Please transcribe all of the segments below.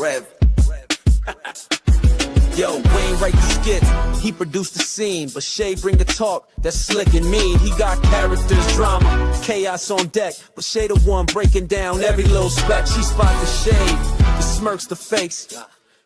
Rev. Yo, Wayne write the skits, he produced the scene, but Shay bring the talk that's slick and mean. He got characters, drama, chaos on deck, but Shay the one breaking down every little spec. She spot the shade, the smirks, the fakes,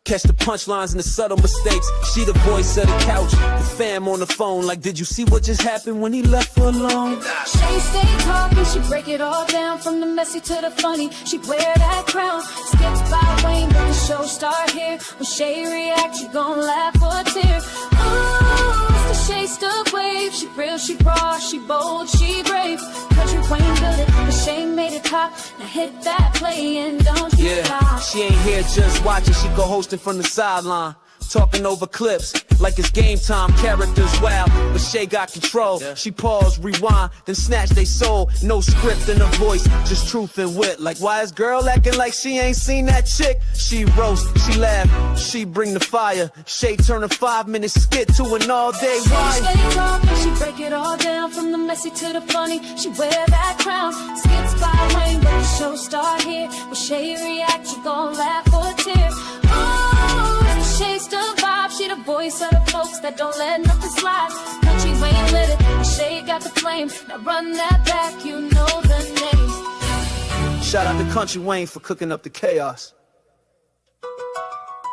catch the punchlines and the subtle mistakes. She the voice of the couch, the fam on the phone. Like, did you see what just happened when he left her alone? She stay talking, she break it all down, from the messy to the funny. She wear that crown, skits by Wayne, but the show start here. When Shay react, you gon' laugh or tear. Oh, it's the Shay stuck wave. She real, she raw, she bold, she brave. Country Wayne built it, but Shay made it hot. Now hit that play and don't you stop. She ain't here just watching, she go hosting from the sideline, talking over clips like it's game time. Characters wild, but Shay got control. She pause, rewind, then snatch they soul. No script in her voice, just truth and wit. Like, why is girl acting like she ain't seen that chick? She roast, she laugh, she bring the fire. Shay turn a 5-minute skit to an all-day ride. She stay talking, she break it all down, from the messy to the funny. She wear that crown, skits by Wayne, but the show start here. When Shay react, you gon' laugh or tear. Oh, Shay's the vibe, she the voice of the folks that don't let nothing slide. Country Wayne lit it, and Shay got the flame. Now run that back, you know the name. Shout out to Country Wayne for cooking up the chaos.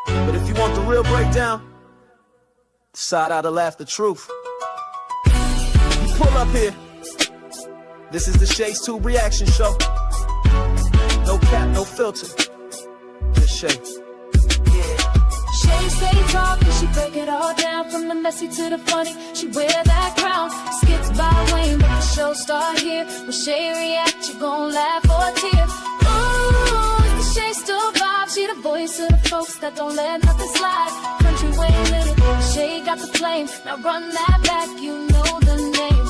But if you want the real breakdown, decide how to laugh the truth. You pull up here. This is the Shay's Tube reaction show. No cap, no filter. Just Shay. Shay stay talking, she break it all down, from the messy to the funny. She wear that crown, skits by Wayne, but the show start here. When Shay react, you gon' laugh or tear. Ooh, the Shay still vibe, she the voice of the folks that don't let nothing slide. Country Wayne lit it, Shay got the flame. Now run that back, you know the name.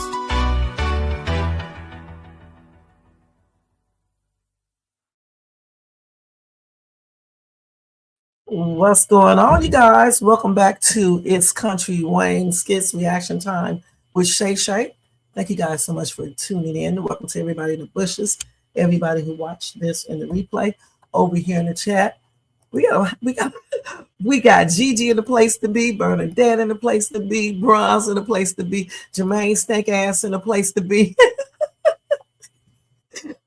What's going on, you guys? Welcome back to It's Country Wayne Skits Reaction Time with Shay Shay. Thank you guys so much for tuning in. Welcome to everybody in the bushes, everybody who watched this in the replay over here in the chat. We got Gigi in the place to be, Bernadette in the place to be, Bronze in the place to be, Jermaine Stank Ass in the place to be.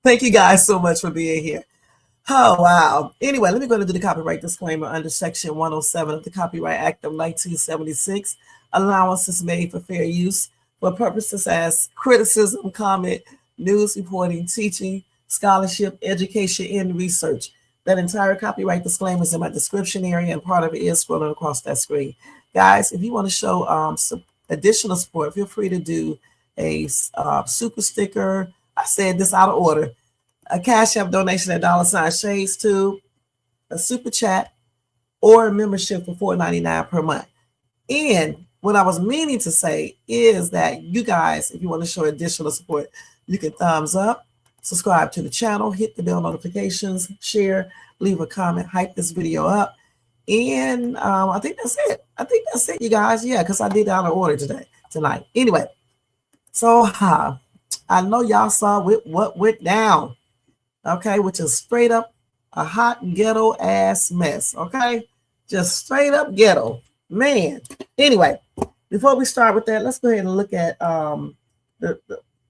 Thank you guys so much for being here. Oh, wow. Anyway, let me go to do the copyright disclaimer under Section 107 of the Copyright Act of 1976. Allowance is made for fair use for purposes as criticism, comment, news reporting, teaching, scholarship, education, and research. That entire copyright disclaimer is in my description area, and part of it is scrolling across that screen. Guys, if you want to show some additional support, feel free to do a super sticker. I said this out of order. A Cash App donation at $Shades Tube, a super chat, or a membership for $4.99 per month. And what I was meaning to say is that you guys, if you want to show additional support, you can thumbs up, subscribe to the channel, hit the bell notifications, share, leave a comment, hype this video up. And I think that's it. You guys. Yeah, because I did it out of order tonight. Anyway, so I know y'all saw what went down. Okay, which is straight up a hot ghetto ass mess. Okay, just straight up ghetto, man. Anyway, before we start with that, let's go ahead and look at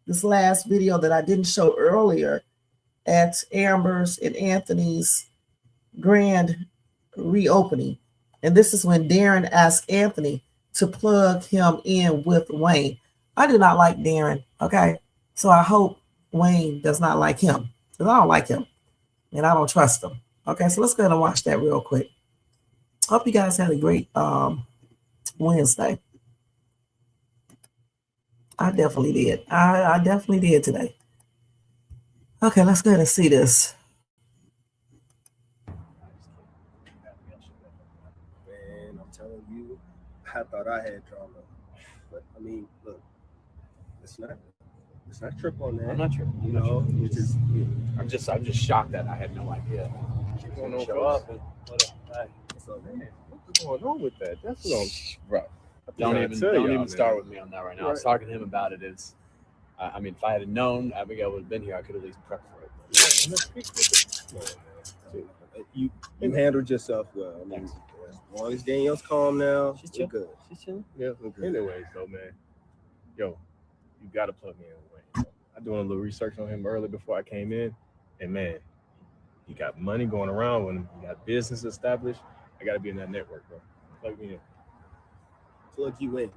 this last video that I didn't show earlier at Amber's and Anthony's grand reopening. And this is when Darren asked Anthony to plug him in with Wayne. I do not like Darren. Okay, so I hope Wayne does not like him. Because I don't like him and I don't trust him. Okay, so let's go ahead and watch that real quick. Hope you guys had a great Wednesday. I definitely did. I definitely did today. Okay, let's go ahead and see this. Man, I'm telling you, I thought I had drama. But I mean, look, it's not trip on that. I'm not tripping. You know, which is. I'm just shocked that I had no idea. She's gonna Show up and hey, so, man, what's going on with that? That's what I'm, bro. Don't even start with me on that right now. Right. I was talking to him about it. I mean, if I had known Abigail would have been here, I could at least prep for it. you handled yourself well. I mean, as long as Danielle's calm now, She's we're chill. good. She's chilling. Yeah. We're good. Anyways, though, man, yo, you gotta plug me in with Wayne. I doing a little research on him early before I came in, and man, he got money going around with him. He got business established. I gotta be in that network, bro. Plug me in. Plug you in.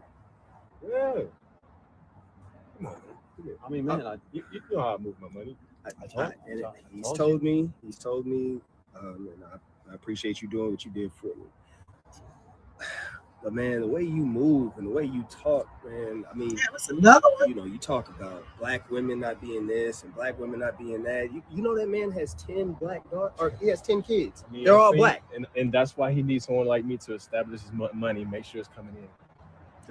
Yeah. Come on, man. I mean, man, You know how I move my money. He's told me, and I appreciate you doing what you did for me. But man, the way you move and the way you talk, man, I mean, That's another one. you know, you talk about black women not being this and black women not being that. You know that man has 10 black daughters, or he has 10 kids. I mean, They're all see, black. and that's why he needs someone like me to establish his money, make sure it's coming in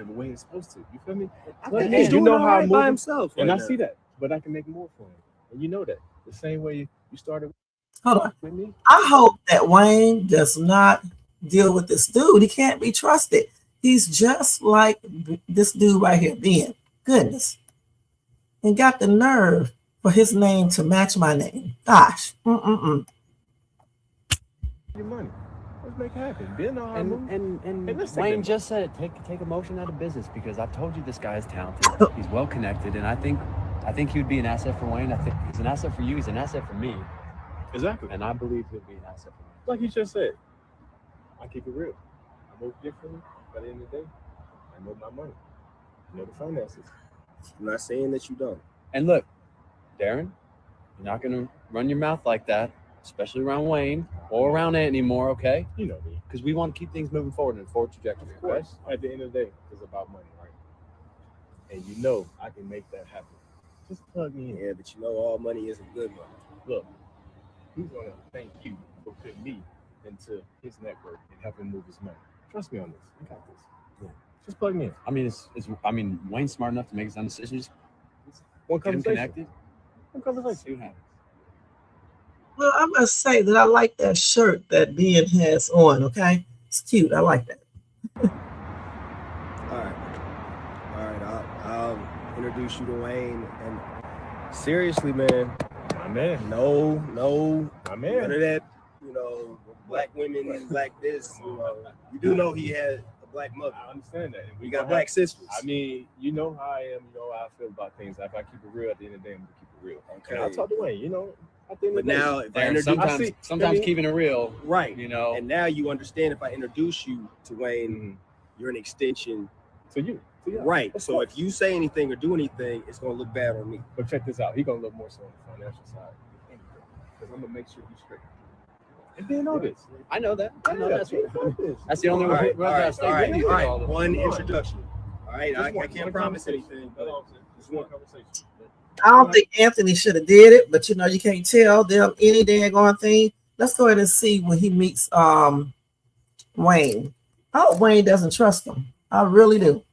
the way it's supposed to. You feel me? And Hey, he's doing all right by himself. and right I now. see that, but I can make more for him, and you know that. The same way you started Hold on. with me. I hope that Wayne does not deal with this dude. He can't be trusted. He's just like this dude right here, Ben. Goodness. And got the nerve for his name to match my name. Gosh. Your money. Let's make it happen. Ben know how to move. And Hey, let's take Wayne that. just said take emotion out of business because I told you this guy is talented. He's well connected, and I think he would be an asset for Wayne. I think he's an asset for you. He's an asset for me, Exactly. and I believe he'll be an asset for me. Like you just said, I keep it real. I move differently. By the end of the day, I know my money. I know the finances. I'm not saying that you don't. And look, Darren, you're not gonna run your mouth like that, especially around Wayne or around Anthony more, okay? You know me. Because we want to keep things moving forward in a forward trajectory. Of course. At the end of the day, it's about money, right? And you know I can make that happen. Just plug me in. Yeah, but you know all money isn't good money. Look, he's gonna thank you for putting me into his network and helping move his money. Trust me on this. I got this. Yeah. Just plug me in. I mean, Wayne's smart enough to make his own decisions. One Get him conversation. connected. One conversation. See what happens. Well, I must say that I like that shirt that Ben has on, okay? It's cute. I like that. All right. I'll introduce you to Wayne. And seriously, man, My man. no, My none man. of that. You know, black women and black this. You do know he had a black mother. I understand that. And We got black sisters. I mean, you know how I am. You know how I feel about things. If I keep it real, at the end of the day, I'm gonna keep it real. Okay. And I'll talk to Wayne. You know, at the end But of the day. now, if I Darren, introduce sometimes I mean- keeping it real, right, you know. and now you understand if I introduce you to Wayne, you're an extension. to you. To you. Right. Of So course. if you say anything or do anything, it's gonna look bad on me. But check this out. He gonna look more so on the financial side. Because I'm gonna make sure he's straight. And Ben know this. I know that. I know Yeah, that's Ben what. know this. That's the only All way. right, we're gonna stay with you all the- One introduction. All right, Just I one can't promise conversation. anything, That's but all I'm saying. Just one conversation. I don't think Anthony should have did it, but you know, you can't tell them any daggone thing. Let's go ahead and see when he meets Wayne. I hope Wayne doesn't trust him. I really do.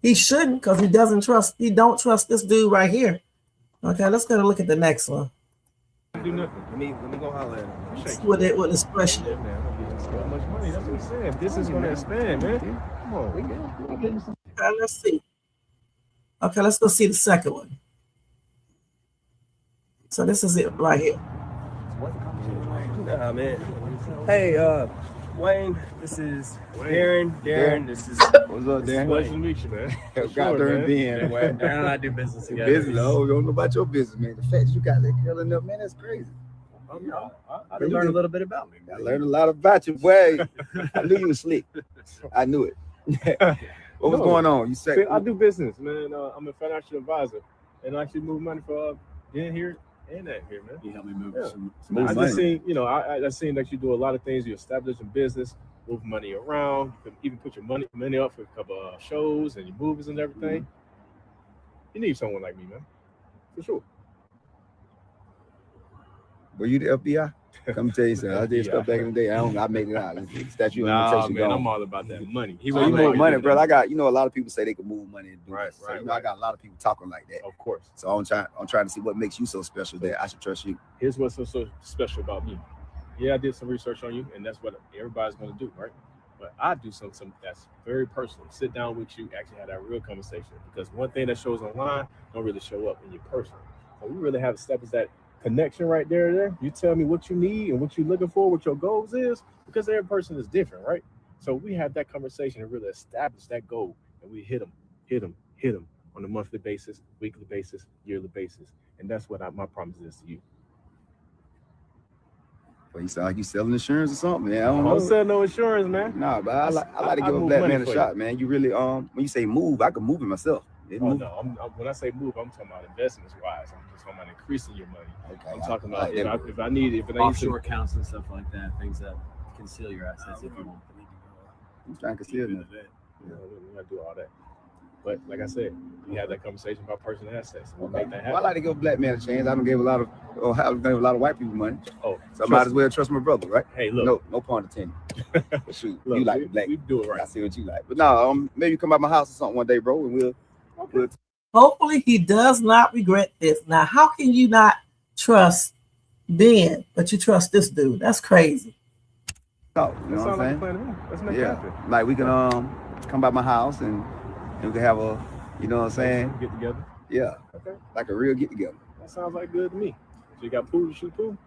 He shouldn't, because he don't trust this dude right here. Okay, let's go and look at the next one. Do nothing. let me go holler at him. Let's see what expression. Yeah, man. I'm getting so much money. That's what I'm saying. This is gonna expand, man. Come on. Okay, let's see. Okay, let's go see the second one. So this is it right here. Nah, man. Hey, Wayne, this is Wayne. Darren, this is What's up, Pleasure Dan? to meet you, man. Got there and being. Darren and I do business together. Business. Oh, you don't know about your business, man. The fact you got that girl in there, man, that's crazy. I learned a little bit about me. I learned a lot about you, boy. I knew you was slick. I knew it. What was No. going on? You said See, I do business, man. I'm a financial advisor, and I actually move money for in here and that here, man. He helped me move Yeah. some Move I money. just seen, I seen that you do a lot of things. You establish a business, move money around. You can even put your money up for a couple of shows and your movies and everything. You need someone like me, man, for sure. Were you the FBI? Come tell you something. I did stuff back in the day. I made it out. Statute of Nah, limitation man, gone. I'm all about that money. So you move money, bro. I got, a lot of people say they can move money and do Right, this. So, right, I right. got a lot of people talking like that. Of course. So I'm trying to see what makes you so special that I should trust you. Here's what's so special about me. Yeah, I did some research on you, and that's what everybody's gonna do, right? But I do something that's very personal. Sit down with you, actually have that real conversation. Because one thing that shows online don't really show up in your personal. So we really have established that connection right there. You tell me what you need and what you're looking for, what your goals is, because every person is different, right? So we have that conversation and really establish that goal, and we hit them on a monthly basis, weekly basis, yearly basis, and that's what my promise is to you. Well, you sound like you selling insurance or something, man. I don't don't know. sell no insurance, man. Nah, but I like to give a move black money man a for shot, man. You really when you say move, I can move it myself. Oh no, when I say move, I'm talking about investments wise. I'm just talking about increasing your money. Okay, I'm talking about if I offshore need accounts and stuff like that, things that conceal your assets if you want. I'm trying to conceal that. we gotta do all that. But like I said, we had that conversation about personal assets. And we'll make that happen. Well, I like to give a black man a chance. I don't give a lot of white people money. Oh, so I might as well trust my brother, right? Hey, look. No pun intended. But shoot, Look, you like black. We do it right. I see what you like. But no, maybe come by my house or something one day, bro, and we'll Hopefully he does not regret this. Now, how can you not trust Ben, but you trust this dude? That's crazy. talk. You know what I'm saying? Like a plan to me. Let's make it happen. Like we can come by my house and we can have a, you know what I'm saying? Get together. Yeah. Okay. Like a real get together. That sounds like good to me. So you got pool to shoot pool?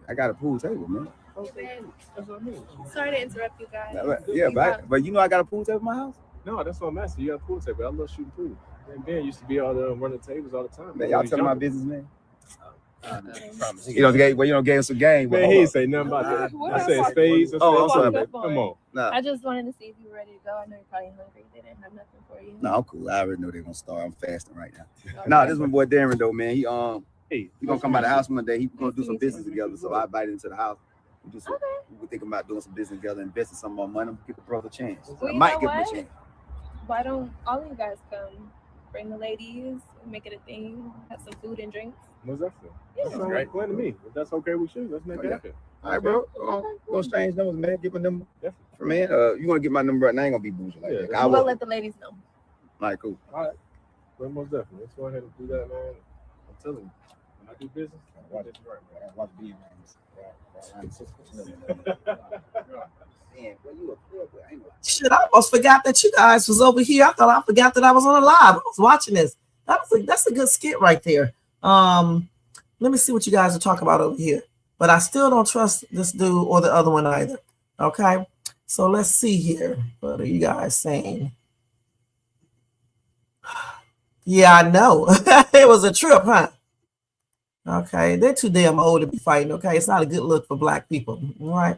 I got a pool table, man. Okay. That's what I mean. Sorry to interrupt you guys. Yeah, but you know I got a pool table in my house? No, that's what I'm asking. You got a pool table. I love shooting pool. And Ben used to be out there running tables all the time. Man, y'all telling my business, man. Promise. You don't gave us a game. Man, he ain't say nothing about that. I said spades. Oh, I'm sorry, baby. Come on. Nah. I just wanted to see if you were ready to go. I know you're probably hungry. They didn't have nothing for you. No, I'm cool. I already know they're gonna start. I'm fasting right now. No, this is my boy Darren though, man. He gonna come by the house one day. He gonna do some business together. So I invited him to the house. We were thinking about doing some business together, investing some more money, give the brother a chance. Well, I might give him a chance. Why don't all of you guys come? Bring the ladies, make it a thing, have some food and drinks. What's that for? Yeah. That sounds like plan to me. If that's okay with you, let's make it happen. All right, bro. Go exchange numbers, man. Give a number. For man, you want to get my number right now? I ain't gonna be bougie like that. I will let the ladies know. All right, cool. All right. Well, most definitely. Let's go ahead and do that, man. I'm telling you, when I do business, watch it right, man. Watch being Shit, I almost forgot that you guys was over here. I forgot that I was on a live. I was watching this. That's a good skit right there. Let me see what you guys are talking about over here. But I still don't trust this dude or the other one either. Okay, so let's see here. What are you guys saying? Yeah, I know. It was a trip, huh? Okay, they're too damn old to be fighting. Okay, it's not a good look for black people. All right.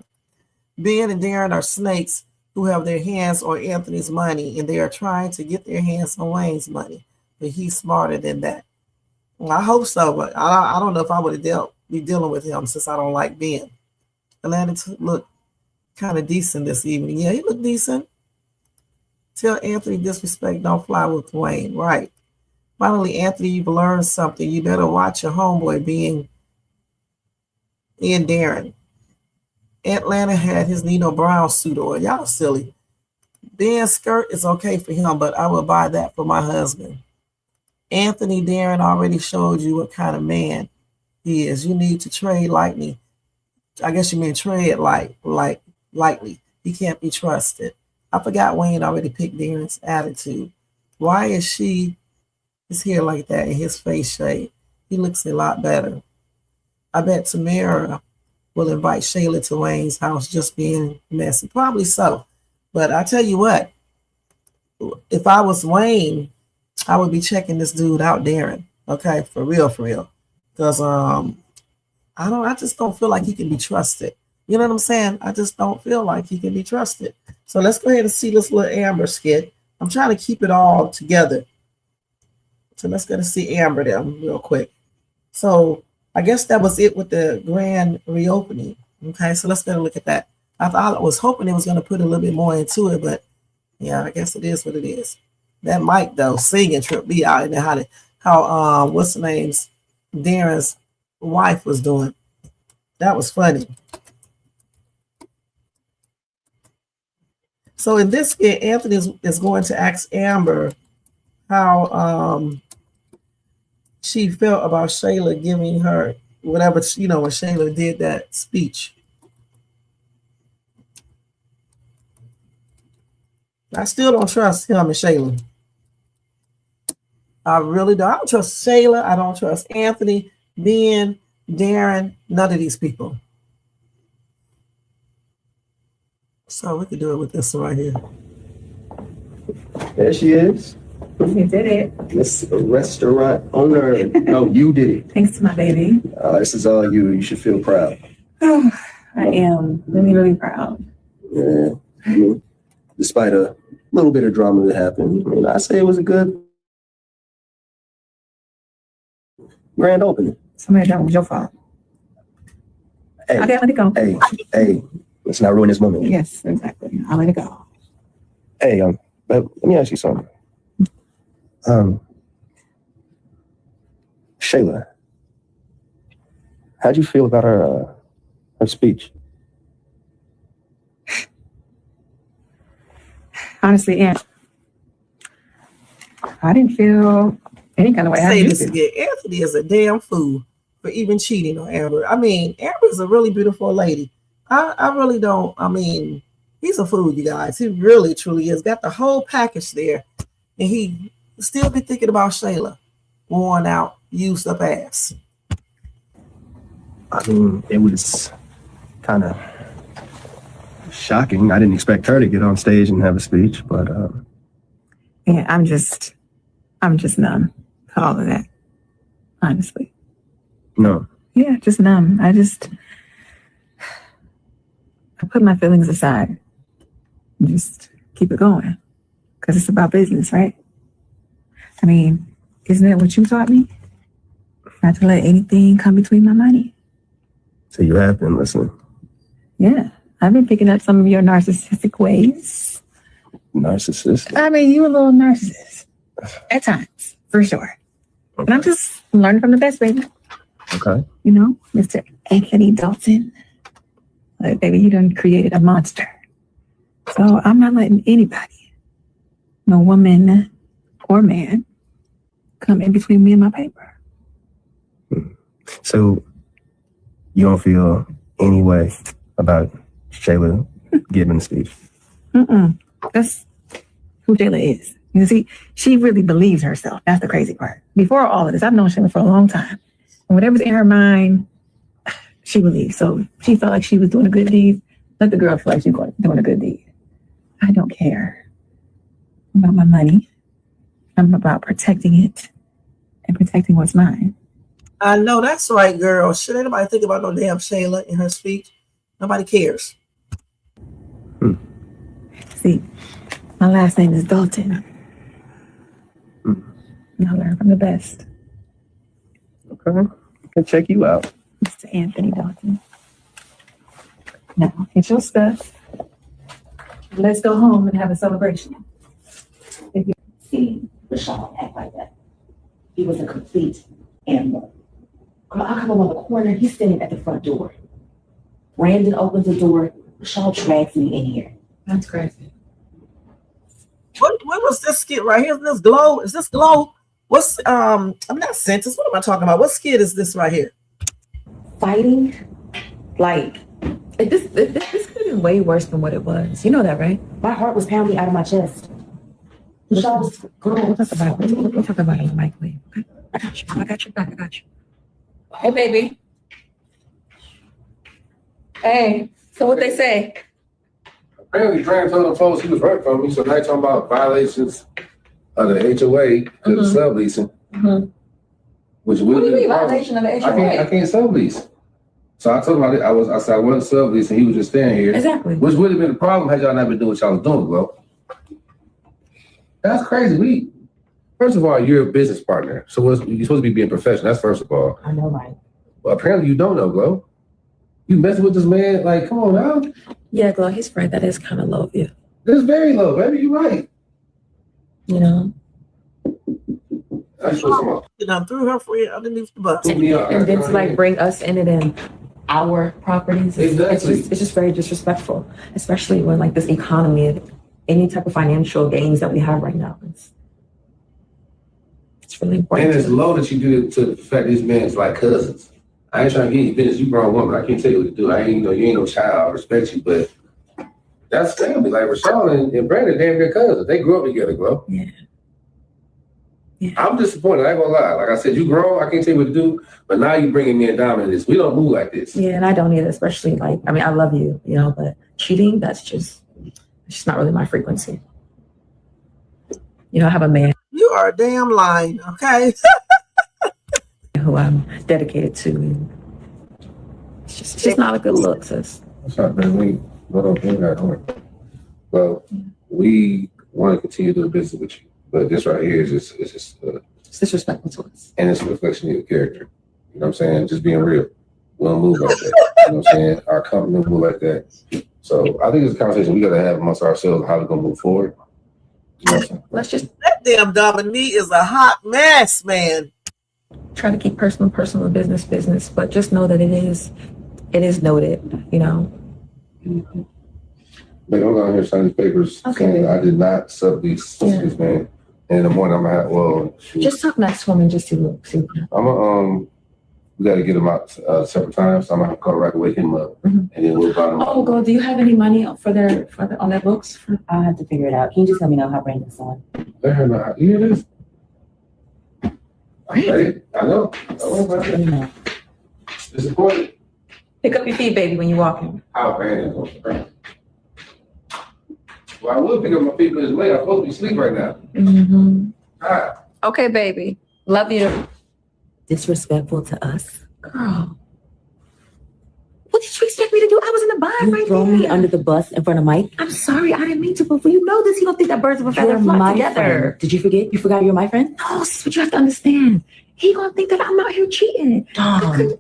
Ben and Darren are snakes who have their hands on Anthony's money, and they are trying to get their hands on Wayne's money. But he's smarter than that. Well, I hope so, but I don't know if I would have be dealing with him since I don't like Ben. Atlantic looked kind of decent this evening. Yeah, he looked decent. Tell Anthony disrespect don't fly with Wayne. Right. Finally, Anthony, you've learned something. You better watch your homeboy being in Darren. Atlanta had his Nino Brown suit on. Y'all silly. Ben's skirt is okay for him, but I will buy that for my husband. Anthony, Darren already showed you what kind of man he is. You need to trade lightly. I guess you mean trade lightly. He can't be trusted. I forgot Wayne already picked Darren's attitude. Why is she his hair like that and his face shade? He looks a lot better. I bet Tamara will invite Shayla to Wayne's house just being messy. Probably so. But I tell you what, if I was Wayne, I would be checking this dude out, Darren. Okay, for real. Because I just don't feel like he can be trusted. You know what I'm saying? I just don't feel like he can be trusted. So let's go ahead and see this little Amber skit. I'm trying to keep it all together. So let's go to see Amber then real quick. So I guess that was it with the grand reopening. Okay, so let's go and look at that. I was hoping it was going to put a little bit more into it, but yeah, I guess it is what it is. That mic though, singing tripped me out, and how what's the name's Darren's wife was doing. That was funny. So in this skit, Anthony is going to ask Amber how she felt about Shayla giving her whatever, when Shayla did that speech. I still don't trust him and Shayla. I really don't. I don't trust Shayla. I don't trust Anthony. Ben, Darren, none of these people. So we could do it with this one right here. There she is. You did it. Miss Restaurant Owner. No, you did it. Thanks to my baby. This is all you. You should feel proud. Oh, I am really, really proud. Yeah. I mean, despite a little bit of drama that happened, I mean, I say it was a good grand opening. Somebody done was your fault. Hey, Okay, let it go. hey, let's not ruin this moment. Yes, exactly. I'll let it go. Hey, let me ask you something. Shayla, how'd you feel about her speech? Honestly, Aunt, I didn't feel any kind of way. How Say did you this feel? again. Anthony is a damn fool for even cheating on Amber. I mean, Amber is a really beautiful lady. I really don't. I mean, he's a fool, you guys. He really, truly is. Got the whole package there, and he still be thinking about Shayla, worn out, used up ass. I mean, it was kind of shocking. I didn't expect her to get on stage and have a speech, but Yeah, I'm just numb to all of that. Honestly. no. Yeah, just numb. I put my feelings aside. Just keep it going. Because it's about business, right? I mean, isn't that what you taught me? Not to let anything come between my money. So you have been listening. Yeah, I've been picking up some of your narcissistic ways. Narcissist. I mean, you a little narcissist. At times, for sure. But I'm just learning from the best, baby. Okay. You know, Mr. Anthony Dalton. Like, baby, you done created a monster. So I'm not letting anybody, no woman or man, come in between me and my paper. So you don't feel any way about Shayla giving a speech? That's who Jayla is. You see, she really believes herself. That's the crazy part. Before all of this, I've known Shayla for a long time. And whatever's in her mind, she believes. So she felt like she was doing a good deed. Let the girl feel like she's doing a good deed. I don't care about my money. I'm about protecting it and protecting what's mine. I know that's right, girl. Should anybody think about no damn Shayla in her speech? Nobody cares. See, my last name is Dalton. And I learn from the best. Okay. Can check you out. Mr. Anthony Dalton. Now, get your stuff. Let's go home and have a celebration. See, Rashawn act like that. He was a complete animal. Girl, I come around the corner, he's standing at the front door. Brandon opens the door, Rashawn drags me in here. That's crazy. What was this skit right here? Is this Glow? Is this Glow? What's I'm not sentence. What am I talking about? What skit is this right here? Fighting? Like, This could have been way worse than what it was. You know that, right? my heart was pounding out of my chest. Rashawn was, girl, We'll talk about it. We'll talk about it on the mic later. Okay? I got you. I got your back. I got you. Hey, baby. Hey. So what they say? Apparently, Tran told the folks he was right from me, so now talking about violations of the HOA to the subleasing. Which What do you mean violation of the HOA? I can't sublease. So I told him I said I wasn't subleasing, he was just staying here. Exactly. Which would have been a problem had y'all not been doing what y'all was doing, Glo. That's crazy. First of all, you're a business partner, so you're supposed to be being professional. That's first of all. I know, right? But apparently you don't know, Glo. You messing with this man, like, come on now. Yeah, Glow, he's right. That is kind of low of you. That's very low, baby. You're right. You know? That's what's wrong. You know, threw her friend underneath the bus. And then to like bring us in it in our properties, Exactly. it's just very disrespectful, especially when like this economy, any type of financial gains that we have right now. It's really important. And it's low that you do it to the fact these men is like cousins. I ain't trying to get you business. You grown woman. I can't tell you what to do. You ain't no child. I respect you, but that's family. Like Rashawn and Brandon, damn good cousins. They grew up together, bro. Yeah. I'm disappointed. I ain't gonna lie. Like I said, you grown. I can't tell you what to do. But now you bringing me and Dom into this. We don't move like this. Yeah, and I don't either. Especially like, I mean, I love you, you know, but cheating, it's just not really my frequency. You know, I have a man. You are a damn lying, okay? Who I'm dedicated to. And it's just not a good look, sis. That's not bad. We don't do that. Well, we want to continue to do business with you, but this right here is just It's disrespectful to us. And it's a reflection of your character. You know what I'm saying? Just being real. We don't move like that. You know what I'm saying? Our company don't move like that. So I think it's a conversation we got to have amongst ourselves how we're going to move forward. You know what I'm saying? Let's just That damn Dominique is a hot mess, man. try to keep personal, business, but just know that it is noted, you know. Mm-hmm. But I'm going here signing these papers saying I did not sublease this man. And in the morning, I'm going to have, Just talk next to him and just see. We got to get him out several times. So I'm going to have to call right away, hit him up, and then we'll buy him. Oh, Gurl, do you have any money on their books? I'll have to figure it out. Can you just let me know how Brandon's doing? You hear this? Hey, I know. Disappointed. Pick up your feet, baby, when you're walking. How Brandon's doing? Well, I would pick up my feet, but it's late. I'm supposed to be asleep right now. Mm-hmm. All right. Okay, baby. Love you. Disrespectful to us? Girl. What did you expect me to do? I was in the bind right Throw me under the bus in front of Mike? I'm sorry, I didn't mean to, but you know this. You don't think that birds of a feather flock together. Friend. Did you forget? You forgot you're my friend? No, this is what you have to understand. He gonna think that I'm out here cheating. I couldn't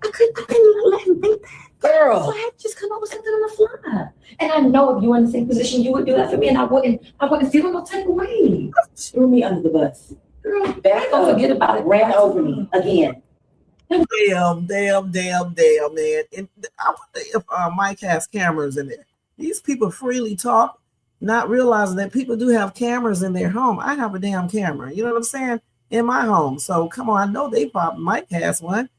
let him think that. Girl. So I had to just come up with something on the fly. And I know if you were in the same position, you would do that for me, and I wouldn't feel no type of way. Threw me under the bus. Girl, don't forget about it. Ran over me again. Damn, man. And I wonder if Mike has cameras in there. These people freely talk, not realizing that people do have cameras in their home. I have a damn camera, you know what I'm saying, in my home. So come on, I know they probably Mike has one.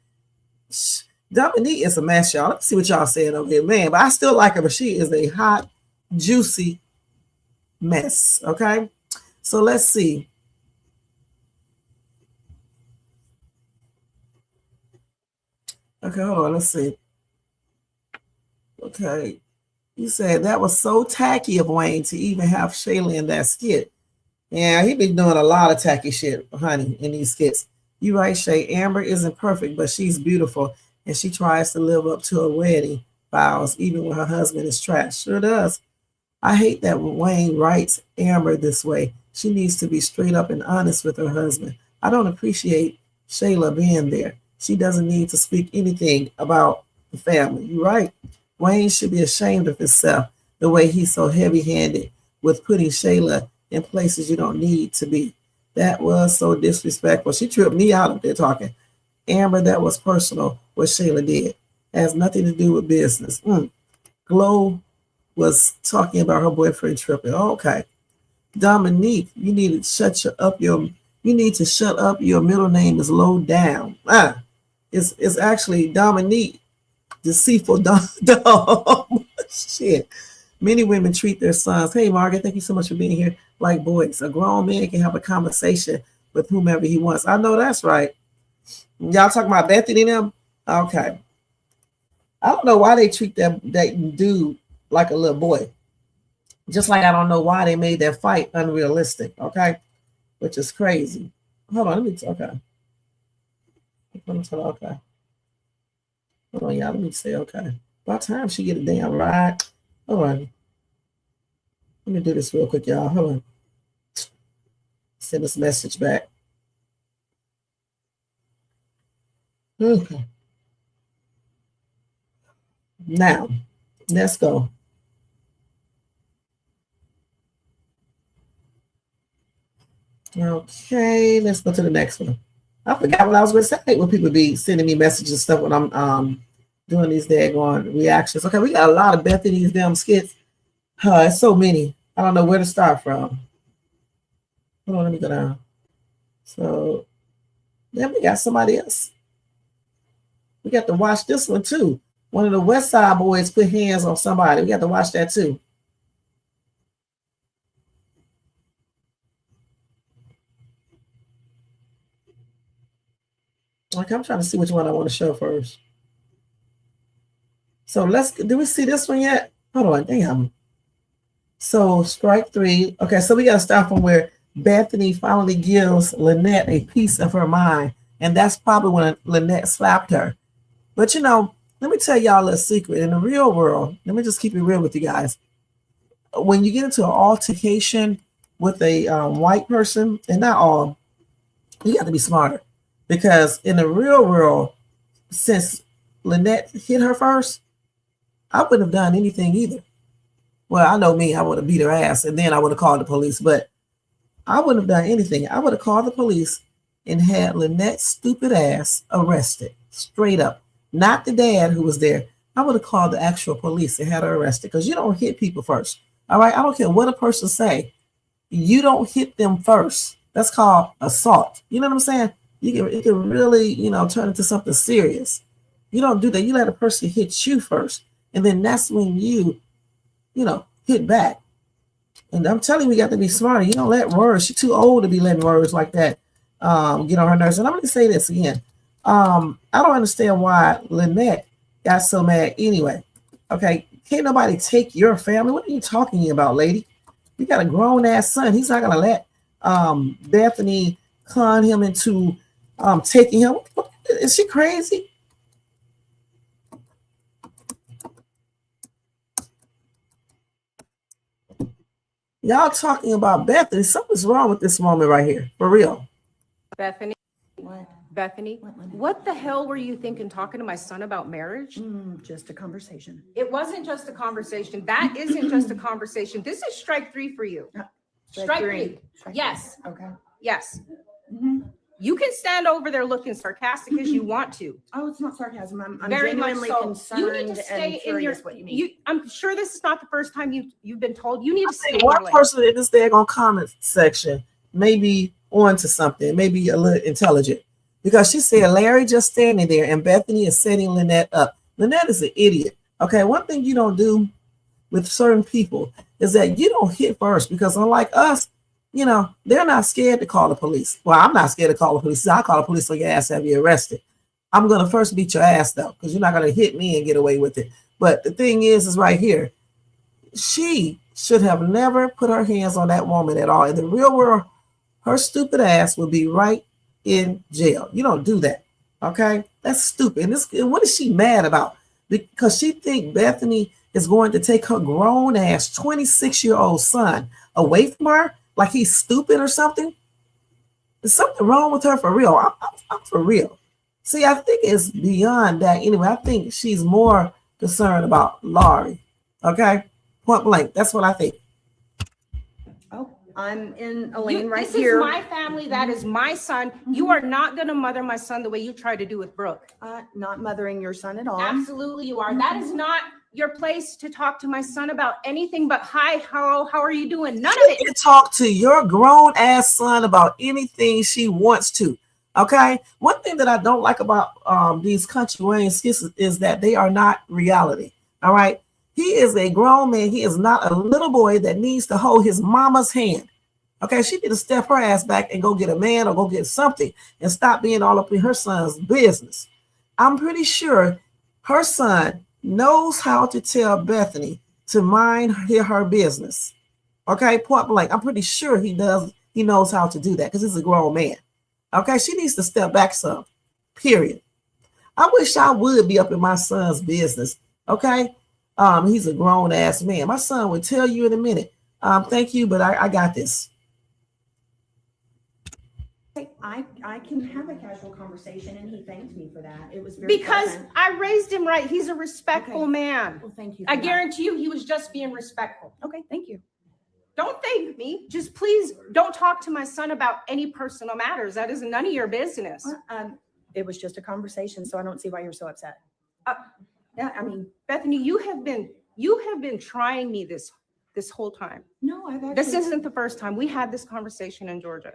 Dominique is a mess, y'all. Let's see what y'all saying over here, man. But I still like her, but she is a hot, juicy mess. Okay, so let's see. Okay, hold on. Let's see. Okay, you said that was so tacky of Wayne to even have Shayla in that skit. Yeah, he been doing a lot of tacky shit, honey, in these skits. You right, Shay. Amber isn't perfect, but she's beautiful. And she tries to live up to her wedding vows, even when her husband is trash. Sure does. I hate that Wayne writes Amber this way. She needs to be straight up and honest with her husband. I don't appreciate Shayla being there. She doesn't need to speak anything about the family. You're right. Wayne should be ashamed of himself, the way he's so heavy-handed with putting Shayla in places you don't need to be. That was so disrespectful. She tripped me out up there talking. Amber, that was personal, what Shayla did. It has nothing to do with business. Glow was talking about her boyfriend tripping. Okay. Dominique, you need to shut up. Your middle name is low down. It's actually Dominique, deceitful dog. Shit. Many women treat their sons. Hey, Margaret, thank you so much for being here. Like boys, a grown man can have a conversation with whomever he wants. I know that's right. Y'all talking about Bethany and them? Okay. I don't know why they treat that dude like a little boy. Just like I don't know why they made that fight unrealistic, okay? Which is crazy. Hold on, okay. Okay. Hold on, y'all, let me say okay. By the time she get a damn ride. Hold on. Let me do this real quick, y'all. Hold on. Send this message back. Okay. Now, let's go. Okay, let's go to the next one. I forgot what I was going to say when people be sending me messages and stuff when I'm doing these daggone reactions. Okay, we got a lot of Bethany's damn skits. It's so many. I don't know where to start from. Hold on, let me go down. So then we got somebody else. We got to watch this one too. One of the West Side Boys put hands on somebody. We got to watch that too. Okay, I'm trying to see which one I want to show first. So do we see this one yet? Hold on, damn. So strike 3. Okay, so we got to start from where Bethany finally gives Lynette a piece of her mind. And that's probably when Lynette slapped her. But let me tell y'all a secret. In the real world, let me just keep it real with you guys. When you get into an altercation with a white person, and not all, you got to be smarter. Because in the real world, since Lynette hit her first, I wouldn't have done anything either. Well, I know me, I would have beat her ass and then I would have called the police, but I wouldn't have done anything. I would have called the police and had Lynette's stupid ass arrested, straight up. Not the dad who was there. I would have called the actual police and had her arrested because you don't hit people first. All right, I don't care what a person say. You don't hit them first. That's called assault. You know what I'm saying? It can really, turn into something serious. You don't do that. You let a person hit you first. And then that's when you hit back. And I'm telling you, we got to be smarter. You don't let words. She's too old to be letting words like that get on her nerves. And I'm going to say this again. I don't understand why Lynette got so mad anyway. Okay, can't nobody take your family. What are you talking about, lady? You got a grown-ass son. He's not going to let Bethany con him into taking him. Is she crazy? Y'all talking about Bethany. Something's wrong with this woman right here. For real. Bethany. What? Bethany, what the hell were you thinking talking to my son about marriage? Just a conversation. It wasn't just a conversation. That isn't just a conversation. This is strike 3 for you. Strike 3. Yes. Okay. Yes. You can stand over there looking sarcastic as you want to. Oh, it's not sarcasm. I'm Very genuinely much so. concerned You need to stay and curious in your. what you mean. I'm sure this is not the first time you've been told. You need to stay. One person in this daggone comment section may be onto something, maybe a little intelligent, because she said Larry just standing there and Bethany is setting Lynette up. Lynette is an idiot. Okay, one thing you don't do with certain people is that you don't hit first, because unlike us, they're not scared to call the police. Well, I'm not scared to call the police. I'll call the police so your ass have you arrested. I'm going to first beat your ass, though, because you're not going to hit me and get away with it. But the thing is right here, she should have never put her hands on that woman at all. In the real world, her stupid ass would be right in jail. You don't do that, okay? That's stupid. And what is she mad about? Because she think Bethany is going to take her grown-ass 26-year-old son away from her like he's stupid or something. There's something wrong with her for real. I'm for real. See, I think it's beyond that anyway. I think she's more concerned about Laurie, okay? Point blank. That's what I think. Oh, I'm in a lane right this here. This is my family. That is my son. You are not going to mother my son the way you tried to do with Brooke. Not mothering your son at all. Absolutely you are. That is not your place to talk to my son about anything but hi, how are you doing? None of it. You can talk to your grown ass son about anything she wants to. Okay. One thing that I don't like about these country skits is that they are not reality. All right. He is a grown man. He is not a little boy that needs to hold his mama's hand. Okay. She need to step her ass back and go get a man or go get something and stop being all up in her son's business. I'm pretty sure her son knows how to tell Bethany to mind her business. Okay, point blank. I'm pretty sure he does. He knows how to do that because he's a grown man. Okay, she needs to step back some. Period. I wish I would be up in my son's business. Okay, he's a grown ass man. My son would tell you in a minute. Thank you, but I got this. I can have a casual conversation, and he thanked me for that. It was very because pleasant. I raised him right. He's a respectful man. Well, thank you. I guarantee you, he was just being respectful. Okay, thank you. Don't thank me. Just please don't talk to my son about any personal matters. That is none of your business. It was just a conversation, so I don't see why you're so upset. Yeah, I mean, Bethany, you have been trying me this whole time. No, I've actually. This isn't the first time. We had this conversation in Georgia.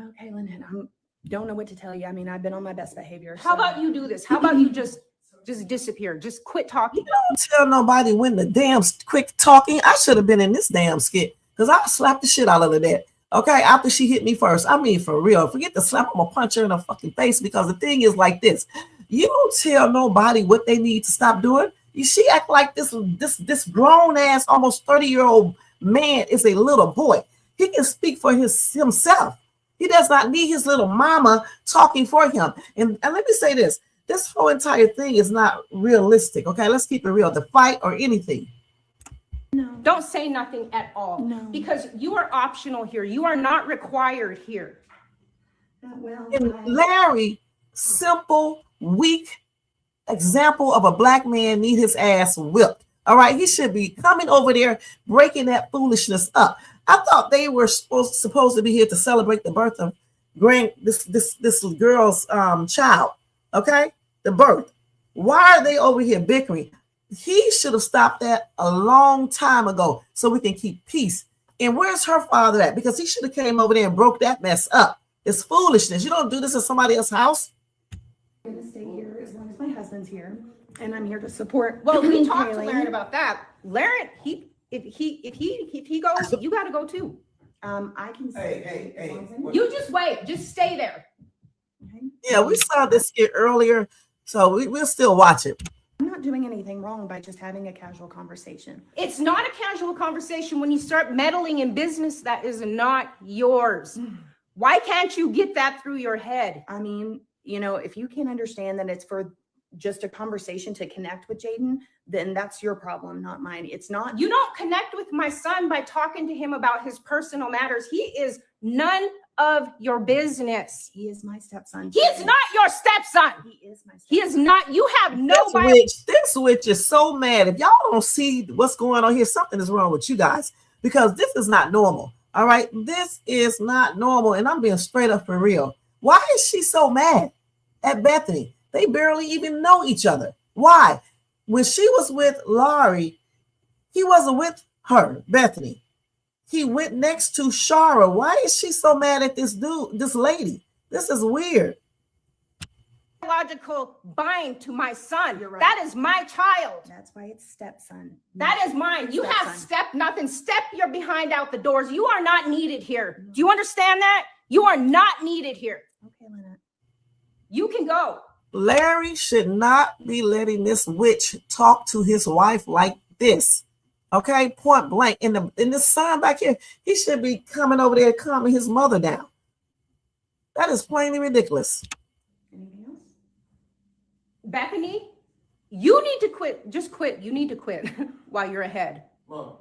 Okay, Lynette, I don't know what to tell you. I mean, I've been on my best behavior. How about you do this? How about you just disappear? Just quit talking. You don't tell nobody when the damn quit talking. I should have been in this damn skit because I slapped the shit out of that. Okay, after she hit me first. I mean, for real. Forget the slap, I'm gonna punch her in the fucking face because the thing is like this. You don't tell nobody what they need to stop doing. She act like this grown ass, almost 30-year-old man is a little boy. He can speak for himself. He does not need his little mama talking for him. And let me say this. This whole entire thing is not realistic. Okay, let's keep it real. The fight or anything. No. Don't say nothing at all. No. Because you are optional here. You are not required here. Well, And Larry, simple, weak example of a black man need his ass whipped. All right, he should be coming over there breaking that foolishness up. I thought they were supposed to be here to celebrate the birth of this girl's child. Okay, the birth. Why are they over here bickering? He should have stopped that a long time ago so we can keep peace. And where's her father at? Because he should have came over there and broke that mess up. It's foolishness. You don't do this in somebody else's house. I'm gonna stay here as long as my husband's here, and I'm here to support. Well, we talked to Kaylee. Laren about that. Laren, if he goes, you got to go too. I can stay. Hey. You just wait. Just stay there. Yeah, we saw this here earlier, so we'll still watch it. I'm not doing anything wrong by just having a casual conversation. It's not a casual conversation when you start meddling in business that is not yours. Why can't you get that through your head? I mean, you know, if you can't understand that it's for just a conversation to connect with Jaden, then that's your problem, not mine. It's not. You don't connect with my son by talking to him about his personal matters. He is none of your business. He is my stepson. He is not your stepson. He is my stepson. He is not. You have no This witch is so mad. If y'all don't see what's going on here, something is wrong with you guys because this is not normal. All right, this is not normal, and I'm being straight up for real. Why is she so mad at Bethany? They barely even know each other. Why? When she was with Laurie, he wasn't with her, Bethany. He went next to Shara. Why is she so mad at this lady? This is weird. biological bind to my son. You're right. That is my child. That's why it's stepson. That is mine. You have Stepson. nothing. Step your behind out the doors. You are not needed here. Do you understand that? You are not needed here. Okay, Lynette. You can go. Larry should not be letting this witch talk to his wife like this. Okay, point blank. In the sign back here, he should be coming over there calming his mother down. That is plainly ridiculous. Anything else? Bethany, you need to quit. Just quit. You need to quit while you're ahead. Mom.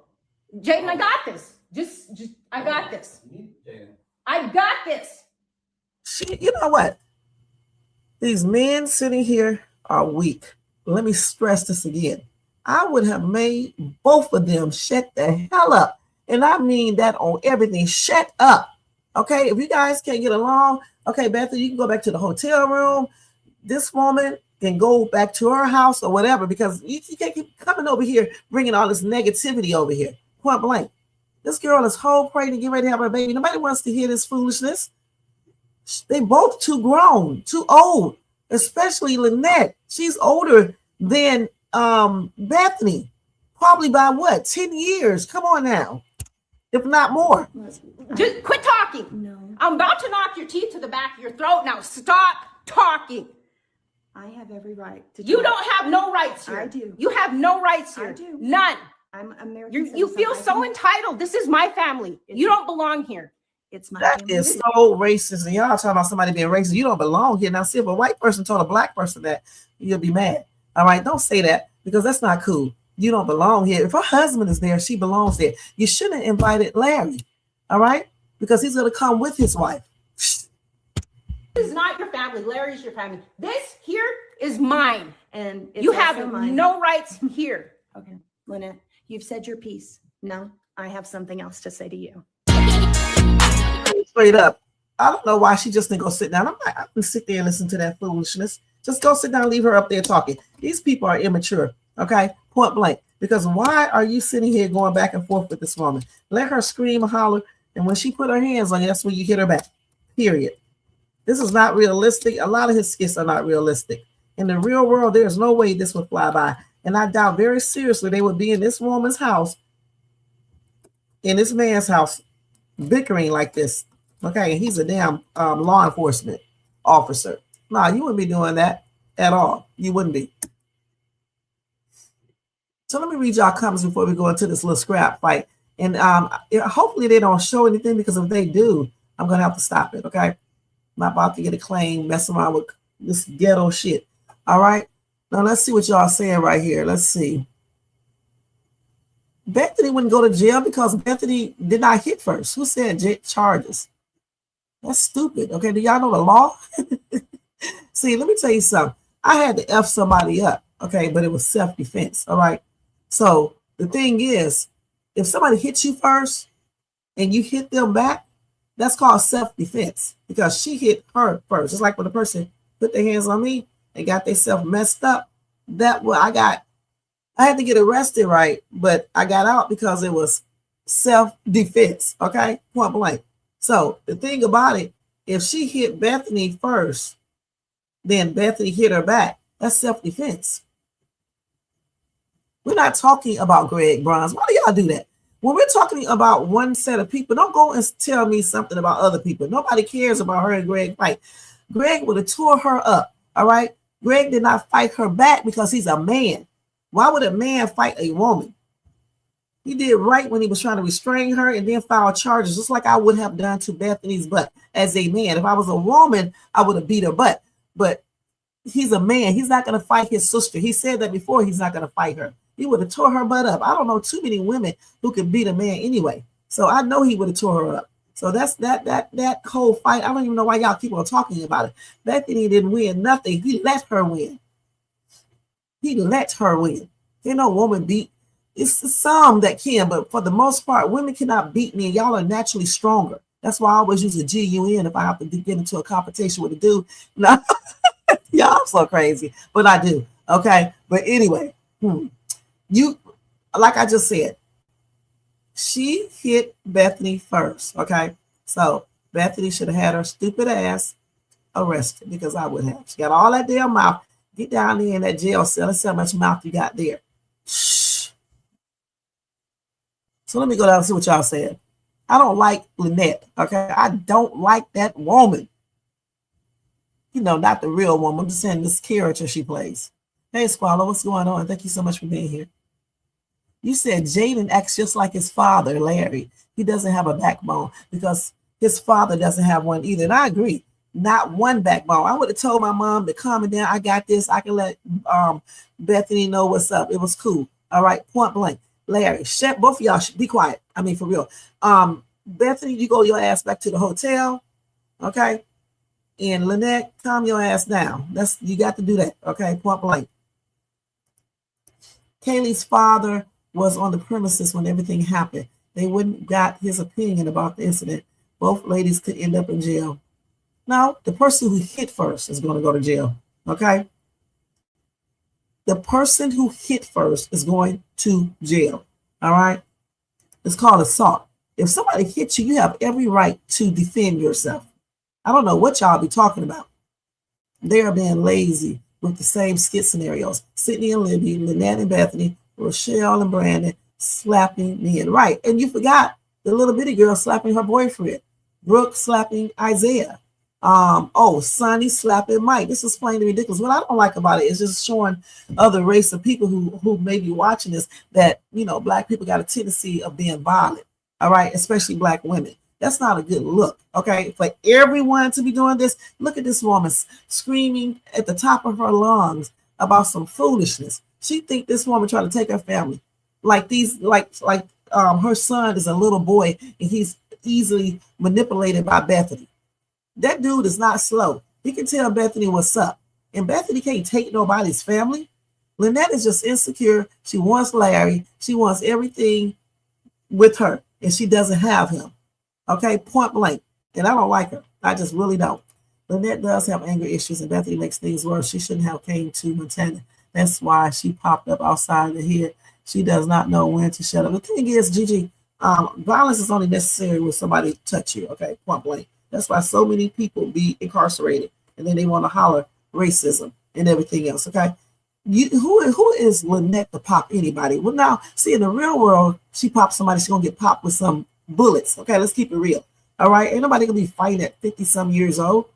Jaden, I got this. I got this. I got this. You know what? These men sitting here are weak. Let me stress this again. I would have made both of them shut the hell up. And I mean that on everything. Shut up. Okay, if you guys can't get along, okay, Bethany, you can go back to the hotel room. This woman can go back to her house or whatever, because you can't keep coming over here bringing all this negativity over here. Point blank. This girl is whole praying to get ready to have her baby. Nobody wants to hear this foolishness. They both too grown, too old, especially Lynette. She's older than Bethany, probably by what, 10 years? Come on now, if not more. Just quit talking. No. I'm about to knock your teeth to the back of your throat. Now stop talking. I have every right to You talk. don't have no rights here. I do. You have no rights here. I do. None. I'm American. You feel citizen. so entitled. This is my family. You don't belong here. It's my That family. is so racist. And y'all talking about somebody being racist. You don't belong here. Now, see, if a white person told a black person that, you'll be mad. All right, don't say that, because that's not cool. You don't belong here. If her husband is there, she belongs there. You shouldn't have invited Larry, all right? Because he's going to come with his wife. This is not your family. Larry's your family. This here is mine. And it's You also have mine. no rights here. Okay, Lynette, you've said your piece. No, I have something else to say to you. Straight up. I don't know why she just didn't go sit down. I can sit there and listen to that foolishness. Just go sit down and leave her up there talking. These people are immature, okay? Point blank. Because why are you sitting here going back and forth with this woman? Let her scream and holler, and when she put her hands on you, that's when you hit her back. Period. This is not realistic. A lot of his skits are not realistic. In the real world, there's no way this would fly by. And I doubt very seriously they would be in this woman's house, in this man's house, bickering like this. Okay, and he's a damn law enforcement officer. No, you wouldn't be doing that at all. You wouldn't be. So let me read y'all comments before we go into this little scrap fight. And hopefully they don't show anything, because if they do, I'm going to have to stop it, okay? I'm not about to get a claim messing around with this ghetto shit, all right? Now let's see what y'all saying right here. Let's see. Bethany wouldn't go to jail because Bethany did not hit first. Who said charges? That's stupid, okay? Do y'all know the law? See, let me tell you something. I had to F somebody up, okay? But it was self-defense, all right? So the thing is, if somebody hits you first and you hit them back, that's called self-defense, because she hit her first. It's like when the person put their hands on me and got themselves messed up. That what I had to get arrested, right? But I got out because it was self-defense, okay? Point blank. So the thing about it, if she hit Bethany first, then Bethany hit her back. That's self-defense. We're not talking about Greg Bronze. Why do y'all do that? When we're talking about one set of people, don't go and tell me something about other people. Nobody cares about her and Greg fight. Greg would have tore her up, all right? Greg did not fight her back because he's a man. Why would a man fight a woman? He did right when he was trying to restrain her and then file charges, just like I would have done to Bethany's butt as a man. If I was a woman, I would have beat her butt. But he's a man. He's not going to fight his sister. He said that before. He's not going to fight her. He would have tore her butt up. I don't know too many women who could beat a man anyway. So I know he would have tore her up. So that's that whole fight. I don't even know why y'all keep on talking about it. Bethany didn't win nothing. He let her win. He let her win. Ain't no woman beat. It's some that can, but for the most part, women cannot beat me. And y'all are naturally stronger. That's why I always use a GUN if I have to get into a competition with a dude. No, y'all are so crazy, but I do. Okay, but anyway, you, like I just said, she hit Bethany first. Okay, so Bethany should have had her stupid ass arrested, because I would have. She got all that damn mouth. Get down there in that jail cell. Let's see how much mouth you got there. Shh. So let me go down and see what y'all said. I don't like Lynette. Okay, I don't like that woman. You know, not the real woman. I'm just saying this character she plays. Hey, Squallow, what's going on? Thank you so much for being here. You said Jaden acts just like his father, Larry. He doesn't have a backbone because his father doesn't have one either. And I agree. Not one backbone. I would have told my mom to calm it down. I got this. I can let Bethany know what's up. It was cool. All right. Point blank. Larry, shut, both of y'all should be quiet. I mean, for real. Bethany, you go your ass back to the hotel. Okay. And Lynette, calm your ass down. You got to do that. Okay. Point blank. Kaylee's father was on the premises when everything happened. They wouldn't got his opinion about the incident. Both ladies could end up in jail. Now, the person who hit first is going to go to jail. Okay. The person who hit first is going to jail. All right. It's called assault. If somebody hits you, you have every right to defend yourself. I don't know what y'all be talking about. They are being lazy with the same skit scenarios. Sydney and Libby, Lynette and Bethany, Rochelle and Brandon slapping men. Right. And you forgot the little bitty girl slapping her boyfriend. Brooke slapping Isaiah. Sonny slapping Mike. This is plain ridiculous. What I don't like about it is just showing other race of people who may be watching this that, you know, Black people got a tendency of being violent. All right. Especially Black women. That's not a good look. Okay. For everyone to be doing this, look at this woman screaming at the top of her lungs about some foolishness. She think this woman trying to take her family. Her son is a little boy and he's easily manipulated by Bethany. That dude is not slow. He can tell Bethany what's up. And Bethany can't take nobody's family. Lynette is just insecure. She wants Larry. She wants everything with her. And she doesn't have him. Okay, point blank. And I don't like her. I just really don't. Lynette does have anger issues and Bethany makes things worse. She shouldn't have came to Montana. That's why she popped up outside the head. She does not know when to shut up. The thing is, Gigi, violence is only necessary when somebody touch you. Okay, point blank. That's why so many people be incarcerated and then they want to holler racism and everything else. Okay. Who is Lynette to pop anybody? Well, now, see, in the real world, she pops somebody, she's going to get popped with some bullets. Okay, let's keep it real. All right, ain't nobody gonna be fighting at 50-some years old.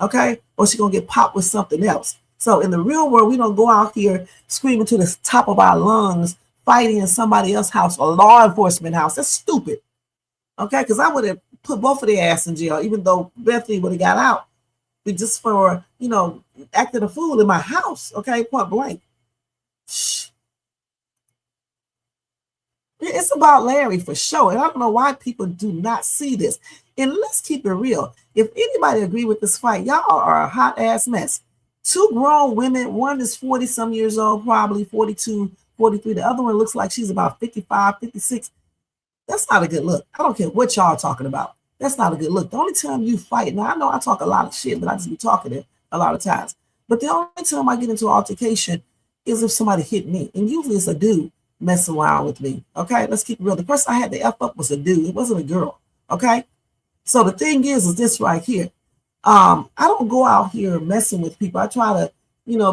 Okay, or she gonna get popped with something else. So in the real world, we don't go out here screaming to the top of our lungs, fighting in somebody else's house or law enforcement house. That's stupid. Okay, because I would have put both of their ass in jail, even though Bethany would have got out, but just for, acting a fool in my house. Okay, point blank. Shh. It's about Larry for sure. And I don't know why people do not see this. And let's keep it real. If anybody agree with this fight, y'all are a hot ass mess. Two grown women, one is 40 some years old, probably 42, 43. The other one looks like she's about 55, 56. That's not a good look. I don't care what y'all talking about. That's not a good look. The only time you fight, now I know I talk a lot of shit, but I just be talking it a lot of times. But the only time I get into an altercation is if somebody hit me. And usually it's a dude messing around with me. Okay, let's keep it real. The person I had to F up was a dude. It wasn't a girl. Okay. So the thing is this right here. I don't go out here messing with people. I try to,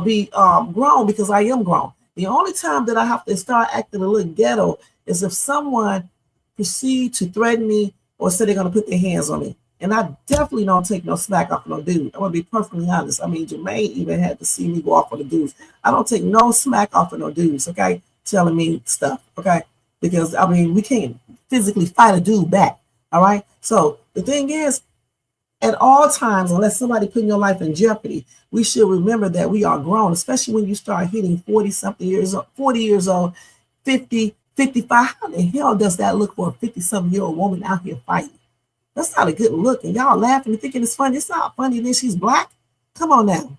be grown because I am grown. The only time that I have to start acting a little ghetto is if someone proceed to threaten me or say they're going to put their hands on me. And I definitely don't take no smack off no dude. I'm going to be perfectly honest. I mean, Jermaine even had to see me go off on the dudes. I don't take no smack off of no dudes, okay, telling me stuff, okay? Because, we can't physically fight a dude back, all right? So the thing is, at all times, unless somebody putting your life in jeopardy, we should remember that we are grown, especially when you start hitting 40-something years old, 40 years old, 50, 55. How the hell does that look for a 50-something-year-old woman out here fighting? That's not a good look. And y'all laughing and thinking it's funny. It's not funny that she's black. Come on now.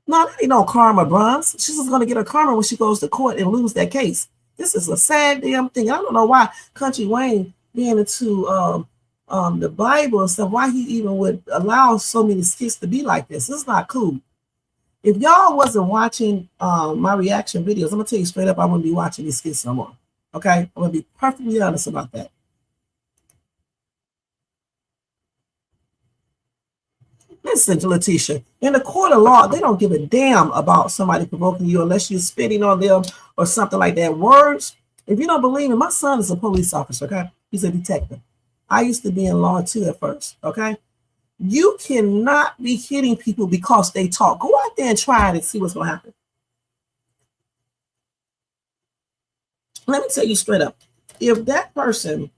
No, that ain't no karma, Bronze. She's just going to get her karma when she goes to court and lose that case. This is a sad damn thing. I don't know why Country Wayne, being into the Bible and stuff, why he even would allow so many skits to be like this. It's not cool. If y'all wasn't watching my reaction videos, I'm going to tell you straight up, I wouldn't be watching these skits no more. Okay? I'm going to be perfectly honest about that. Listen to Letitia. In the court of law, they don't give a damn about somebody provoking you unless you're spitting on them or something like that. Words, if you don't believe me, my son is a police officer, okay? He's a detective. I used to be in law too at first, okay? You cannot be hitting people because they talk. Go out there and try it and see what's going to happen. Let me tell you straight up. If that person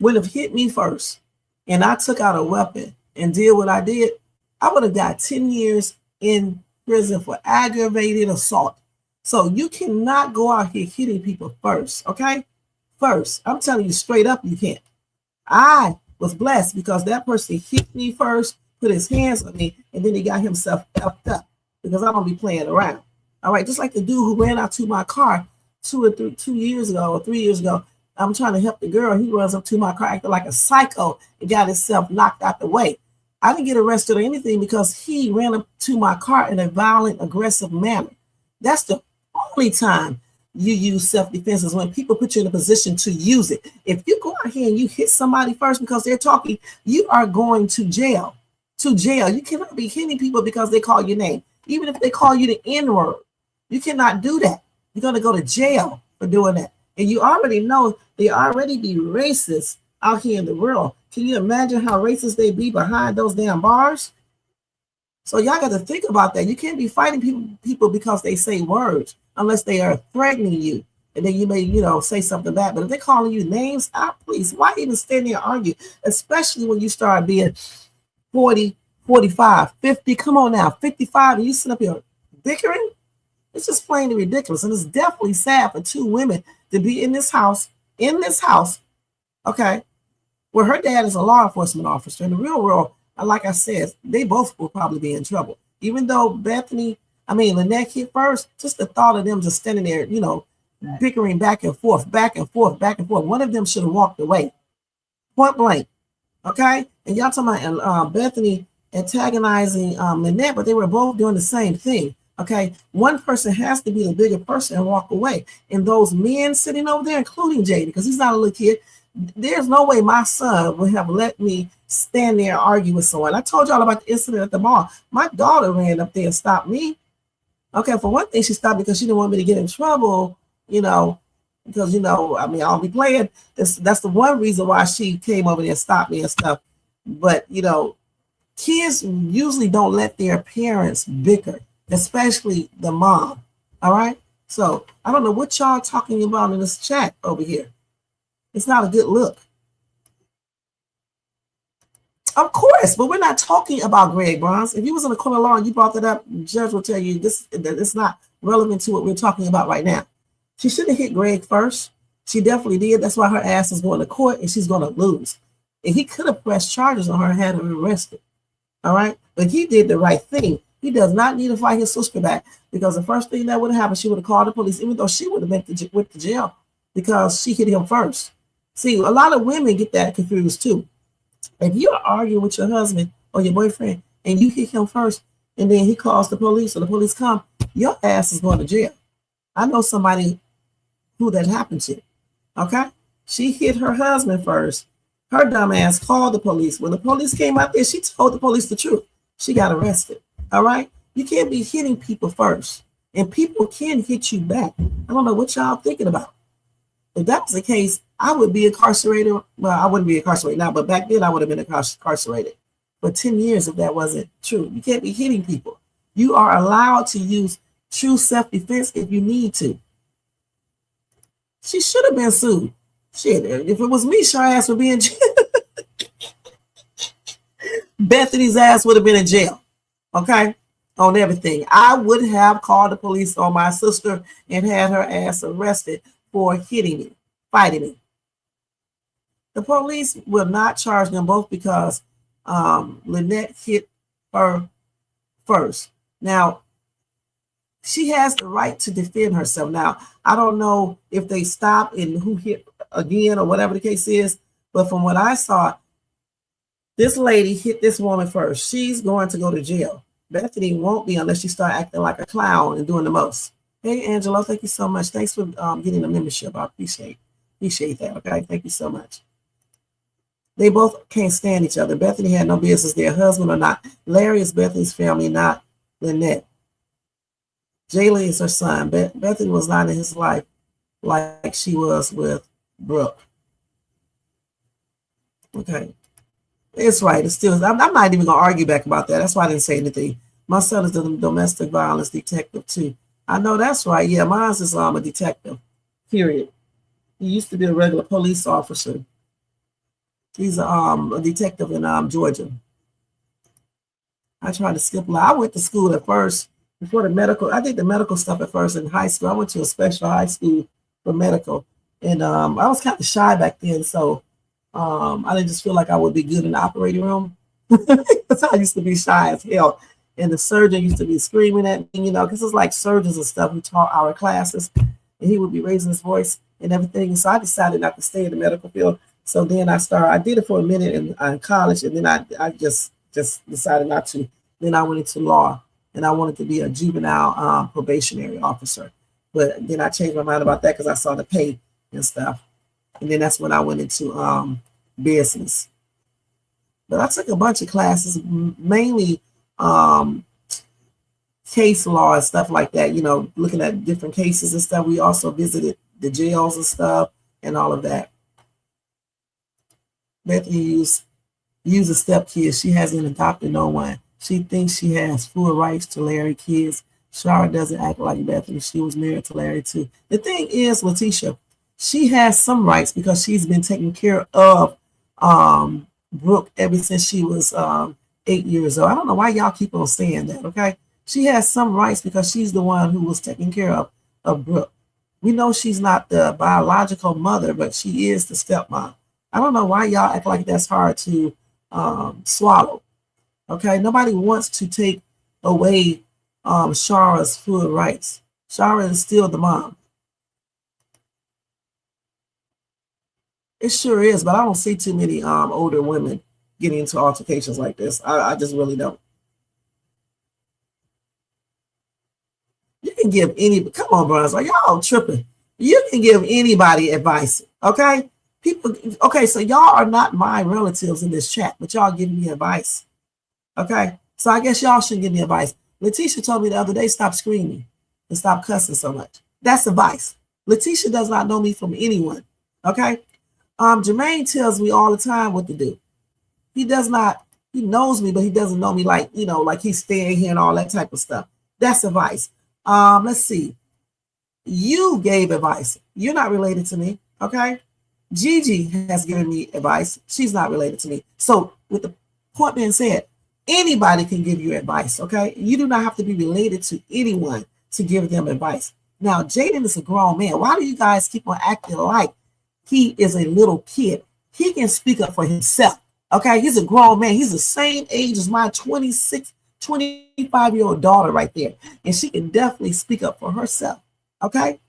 would have hit me first and I took out a weapon and did what I did, I would have got 10 years in prison for aggravated assault. So you cannot go out here hitting people first, okay? First. I'm telling you straight up, you can't. I was blessed because that person hit me first, put his hands on me, and then he got himself effed up because I don't be playing around. All right, just like the dude who ran out to my car 2 years ago or 3 years ago. I'm trying to help the girl. He runs up to my car acting like a psycho and got himself knocked out the way. I didn't get arrested or anything because he ran up to my car in a violent, aggressive manner. That's the only time you use self-defense is when people put you in a position to use it. If you go out here and you hit somebody first because they're talking, you are going to jail. To jail. You cannot be hitting people because they call your name. Even if they call you the N-word, you cannot do that. You're going to go to jail for doing that. And you already know they already be racist out here in the world. Can you imagine how racist they be behind those damn bars? So y'all got to think about that. You can't be fighting people because they say words unless they are threatening you. And then you may, say something bad. But if they're calling you names, please, why even stand there and argue? Especially when you start being 40, 45, 50. Come on now, 55, and you sit up here bickering. It's just plainly ridiculous. And it's definitely sad for two women to be in this house, okay, where her dad is a law enforcement officer. In the real world, like I said, they both will probably be in trouble. Even though Lynette hit first, just the thought of them just standing there, bickering back and forth, back and forth, back and forth. One of them should have walked away. Point blank. Okay? And y'all talking about Bethany antagonizing Lynette, but they were both doing the same thing. Okay? One person has to be the bigger person and walk away. And those men sitting over there, including Jaden, because he's not a little kid, there's no way my son would have let me stand there and argue with someone. I told y'all about the incident at the mall. My daughter ran up there and stopped me. Okay, for one thing, she stopped because she didn't want me to get in trouble, because I mean, I'll be playing. That's the one reason why she came over there and stopped me and stuff. But kids usually don't let their parents bicker, especially the mom. All right. So I don't know what y'all talking about in this chat over here. It's not a good look. Of course, but we're not talking about Greg Bronze. If you was in the court of law and you brought that up, the judge will tell you that it's not relevant to what we're talking about right now. She should have hit Greg first. She definitely did. That's why her ass is going to court and she's going to lose. And he could have pressed charges on her and had her arrested. All right. But he did the right thing. He does not need to fight his sister back, because the first thing that would have happened, she would have called the police, even though she would have went to jail because she hit him first. See, a lot of women get that confused too. If you're arguing with your husband or your boyfriend and you hit him first and then he calls the police or the police come, your ass is going to jail. I know somebody who that happened to. Okay. She hit her husband first. Her dumb ass called the police. When the police came out there, she told the police the truth. She got arrested. All right. You can't be hitting people first, and people can hit you back. I don't know what y'all thinking about. If that was the case, I would be incarcerated. Well, I wouldn't be incarcerated now, but back then I would have been incarcerated for 10 years if that wasn't true. You can't be hitting people. You are allowed to use true self-defense if you need to. She should have been sued. Shit, if it was me, her ass would be in jail. Bethany's ass would have been in jail. Okay? On everything. I would have called the police on my sister and had her ass arrested for hitting me, fighting me. The police will not charge them both because Lynette hit her first. Now, she has the right to defend herself. Now, I don't know if they stop and who hit again or whatever the case is, but from what I saw, this lady hit this woman first. She's going to go to jail. Bethany won't be unless she start acting like a clown and doing the most. Hey, Angelo, thank you so much. Thanks for getting the membership. I appreciate that. Okay, thank you so much. They both can't stand each other. Bethany had no business there, husband or not. Larry is Bethany's family, not Lynette. Jayla is her son. Bethany was not in his life like she was with Brooke. Okay. It's right. It's still, I'm not even going to argue back about that. That's why I didn't say anything. My son is the domestic violence detective too. I know that's right. Yeah, mine is a detective, period. He used to be a regular police officer. He's a detective in Georgia. I tried to skip. I went to school at first before the medical. I did the medical stuff at first in high school. I went to a special high school for medical, and I was kind of shy back then, so I didn't just feel like I would be good in the operating room. Because I used to be shy as hell, and the surgeon used to be screaming at me, because it's like surgeons and stuff who taught our classes, and he would be raising his voice and everything. So I decided not to stay in the medical field. So then I did it for a minute in college, and then I just decided not to. Then I went into law, and I wanted to be a juvenile probationary officer. But then I changed my mind about that because I saw the pay and stuff. And then that's when I went into business. But I took a bunch of classes, mainly case law and stuff like that, looking at different cases and stuff. We also visited the jails and stuff and all of that. Bethany uses stepkids. She hasn't adopted no one. She thinks she has full rights to Larry kids. Shara doesn't act like Bethany. She was married to Larry too. The thing is, Letitia, she has some rights because she's been taking care of Brooke ever since she was 8 years old. I don't know why y'all keep on saying that, okay? She has some rights because she's the one who was taking care of Brooke. We know she's not the biological mother, but she is the stepmom. I don't know why y'all act like that's hard to swallow. Okay, nobody wants to take away Shara's full rights. Shara is still the mom. It sure is, but I don't see too many older women getting into altercations like this. I just really don't. You can give come on, bros, like y'all tripping. You can give anybody advice, okay? Okay, so y'all are not my relatives in this chat, but y'all giving me advice. Okay, so I guess y'all shouldn't give me advice. Letitia told me the other day, stop screaming and stop cussing so much. That's advice. Letitia does not know me from anyone. Okay. Jermaine tells me all the time what to do. He does not, he knows me, but he doesn't know me like, like he's staying here and all that type of stuff. That's advice. Let's see. You gave advice. You're not related to me. Okay. Gigi has given me advice. She's not related to me. So with the point being said, anybody can give you advice. Okay. You do not have to be related to anyone to give them advice. Now, Jaden is a grown man. Why do you guys keep on acting like he is a little kid? He can speak up for himself. Okay. He's a grown man. He's the same age as my 25-year-old daughter right there. And she can definitely speak up for herself. Okay.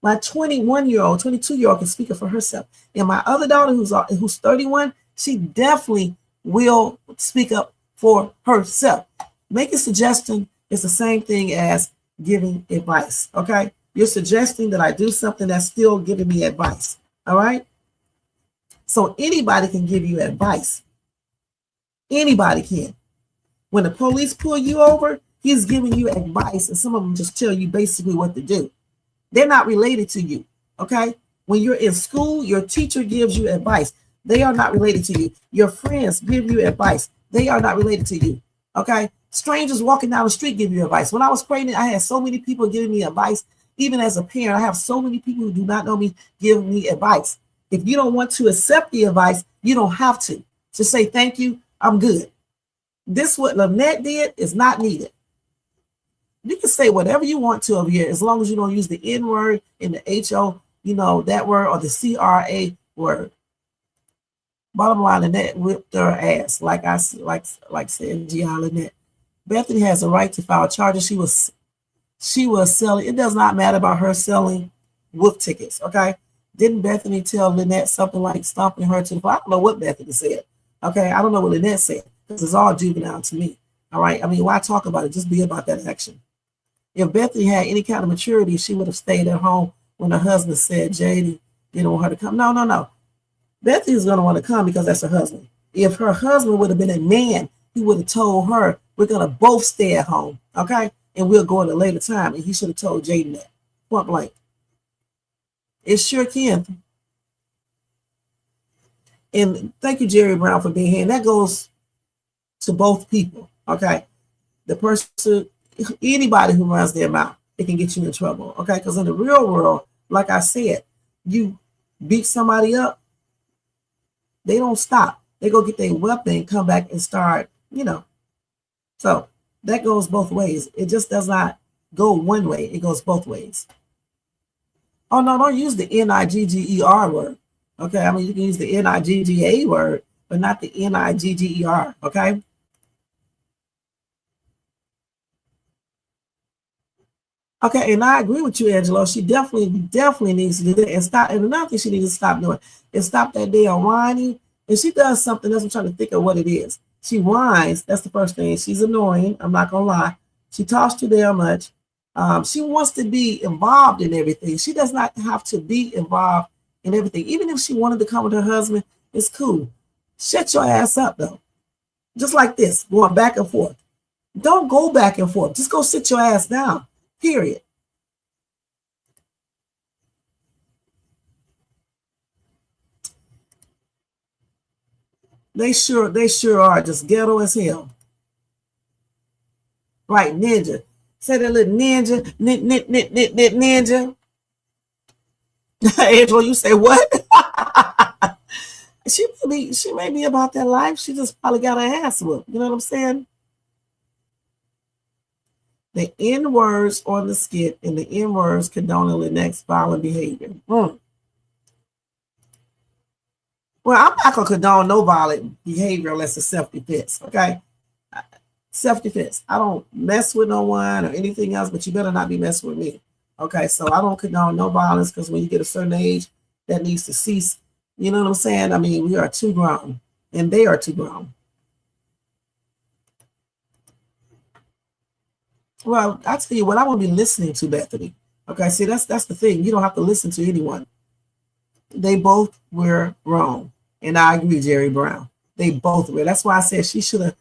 My 21-year-old, 22-year-old can speak up for herself. And my other daughter who's 31, she definitely will speak up for herself. Making a suggestion is the same thing as giving advice. Okay. You're suggesting that I do something that's still giving me advice. All right. So anybody can give you advice. Anybody can. When the police pull you over, he's giving you advice, and some of them just tell you basically what to do. They're not related to you. Okay. When you're in school, your teacher gives you advice. They are not related to you. Your friends give you advice. They are not related to you. Okay. Strangers walking down the street give you advice. When I was pregnant, I had so many people giving me advice. Even as a parent, I have so many people who do not know me give me advice. If you don't want to accept the advice, you don't have to. Just say, thank you, I'm good. This, what Lynette did, is not needed. You can say whatever you want to over here, as long as you don't use the N word and the HO, that word, or the CRA word. Bottom line, Lynette whipped her ass, like said G.I. Lynette. Bethany has a right to file charges. She was selling. It does not matter about her selling wolf tickets. Okay. Didn't Bethany tell Lynette something like stomping her to the floor? I don't know what Bethany said. Okay. I don't know what Lynette said. This is all juvenile to me. All right. I mean, why talk about it? Just be about that action. If Bethany had any kind of maturity, she would have stayed at home when her husband said JD didn't want her to come. No. Bethany is going to want to come because that's her husband. If her husband would have been a man, he would have told her, we're going to both stay at home. Okay. And we'll go at a later time. And he should have told Jaden that. Point blank. It sure can. And thank you, Jerry Brown, for being here. And that goes to both people. Okay. The person, anybody who runs their mouth, it can get you in trouble. Okay. Because in the real world, like I said, you beat somebody up, they don't stop. They go get their weapon and come back and start, So that goes both ways. It just does not go one way. It goes both ways. Oh, no, don't use the Nigger word. Okay. I mean, you can use the Nigga word, but not the Nigger. Okay. Okay. And I agree with you, Angelo. She definitely needs to do that and stop. And another thing she needs to stop doing is stop that damn whining. And she does something else. I'm trying to think of what it is. She whines. That's the first thing. She's annoying. I'm not going to lie. She talks too damn much. She wants to be involved in everything. She does not have to be involved in everything. Even if she wanted to come with her husband, it's cool. Shut your ass up, though. Just like this, going back and forth. Don't go back and forth. Just go sit your ass down, period. They sure are just ghetto as hell. Right, ninja. Say that little ninja, ninja. Angela, you say what? She may be about that life. She just probably got her ass whooped. You know what I'm saying? The N words on the skit and the N words condoning the next violent behavior. Well, I'm not going to condone no violent behavior unless it's self-defense, okay? Self-defense. I don't mess with no one or anything else, but you better not be messing with me, okay? So I don't condone no violence because when you get a certain age, that needs to cease. You know what I'm saying? I mean, we are too grown, and they are too grown. Well, I tell you what, I won't be listening to Bethany. Okay, see, that's the thing. You don't have to listen to anyone. They both were wrong. And I agree, Jerry Brown. They both were. That's why I said she should have,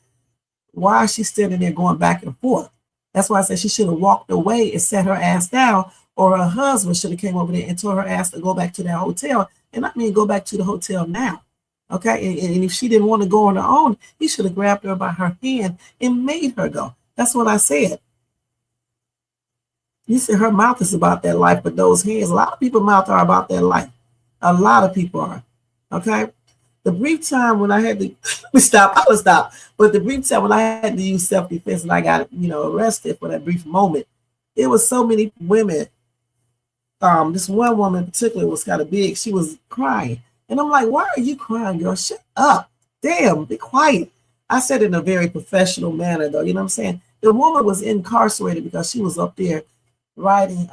why is she standing there going back and forth? That's why I said she should have walked away and sat her ass down or her husband should have came over there and told her ass to go back to that hotel. And I mean, go back to the hotel now. Okay. And if she didn't want to go on her own, he should have grabbed her by her hand and made her go. That's what I said. You said her mouth is about that life, but those hands, a lot of people's mouth are about that life. A lot of people are. Okay. The brief time when I had to I would stop. But the brief time when I had to use self-defense and I got, arrested for that brief moment, it was so many women. This one woman in particular was kind of big. She was crying. And I'm like, why are you crying, girl? Shut up. Damn, be quiet. I said in a very professional manner, though. You know what I'm saying? The woman was incarcerated because she was up there writing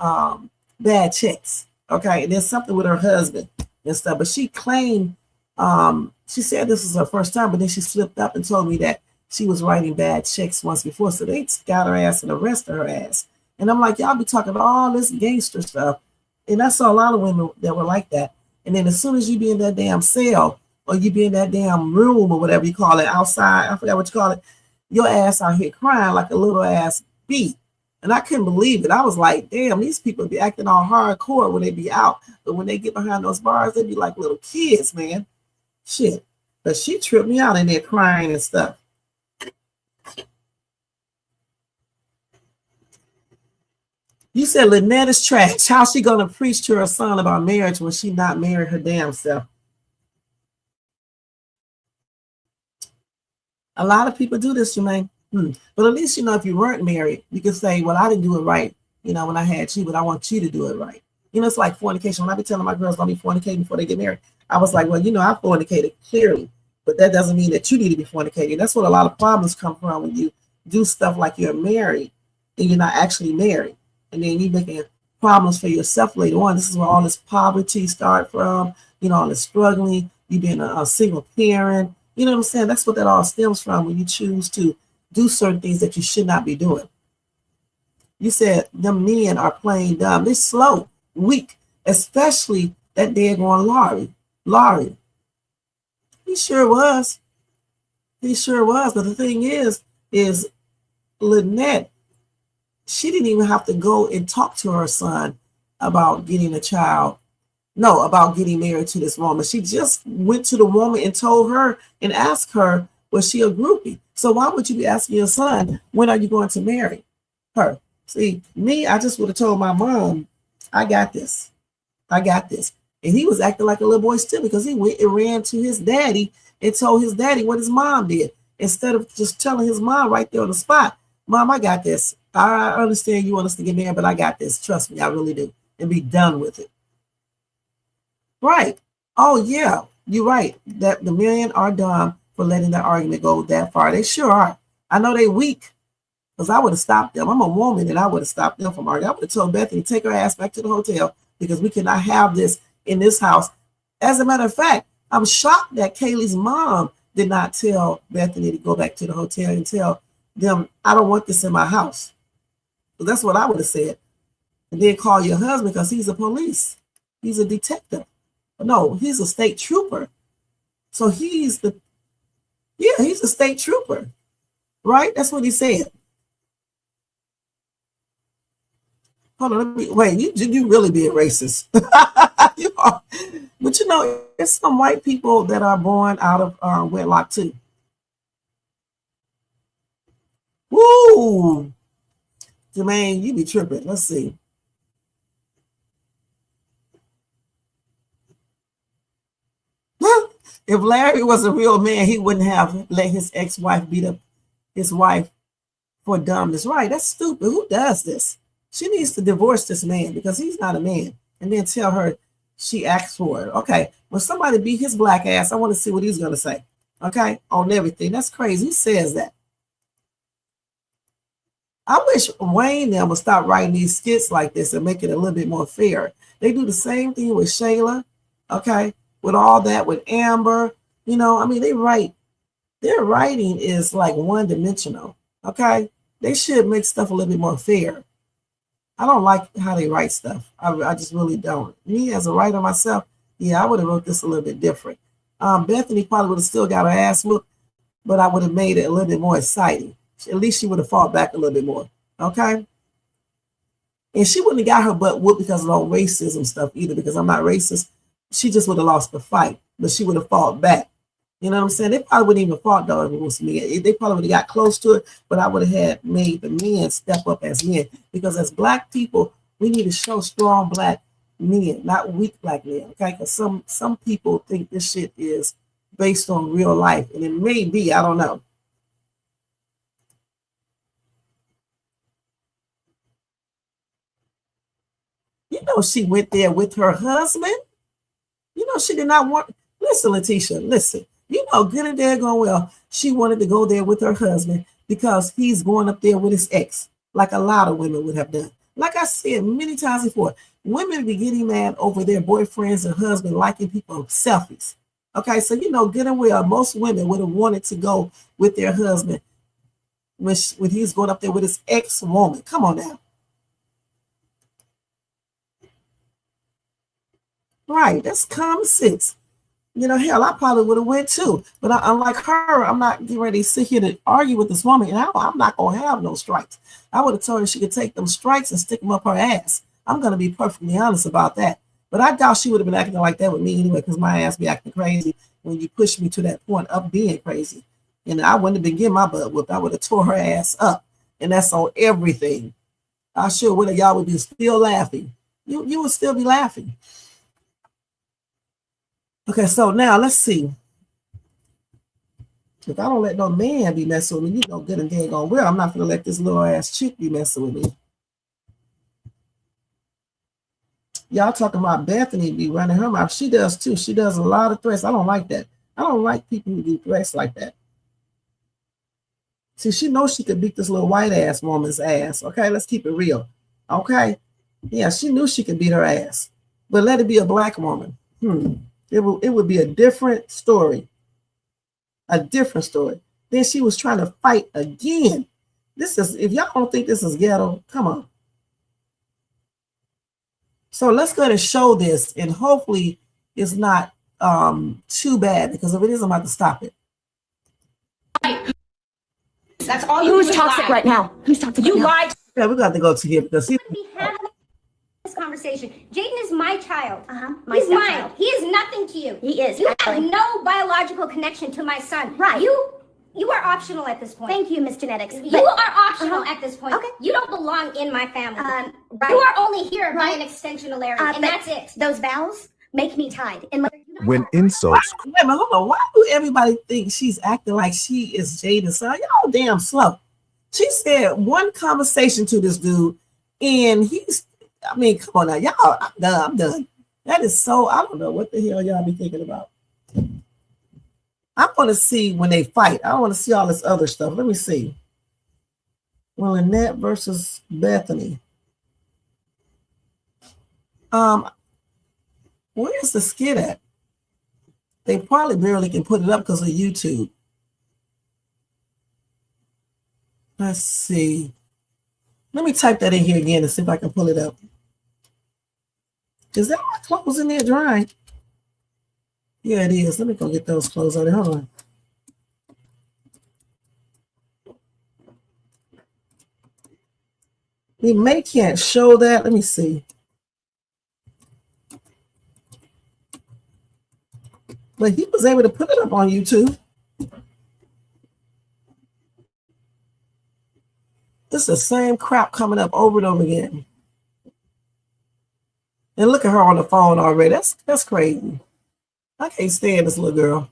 bad checks. Okay. And there's something with her husband and stuff. But she claimed, she said this was her first time, but then she slipped up and told me that she was writing bad checks once before. So they got her ass and arrested her ass. And I'm like, y'all be talking all this gangster stuff. And I saw a lot of women that were like that. And then as soon as you be in that damn cell or you be in that damn room or whatever you call it, outside, I forgot what you call it, your ass out here crying like a little ass beat. And I couldn't believe it. I was like, damn, these people be acting all hardcore when they be out. But when they get behind those bars, they be like little kids, man. Shit. But she tripped me out in there crying and stuff. You said Lynette is trash. How's she gonna preach to her son about marriage when she not married her damn self? A lot of people do this, Jermaine. But at least, if you weren't married, you could say, well, I didn't do it right, when I had you, but I want you to do it right. It's like fornication. When I be telling my girls don't be fornicating before they get married, I was like, well, I fornicated clearly, but that doesn't mean that you need to be fornicating. That's what a lot of problems come from when you do stuff like you're married and you're not actually married. And then you're making problems for yourself later on. This is where all this poverty start from, all this struggling, you being a single parent. You know what I'm saying? That's what that all stems from when you choose to do certain things that you should not be doing. You said them men are playing dumb. They're slow, weak, especially that daggone Laurie. He sure was. He sure was. But the thing is Lynette, she didn't even have to go and talk to her son about getting a child. No, about getting married to this woman. She just went to the woman and told her and asked her, was she a groupie? So why would you be asking your son, when are you going to marry her? See, me, I just would have told my mom, I got this. I got this. And he was acting like a little boy still because he went and ran to his daddy and told his daddy what his mom did. Instead of just telling his mom right there on the spot, Mom, I got this. I understand you want us to get married, but I got this. Trust me, I really do. And be done with it. Right. Oh, yeah, you're right. That the men are dumb for letting that argument go that far. They sure are. I know they weak because I would have stopped them. I'm a woman and I would have stopped them from arguing. I would have told Bethany, take her ass back to the hotel because we cannot have this in this house. As a matter of fact, I'm shocked that Kaylee's mom did not tell Bethany to go back to the hotel and tell them, I don't want this in my house. So that's what I would have said. And then call your husband because he's a police. He's a detective. No, he's a state trooper. So he's a state trooper. Right? That's what he said. Hold on, wait, you really be a racist. You are. But there's some white people that are born out of wedlock too. Woo! Jermaine, you be tripping. Let's see. If Larry was a real man, he wouldn't have let his ex-wife beat up his wife for dumbness. Right, that's stupid. Who does this? She needs to divorce this man because he's not a man. And then tell her she asked for it. Okay, when somebody beat his black ass, I want to see what he's going to say. Okay, on everything. That's crazy. Who says that? I wish Wayne them would stop writing these skits like this and make it a little bit more fair. They do the same thing with Shayla, okay, with all that, with Amber. Their writing is like one-dimensional, okay? They should make stuff a little bit more fair. I don't like how they write stuff. I just really don't. Me as a writer myself, yeah, I would have wrote this a little bit different. Bethany probably would have still got her ass whooped, but I would have made it a little bit more exciting. At least she would have fought back a little bit more. Okay. And she wouldn't have got her butt whooped because of all racism stuff either, because I'm not racist. She just would have lost the fight, but she would have fought back. You know what I'm saying? They probably wouldn't even fought though if it was me. They probably would have got close to it, but I would have had made the men step up as men. Because as black people, we need to show strong black men, not weak black men. Okay, because some people think this shit is based on real life, and it may be. I don't know. You know, she went there with her husband. You know, she did not want. Listen, Letitia, listen. You know, good and daggone well, she wanted to go there with her husband because he's going up there with his ex, like a lot of women would have done. Like I said many times before, women be getting mad over their boyfriends and husband liking people selfies. Okay, so you know, good and well, most women would have wanted to go with their husband when he's going up there with his ex-woman. Come on now. Right, that's common sense. You know, hell, I probably would have went too. But unlike her, I'm not getting ready to sit here to argue with this woman. And I'm not going to have no strikes. I would have told her she could take them strikes and stick them up her ass. I'm going to be perfectly honest about that. But I doubt she would have been acting like that with me anyway, because my ass be acting crazy when you push me to that point of being crazy. And I wouldn't have been getting my butt whooped. I would have tore her ass up. And that's on everything. I sure would have. Y'all would be still laughing. You would still be laughing. Okay, so now let's see. If I don't let no man be messing with me, you know good and daggone well, I'm not going to let this little ass chick be messing with me. Y'all talking about Bethany be running her mouth. She does too. She does a lot of threats. I don't like that. I don't like people who do threats like that. See, she knows she could beat this little white ass woman's ass. Okay, let's keep it real. Okay? Yeah, she knew she could beat her ass. But let it be a black woman. It would be a different story. A different story. Then she was trying to fight again. This is, if y'all don't think this is ghetto, come on. So let's go ahead and show this, and hopefully it's not too bad, because if it is, I'm about to stop it. That's all you. Who's toxic right now? Who's toxic? You right now? lied. Yeah, we got to go to here because he. This conversation. Jaden is my child. My He's stepchild. mine. He is nothing to you. He is. You have actually. no biological connection to my son. Right. You are optional at this point. Thank you, Miss Genetics. You But- are optional at this point. Okay. You don't belong in my family. Right. You are only here by Right. an extension, Larry, But and that's it. Those vows make me tied. And When insults Wait a minute, hold on. Why do everybody think she's acting like she is Jaden's son? Y'all damn slow. She said one conversation to this dude, and I mean, come on now, y'all. I'm done. That is so. I don't know what the hell y'all be thinking about. I want to see when they fight. I don't want to see all this other stuff. Let me see. Well, Annette versus Bethany. Where's the skit at? They probably barely can put it up because of YouTube. Let's see. Let me type that in here again and see if I can pull it up. Is that my clothes in there drying? Yeah, it is. Let me go get those clothes on there. Hold on. We may can't show that. Let me see. But he was able to put it up on YouTube. It's the same crap coming up over and over again. And look at her on the phone already. That's crazy. I can't stand this little girl.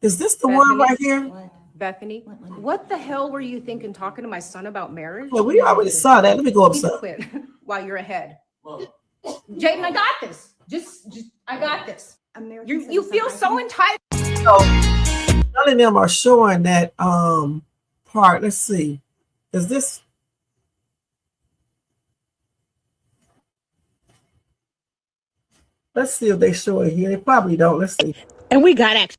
Is this the one right here? Bethany, what the hell were you thinking talking to my son about marriage? Well, we already saw that. Let me go Keep it upside. quit while you're ahead. Jaden, I got this. Just I got this. You feel so entitled. So none of them are showing that part. Let's see. Is this? Let's see if they show it here. They probably don't. Let's see. And we got action.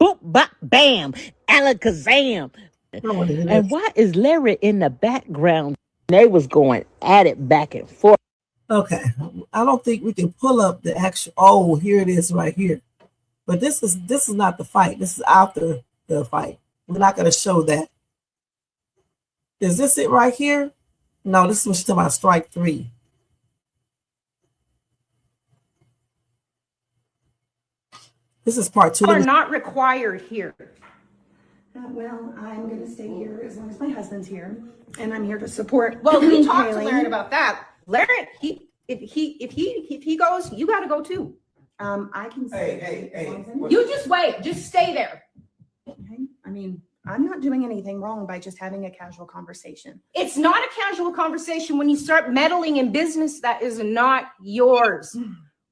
Boop, bop, bam, alakazam. And why is Larry in the background? They was going at it back and forth. Okay. I don't think we can pull up the actual. Oh, here it is right here. But this is not the fight. This is after the fight. We're not going to show that. Is this it right here? No, this is what she's talking about, strike 3. This is part 2. You are not required here. Well, I'm gonna stay here as long as my husband's here, and I'm here to support. Well, we talked to Haley. Larry about that. Larry, if he goes, you got to go too. I can say. Hey. You just wait. Just stay there. Okay. I mean, I'm not doing anything wrong by just having a casual conversation. It's not a casual conversation when you start meddling in business that is not yours.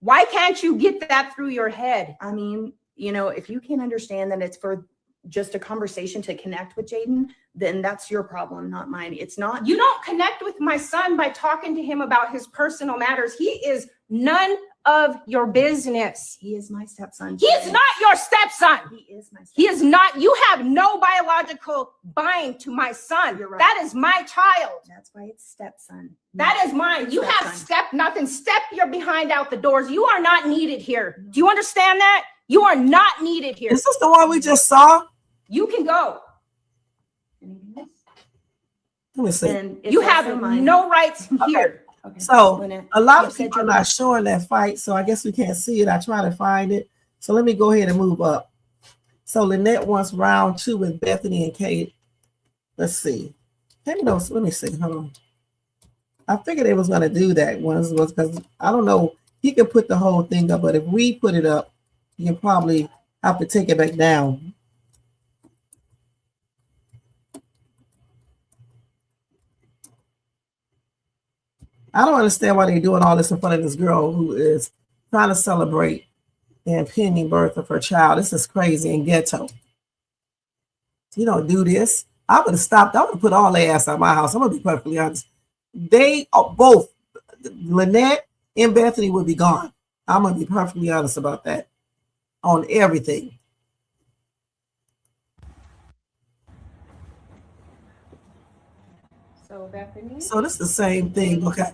Why can't you get that through your head? I mean, you know, if you can't understand that it's for just a conversation to connect with Jaden, then that's your problem, not mine. It's not. You don't connect with my son by talking to him about his personal matters. He is none of your business. He is my stepson. He is not your stepson. He is my stepson. He is not. You have no biological bind to my son. You're right. That is my child. That's why it's stepson. That is mine. You have nothing. Step your behind out the doors. You are not needed here. Do you understand that? You are not needed here. Is this the one we just saw? You can go. Let me see. You have no rights here. Okay. So a lot of said people are you're not showing that fight, so I guess we can't see it. I try to find it. So let me go ahead and move up. So Lynette wants round 2 with Bethany and Kate. Let's see. Let me see. Hold on. I figured they was gonna do that once was because I don't know. He can put the whole thing up, but if we put it up, you can probably have to take it back down. I don't understand why they're doing all this in front of this girl who is trying to celebrate the impending birth of her child. This is crazy and ghetto. You don't do this. I would have stopped. I would have put all their ass out of my house. I'm going to be perfectly honest. They are both, Lynette and Bethany, would be gone. I'm going to be perfectly honest about that on everything. So Bethany. So this is the same thing. Okay.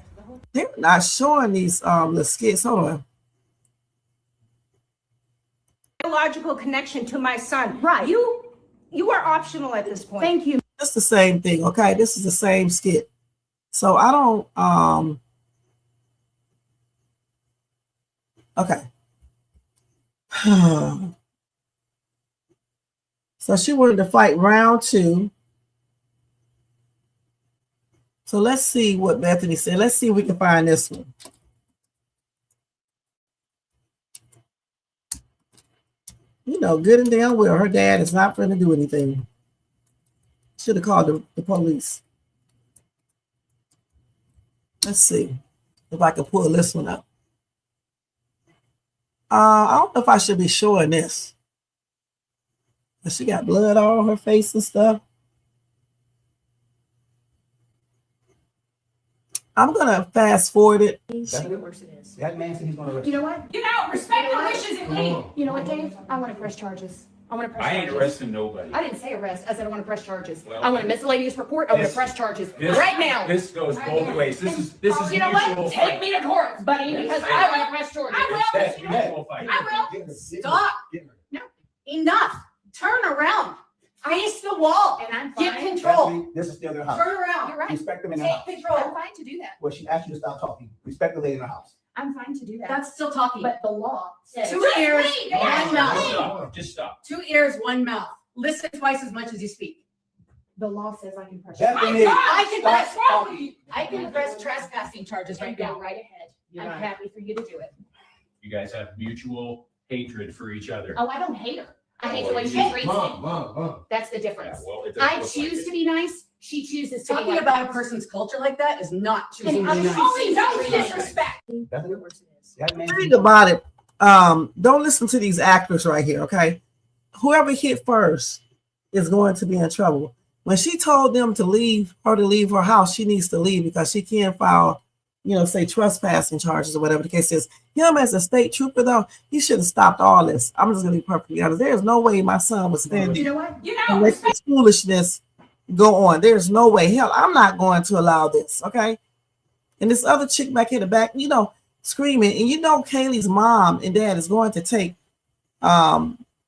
They're not showing these the skits. Hold on. Biological connection to my son. Right. You are optional at this point. Thank you. It's the same thing. Okay. This is the same skit. So I don't okay. So she wanted to fight round 2. So let's see what Bethany said. Let's see if we can find this one. You know, good and damn well, her dad is not going to do anything. Should have called the police. Let's see if I can pull this one up. I don't know if I should be showing this. But she got blood all on her face and stuff. I'm gonna fast forward it. That man said he's gonna arrest You know what? You know, respect the wishes and leave. You know what, Dave? I want to press charges. I want to press I charges. ain't arresting nobody. I didn't say arrest. I said I want to press charges. Well, I want to miscellaneous report. I want to this- press charges This- right now. This goes both ways. This is You know mutual what? fight. Take me to court, buddy, because I want to press charges. That's mutual fight. I will. Stop. No. Enough. Turn around. Face the wall. And I'm fine. Get control. Bethany, this is still their house. Turn around. You're right. Respect them in their Take house. control. I'm fine to do that. Well, she asked you to stop talking. Respect the lady in the house. I'm fine to do that. That's still talking. But the law says 2 ears, No, 1 just mouth. stop. Just stop. 2 ears, 1 mouth. Listen twice as much as you speak. the law says I can press Bethany, I can stop press talking. I can press trespassing charges right Go now. right ahead. You're I'm right. happy for you to do it. You guys have mutual hatred for each other. Oh, I don't hate her. I hate Oh, the way she you- treats me. Mom. That's the Yeah, difference. well, it doesn't I look choose like to be nice. She chooses to be Talking like about a that. person's culture like that is not choosing And to I'm be nice. showing no disrespect. Bethany, that man. The thing about it, don't listen to these actors right here, okay? Whoever hit first is going to be in trouble. When she told them to leave her house, she needs to leave because she can't file, say trespassing charges or whatever the case is. Him as a state trooper, though, he should have stopped all this. I'm just going to be perfectly honest. There's no way my son was standing You know what? and let this foolishness go on. There's no way. Hell, I'm not going to allow this, okay? And this other chick back in the back, screaming. And Kaylee's mom and dad is going to take,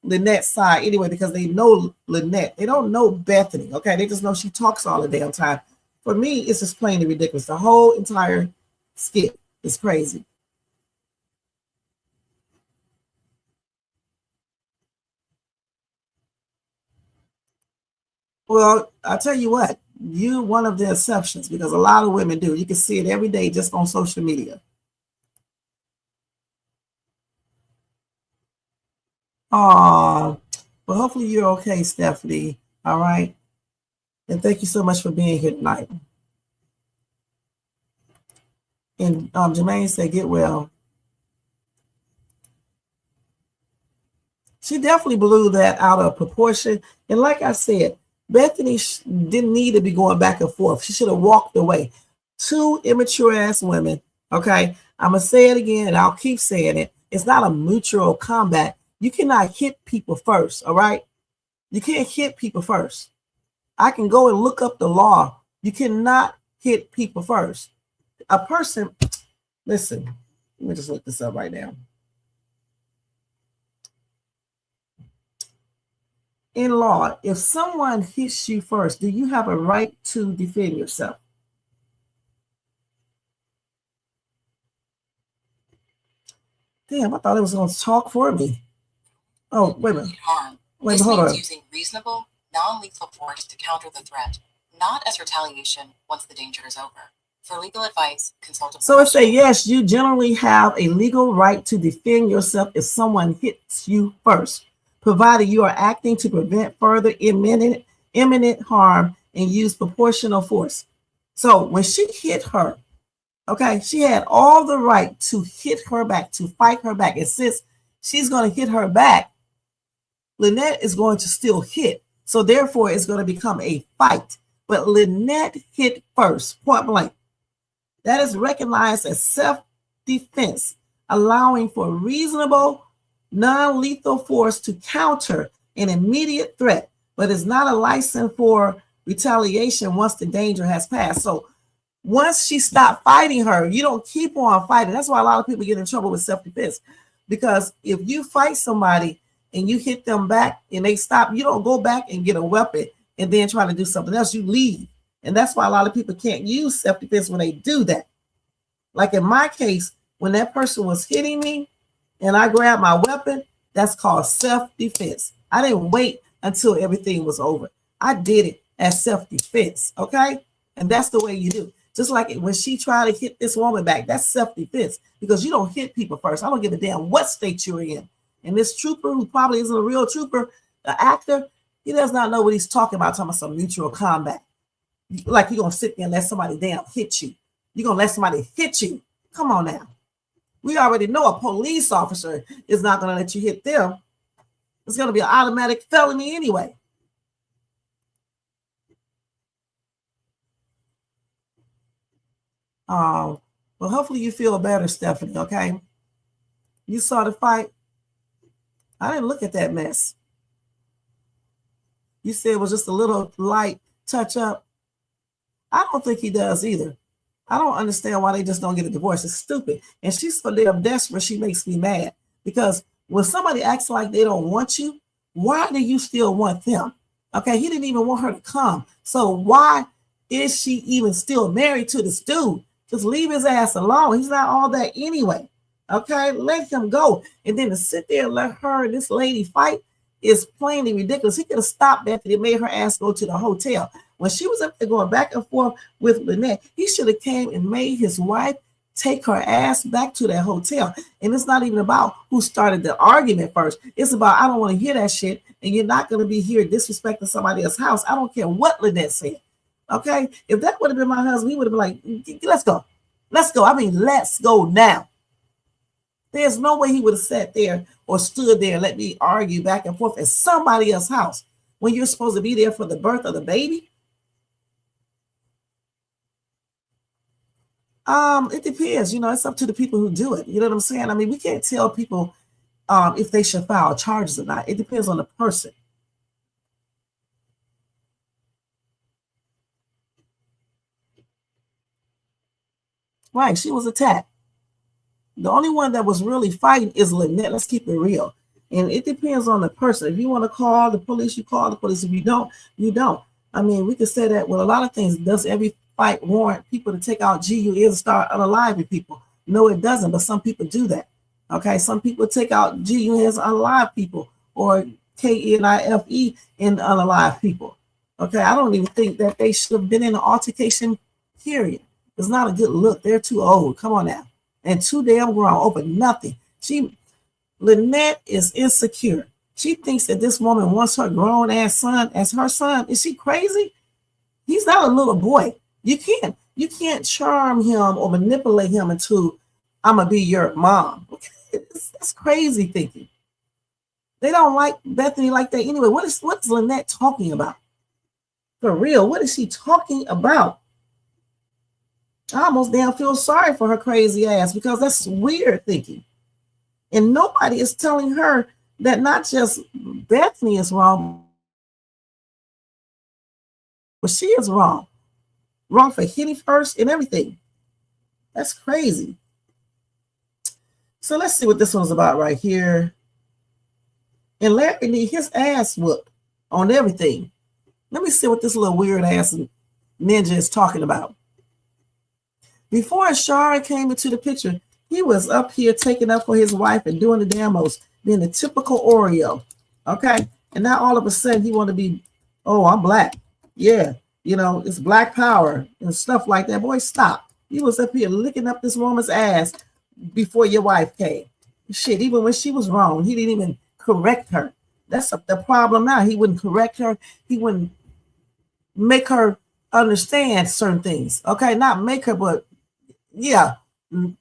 Lynette's side anyway, because they know Lynette. They don't know Bethany, okay? They just know she talks all the damn time. For me, it's just plainly ridiculous. The whole entire skit is crazy. Well, I'll tell you what, you're one of the exceptions because a lot of women do. You can see it every day just on social media. Oh, well, hopefully you're okay, Stephanie. All right. And thank you so much for being here tonight. And Jermaine said, get well. She definitely blew that out of proportion. And like I said, Bethany didn't need to be going back and forth. She should have walked away. Two immature ass women. Okay. I'm going to say it again and I'll keep saying it. It's not a mutual combat. You cannot hit people first. All right. You can't hit people first. I can go and look up the law. You cannot hit people first. A person, listen, let me just look this up right now. In law, if someone hits you first, do you have a right to defend yourself? Damn, I thought it was going to talk for me. Oh, wait a minute. Wait, This hold means on. using reasonable, non-lethal force to counter the threat, not as retaliation once the danger is over. For legal advice, consult a So it say, yes, you generally have a legal right to defend yourself if someone hits you first, provided you are acting to prevent further imminent harm and use proportional force. So when she hit her, okay, she had all the right to hit her back, to fight her back. And since she's going to hit her back, Lynette is going to still hit. So therefore, it's going to become a fight. But Lynette hit first, point blank. That is recognized as self-defense, allowing for reasonable, non-lethal force to counter an immediate threat, but is not a license for retaliation once the danger has passed. So once she stopped fighting her, you don't keep on fighting. That's why a lot of people get in trouble with self-defense. Because if you fight somebody and you hit them back and they stop, you don't go back and get a weapon and then try to do something else. You leave. And that's why a lot of people can't use self-defense when they do that. Like in my case, when that person was hitting me and I grabbed my weapon, that's called self-defense. I didn't wait until everything was over. I did it as self-defense, okay? And that's the way you do. Just like when she tried to hit this woman back, that's self-defense because you don't hit people first. I don't give a damn what state you're in. And this trooper, who probably isn't a real trooper, the actor, he does not know what he's talking about some mutual combat. Like you're going to sit there and let somebody damn hit you. You're going to let somebody hit you. Come on now. We already know a police officer is not going to let you hit them. It's going to be an automatic felony anyway. Well, hopefully you feel better, Stephanie, okay? You saw the fight. I didn't look at that mess. You said it was just a little light touch up. I don't think he does either. I don't understand why they just don't get a divorce. It's stupid. And she's so damn desperate, she makes me mad. Because when somebody acts like they don't want you, why do you still want them? Okay, he didn't even want her to come. So why is she even still married to this dude? Just leave his ass alone. He's not all that anyway. Okay, let him go. And then to sit there and let her and this lady fight is plainly ridiculous. He could have stopped that and made her ass go to the hotel. When she was up there going back and forth with Lynette, he should have came and made his wife take her ass back to that hotel. And it's not even about who started the argument first. It's about, I don't want to hear that shit. And you're not going to be here disrespecting somebody else's house. I don't care what Lynette said. Okay? If that would have been my husband, he would have been like, let's go. Let's go. I mean, let's go now. There's no way he would have sat there or stood there and let me argue back and forth at somebody else's house when you're supposed to be there for the birth of the baby. It depends. You know, it's up to the people who do it. You know what I'm saying? I mean, we can't tell people if they should file charges or not. It depends on the person. Right, she was attacked. The only one that was really fighting is Lynette. Let's keep it real. And it depends on the person. If you want to call the police, you call the police. If you don't, you don't. I mean, we could say that with a lot of things. Does every fight warrant people to take out GUNs and start unaliving people? No, it doesn't. But some people do that. Okay, some people take out GUNs, unalive people, or KNIFE and unalive people. Okay, I don't even think that they should have been in an altercation, period. It's not a good look. They're too old. Come on now. And too damn grown over nothing. Lynette is insecure. She thinks that this woman wants her grown ass son as her son. Is she crazy? He's not a little boy. You can't charm him or manipulate him into I'm gonna be your mom. Okay? That's crazy thinking. They don't like Bethany like that anyway. What's Lynette talking about? For real, what is she talking about? I almost damn feel sorry for her crazy ass because that's weird thinking. And nobody is telling her that not just Bethany is wrong, but she is wrong. Wrong for hitting first and everything. That's crazy. So let's see what this one's about right here. And Larry need his ass whooped on everything. Let me see what this little weird ass ninja is talking about. Before Ashara came into the picture, he was up here taking up for his wife and doing the damn most, being the typical Oreo. Okay. And now all of a sudden he want to be, oh, I'm black. Yeah. You know, it's black power and stuff like that. Boy, stop. He was up here licking up this woman's ass before your wife came. Shit, even when she was wrong, he didn't even correct her. That's the problem now. He wouldn't correct her. He wouldn't make her understand certain things. Okay, not make her, but yeah,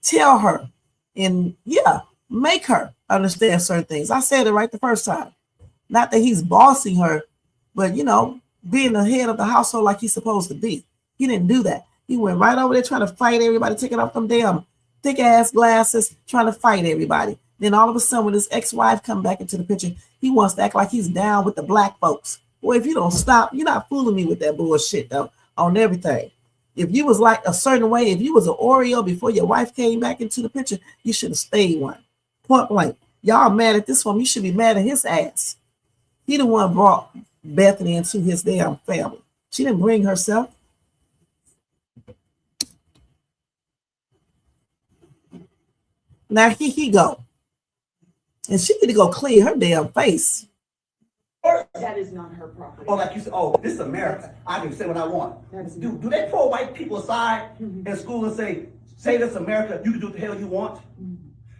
tell her and yeah, make her understand certain things. I said it right the first time. Not that he's bossing her, but you know, being the head of the household like he's supposed to be. He didn't do that. He went right over there trying to fight everybody, taking off them damn thick ass glasses, trying to fight everybody. Then all of a sudden, when his ex-wife come back into the picture, he wants to act like he's down with the black folks. Boy, if you don't stop, you're not fooling me with that bullshit though, on everything. If you was like a certain way, if you was an Oreo before your wife came back into the picture, you should have stayed one. Point blank. Y'all mad at this one, you should be mad at his ass. He the one brought Bethany into his damn family. She didn't bring herself. Now he go. And she need to go clean her damn face. That is not her property. Or like you said, oh, this is America. I can say what I want. Do they pull white people aside in school and say this is America, you can do what the hell you want?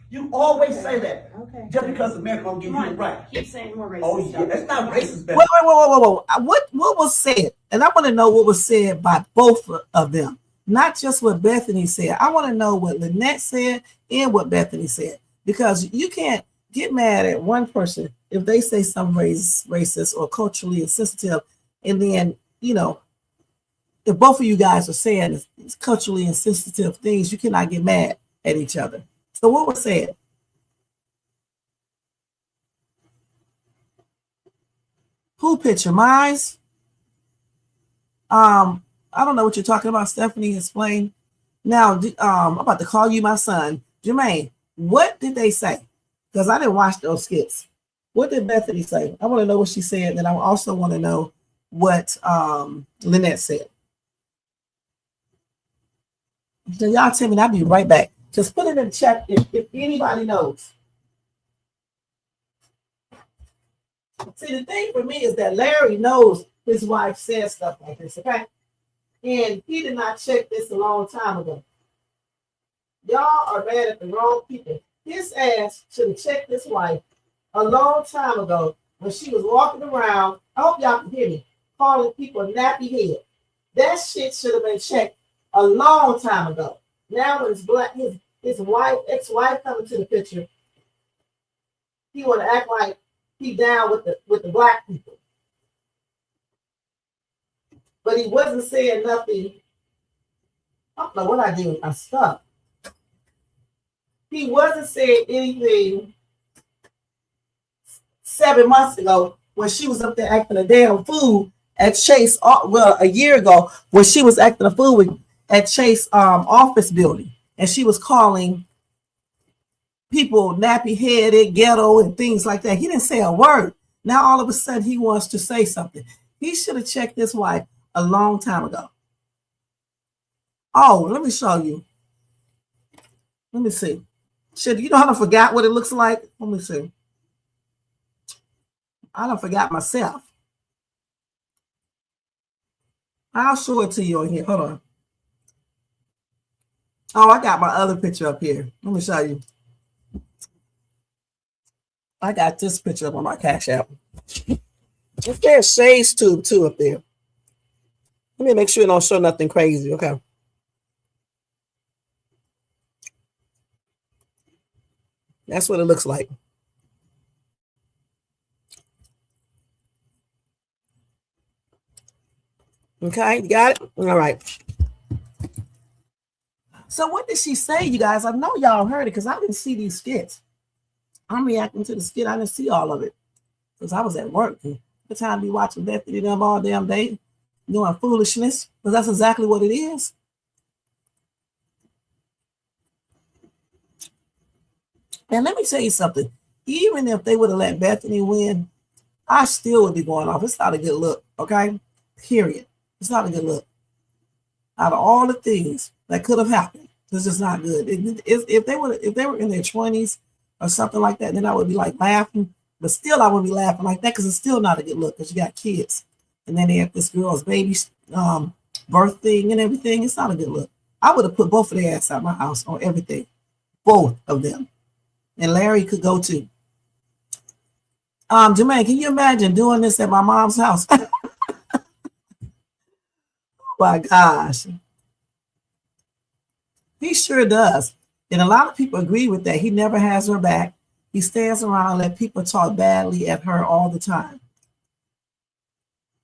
You always say that. Okay. Just because America don't give you the right. Keep saying more racist. Oh yeah, that's not racist. Whoa. What was said? And I want to know what was said by both of them. Not just what Bethany said. I want to know what Lynette said and what Bethany said. Because you can't get mad at one person if they say something racist or culturally insensitive. And then, you know, if both of you guys are saying it's culturally insensitive things, you cannot get mad at each other. So what was said? Who picture? Mine? I don't know what you're talking about, Stephanie. Explain. Now, I'm about to call you my son. Jermaine, what did they say? Because I didn't watch those skits. What did Bethany say? I want to know what she said, and I also want to know what Lynette said. So y'all tell me, and I'll be right back. Just put it in the chat if anybody knows. See, the thing for me is that Larry knows his wife says stuff like this, okay? And he did not check this a long time ago. Y'all are mad at the wrong people. His ass should have checked his wife a long time ago when she was walking around. I hope y'all can hear me, calling people nappy head. That shit should have been checked a long time ago. Now when his wife, ex-wife coming to the picture, he want to act like he down with the black people. But he wasn't saying nothing. I don't know what I did with my stuff. He wasn't saying anything 7 months ago when she was up there acting a damn fool at Chase. Well, a year ago when she was acting a fool at Chase office building, and she was calling people nappy headed, ghetto, and things like that. He didn't say a word. Now all of a sudden he wants to say something. He should have checked his wife a long time ago. Oh, let me show you. Let me see. Shit, you know how I forgot what it looks like? Let me see. I done forgot myself. I'll show it to you on here. Hold on. Oh, I got my other picture up here. Let me show you. I got this picture up on my Cash App. If there's Shades Tube too up there. Let me make sure it don't show nothing crazy. Okay. That's what it looks like. Okay, you got it? All right. So what did she say, you guys? I know y'all heard it because I didn't see these skits. I'm reacting to the skit. I didn't see all of it because I was at work. The time to be watching Bethany them all damn day doing foolishness, because that's exactly what it is. And let me tell you something. Even if they would have let Bethany win, I still would be going off. It's not a good look, okay? Period. It's not a good look. Out of all the things that could have happened, it's just not good. If they were in their 20s or something like that, then I would be like laughing. But still, I wouldn't be laughing like that because it's still not a good look because you got kids. And then they have this girl's baby birth thing and everything. It's not a good look. I would have put both of their ass out my house on everything. Both of them. And Larry could go too. Jermaine, can you imagine doing this at my mom's house? Oh my gosh. He sure does. And a lot of people agree with that. He never has her back. He stands around and let people talk badly at her all the time.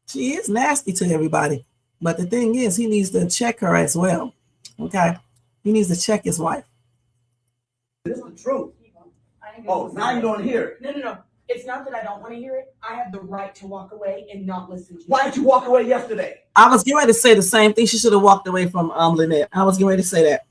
She is nasty to everybody. But the thing is, he needs to check her as well. Okay? He needs to check his wife. This is the truth. Oh, now you don't hear it. No. It's not that I don't want to hear it. I have the right to walk away and not listen to you. Why did you walk away yesterday? I was getting ready to say the same thing. She should have walked away from Lynette. I was getting ready to say that.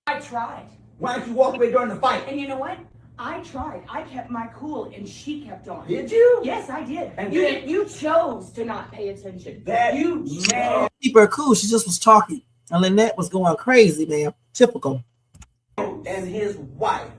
I tried. Why did you walk away during the fight? And you know what? I tried. I kept my cool and she kept on. Did you? Yes, I did. And You chose to not pay attention. You keep her cool. She just was talking. And Lynette was going crazy, man. Typical. And his wife.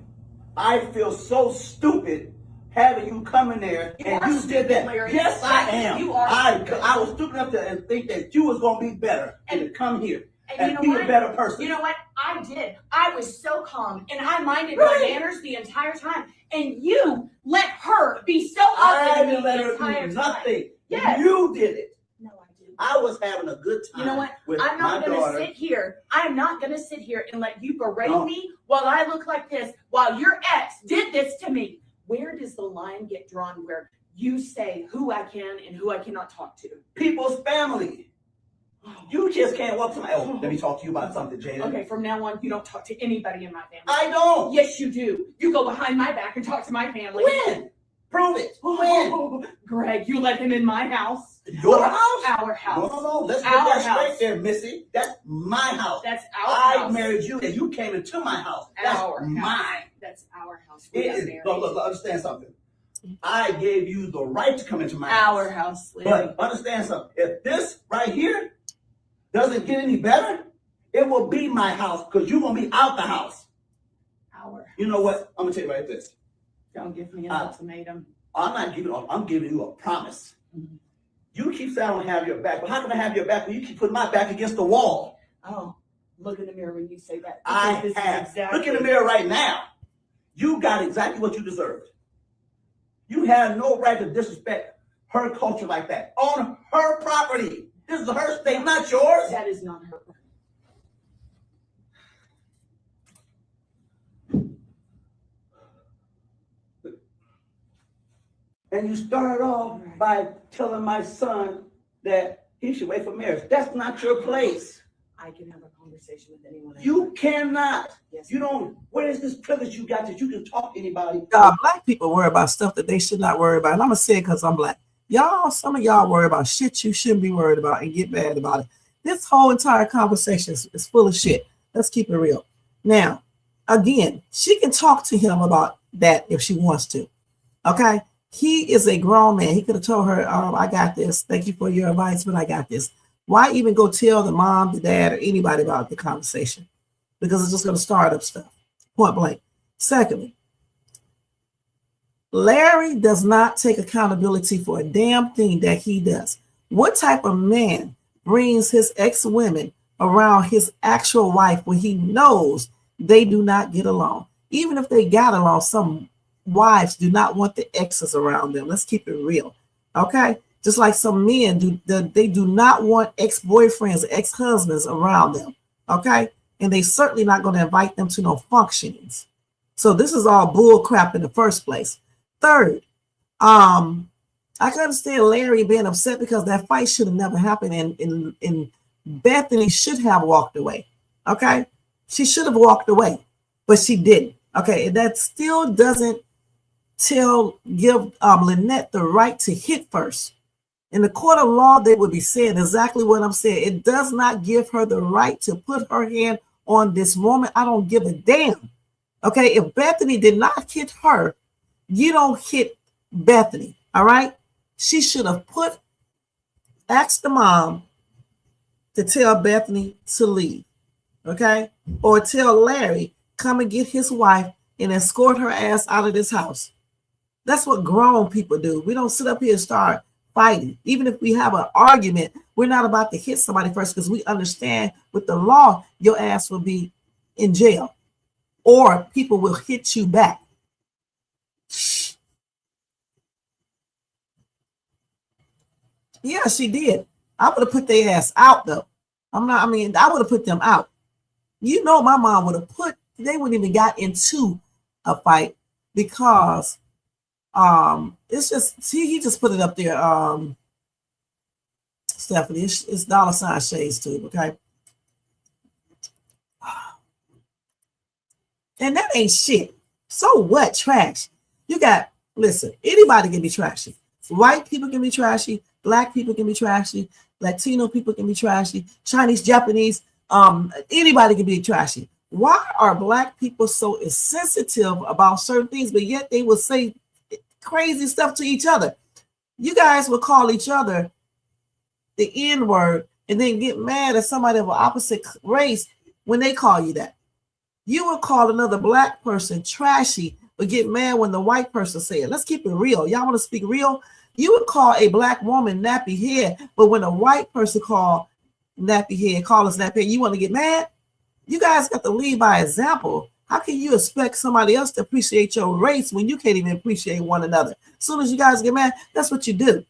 I feel so stupid having you come in there and you did that. Larry. Yes, I am. You are. I was stupid enough to think that you was going to be better and to come here and you know be what? a better person. You know what? I did. I was so calm and I minded my manners the entire time. And you let her be so I ugly didn't let the her entire do time. nothing. Yes. You did it. No, I didn't. I was having a good time. You know what? With I'm not my going daughter. to sit here. I'm not going to sit here and let you berate No. me while I look like this, while your ex did this to me. Where does the line get drawn where you say who I can and who I cannot talk to? People's family. You just can't walk to my. Oh, let me talk to you about something, Jada. Okay, from now on, you don't talk to anybody in my family. I don't. Yes, you do. You go behind my back and talk to my family. When? Prove it. When? Greg, you let him in my house. Your house? Our house. No. Let's get Our that house. straight there, Missy. That's my house. That's our I house. married you and you came into my house. That's Our house. mine. That's our house. It We got is. married. Look, understand something. I gave you the right to come into my house. Our house. Larry. But understand something. If this right here doesn't get any better, it will be my house because you're going to be out the house. Our house. You know what? I'm going to tell you right this. Don't give me an ultimatum. I'm giving you a promise. You keep saying I don't have your back, but how can I have your back when you keep putting my back against the wall? Oh, look in the mirror when you say that. I Because this is have. exactly- Look in the mirror right now. You got exactly what you deserved. You have no right to disrespect her culture like that on her property. This is her state, not yours. That is not her. And you started off by telling my son that he should wait for marriage. That's not your place. I can have a conversation with anyone. You cannot. Yes, you don't. Where is this privilege you got that you can talk to anybody? Black people worry about stuff that they should not worry about. And I'm going to say it because I'm black. Some of y'all worry about shit you shouldn't be worried about and get mad about it. This whole entire conversation is full of shit. Let's keep it real. Now, again, she can talk to him about that if she wants to. Okay. He is a grown man. He could have told her, I got this. Thank you for your advice, but I got this. Why even go tell the mom, the dad, or anybody about the conversation? Because it's just going to start up stuff. Point blank. Secondly, Larry does not take accountability for a damn thing that he does. What type of man brings his ex-women around his actual wife when he knows they do not get along? Even if they got along, some wives do not want the exes around them. Let's keep it real. Okay? Just like some men they do not want ex-boyfriends, ex-husbands around them. Okay? And they certainly not going to invite them to no functions. So this is all bull crap in the first place. Third, I can understand Larry being upset because that fight should have never happened, and Bethany should have walked away. Okay? She should have walked away, but she didn't. Okay? And that still doesn't give Lynette the right to hit first. In the court of law, they would be saying exactly what I'm saying. It does not give her the right to put her hand on this woman. I don't give a damn. Okay? If Bethany did not hit her, you don't hit Bethany. All right? She should have asked the mom to tell Bethany to leave. Okay? Or tell Larry, come and get his wife and escort her ass out of this house. That's what grown people do. We don't sit up here and start fighting. Even if we have an argument, we're not about to hit somebody first because we understand with the law, your ass will be in jail or people will hit you back. Yeah, she did. I would have put their ass out though. I would have put them out. You know, my mom would have they wouldn't even got into a fight because it's just, he just put it up there. Stephanie, it's $ shades too, okay? And that ain't shit. So what? Trash. Listen, anybody can be trashy. White people can be trashy, black people can be trashy, Latino people can be trashy, Chinese, Japanese, anybody can be trashy. Why are black people so insensitive about certain things, but yet they will say crazy stuff to each other? You guys will call each other the N-word and then get mad at somebody of an opposite race when they call you that. You will call another black person trashy, but get mad when the white person say it. Let's keep it real. Y'all want to speak real? You would call a black woman nappy head, but when a white person call us nappy head, you want to get mad? You guys got to lead by example. How can you expect somebody else to appreciate your race when you can't even appreciate one another? As soon as you guys get mad, that's what you do.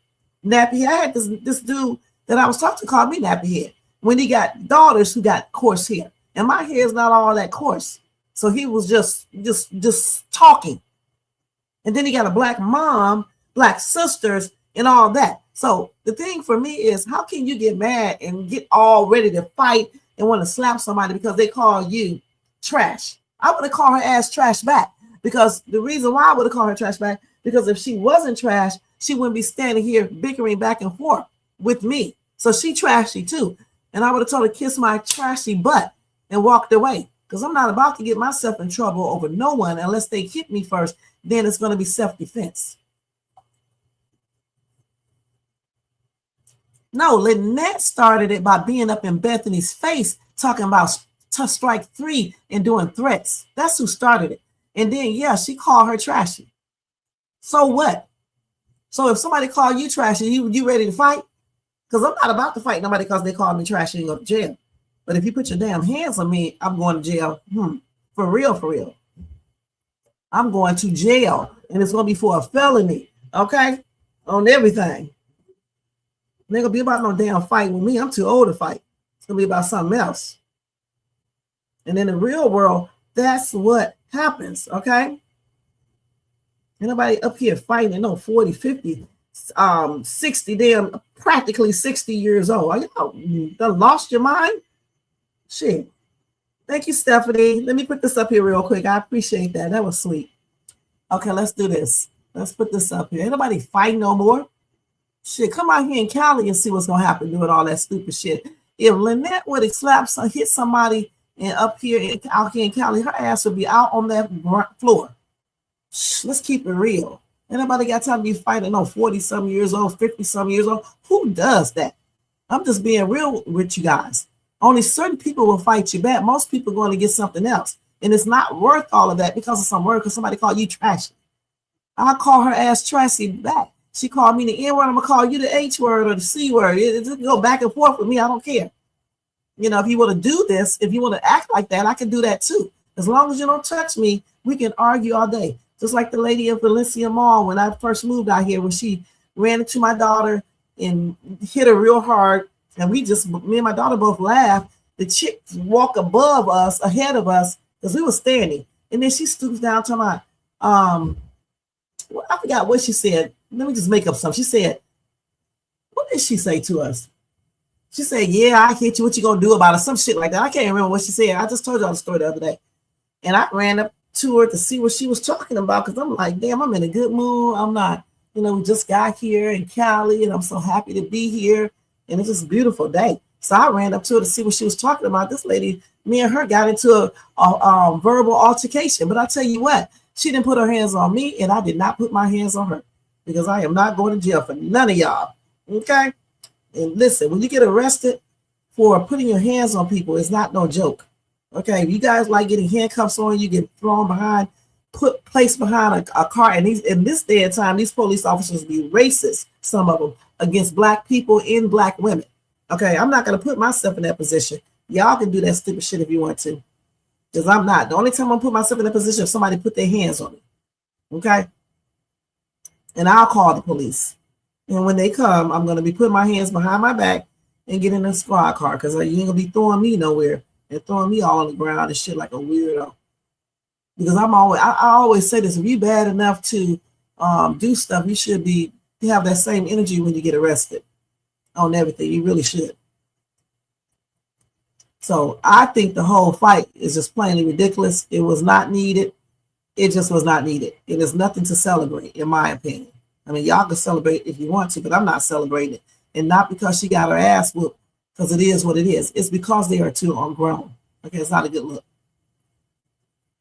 Nappy head. I had this dude that I was talking to called me nappy head when he got daughters who got coarse hair. And my hair is not all that coarse. So he was just talking. And then he got a black mom, black sisters, and all that. So the thing for me is, how can you get mad and get all ready to fight and want to slap somebody because they call you trash? I would have called her ass trash back, because the reason why I would have called her trash back, because if she wasn't trash, she wouldn't be standing here bickering back and forth with me. So she trashy too. And I would have told her, kiss my trashy butt, and walked away, because I'm not about to get myself in trouble over no one unless they hit me first. Then it's going to be self-defense. No, Lynette started it by being up in Bethany's face talking about strike 3 and doing threats. That's who started it. And then, yeah, she called her trashy. So what? So if somebody called you trashy, you ready to fight? Because I'm not about to fight nobody because they call me trashy and go to jail. But if you put your damn hands on me, I'm going to jail. For real, for real. I'm going to jail, and it's going to be for a felony, okay? On everything. It ain't going to be about no damn fight with me. I'm too old to fight. It's going to be about something else. And in the real world, that's what happens, okay? Ain't nobody up here fighting, 40, 50, 60, damn, practically 60 years old. Are y'all done lost your mind? Shit. Thank you, Stephanie. Let me put this up here real quick. I appreciate that. That was sweet. Okay, let's do this. Let's put this up here. Ain't nobody fighting no more. Shit, come out here in Cali and see what's going to happen doing all that stupid shit. If Lynette would have hit somebody and up here, out here in Cali, her ass would be out on that floor. Let's keep it real. Anybody got time to be fighting? No, 40-some years old, 50-some years old. Who does that? I'm just being real with you guys. Only certain people will fight you back. Most people are going to get something else. And it's not worth all of that because of some word, because somebody called you trashy. I'll call her ass trashy back. She called me the N word, I'm going to call you the H word or the C word. It go back and forth with me. I don't care. You know, if you want to do this, if you want to act like that, I can do that too. As long as you don't touch me, we can argue all day. Just like the lady of Valencia Mall when I first moved out here, when she ran into my daughter and hit her real hard. And me and my daughter both laughed. The chick walked above us, ahead of us, because we were standing. And then she stoops down to my, I forgot what she said. Let me just make up something. She said, what did she say to us? She said, yeah, I hit you. What you gonna do about it? Some shit like that. I can't remember what she said. I just told y'all the story the other day. And I ran up to her to see what she was talking about, because I'm like, damn, I'm in a good mood. I'm not, we just got here in Cali and I'm so happy to be here. And it's just a beautiful day. So I ran up to her to see what she was talking about. This lady, me and her got into a verbal altercation. But I tell you what, she didn't put her hands on me and I did not put my hands on her, because I am not going to jail for none of y'all. Okay? And listen, when you get arrested for putting your hands on people, it's not no joke. Okay, if you guys like getting handcuffs on, you get thrown behind, placed behind a car. And in this day and time, these police officers be racist, some of them, against black people and black women. Okay, I'm not going to put myself in that position. Y'all can do that stupid shit if you want to, because I'm not. The only time I'm put myself in that position if somebody put their hands on me. Okay, and I'll call the police. And when they come, I'm going to be putting my hands behind my back and get in a squad car, because you ain't going to be throwing me nowhere and throwing me all on the ground and shit like a weirdo. Because I always say this: if you bad enough to do stuff, you should have that same energy when you get arrested on everything. You really should. So I think the whole fight is just plainly ridiculous. It was not needed. It just was not needed. It is nothing to celebrate, in my opinion. I mean, y'all can celebrate if you want to, but I'm not celebrating it. And not because she got her ass whooped, because it is what it is. It's because they are too grown. Okay, it's not a good look.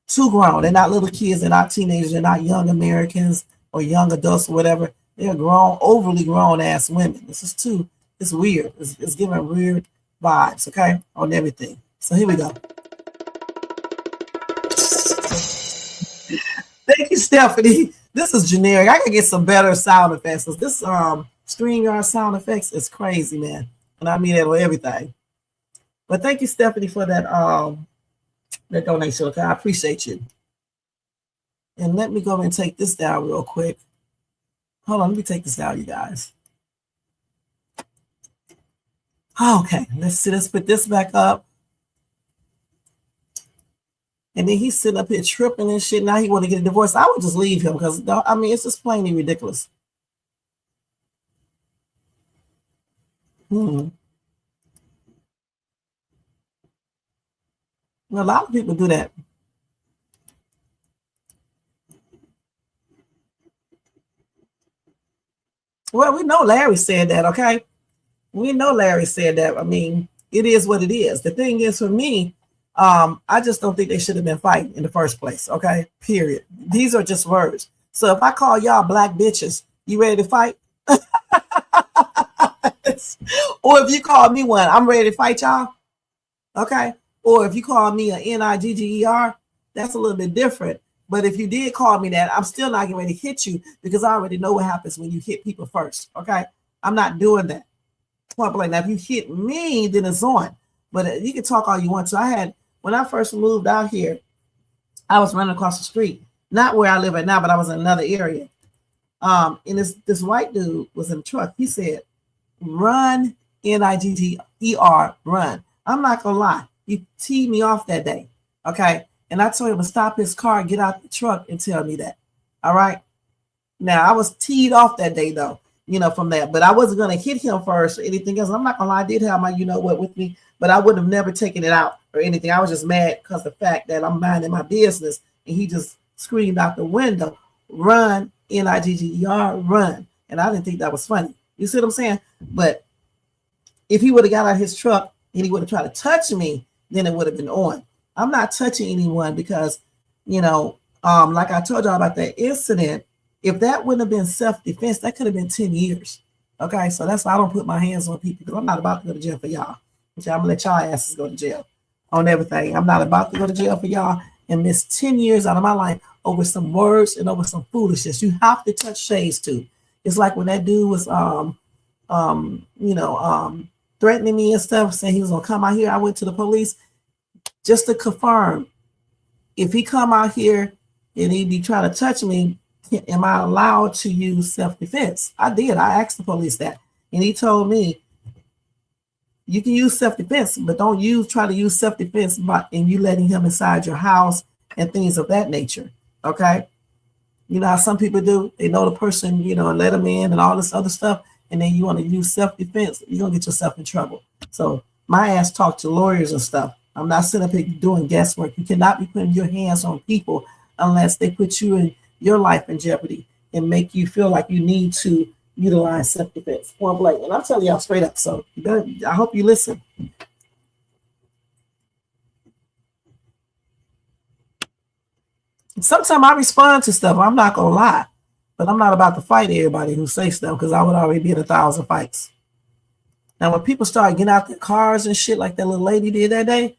Too grown. They're not little kids. They're not teenagers. They're not young Americans or young adults or whatever. They're grown, overly grown ass women. This is too, it's weird. It's giving weird vibes, okay, on everything. So here we go. Thank you, Stephanie. This is generic. I can get some better sound effects. This StreamYard sound effects is crazy, man. And I mean that on everything. But thank you, Stephanie, for that that donation. Okay, I appreciate you. And let me go and take this down real quick. Hold on, let me take this down, you guys. Okay, let's see. Let's put this back up. And then he's sitting up here tripping and shit. Now he want to get a divorce. I would just leave him, because I mean, it's just plainly ridiculous. Well, a lot of people do that. Well, we know Larry said that, okay? We know Larry said that. I mean, it is what it is. The thing is, for me, I just don't think they should have been fighting in the first place, okay? Period. These are just words. So if I call y'all black bitches, you ready to fight? Or if you call me one, I'm ready to fight y'all, okay? Or if you call me a Nigger, that's a little bit different. But if you did call me that, I'm still not getting ready to hit you, because I already know what happens when you hit people first, okay? I'm not doing that. Like, now, if you hit me, then it's on. But you can talk all you want to. When I first moved out here, I was running across the street, not where I live right now, but I was in another area. And this white dude was in the truck. He said, "Run, Nigger, run." I'm not gonna lie, he teed me off that day, okay? And I told him to stop his car, get out the truck, and tell me that. All right. Now, I was teed off that day, though, from that, but I wasn't gonna hit him first or anything else. I'm not gonna lie, I did have my what with me, but I would have never taken it out or anything. I was just mad because the fact that I'm minding my business and he just screamed out the window, "Run, Nigger, run." And I didn't think that was funny. You see what I'm saying? But if he would have got out of his truck and he would have tried to touch me, then it would have been on. I'm not touching anyone because, like I told y'all about that incident, if that wouldn't have been self-defense, that could have been 10 years. Okay, so that's why I don't put my hands on people, because I'm not about to go to jail for y'all. I'm gonna let y'all asses go to jail on everything. I'm not about to go to jail for y'all and miss 10 years out of my life over some words and over some foolishness. You have to touch shades too. It's like when that dude was threatening me and stuff, saying he was gonna come out here. I went to the police just to confirm, if he come out here and he be trying to touch me, am I allowed to use self-defense? I did. I asked the police that, and he told me, you can use self-defense, but don't try to use self-defense and you letting him inside your house and things of that nature. Okay. You know how some people do, they know the person, and let them in and all this other stuff, and then you want to use self-defense, you're gonna get yourself in trouble. So my ass talk to lawyers and stuff. I'm not sitting up here doing guesswork. You cannot be putting your hands on people unless they put you in your life in jeopardy and make you feel like you need to utilize self-defense. Point blank. And I'm telling y'all straight up. So I hope you listen. Sometimes I respond to stuff. I'm not gonna lie, but I'm not about to fight everybody who say stuff, because I would already be in 1,000 fights. Now, when people start getting out their cars and shit like that little lady did that day,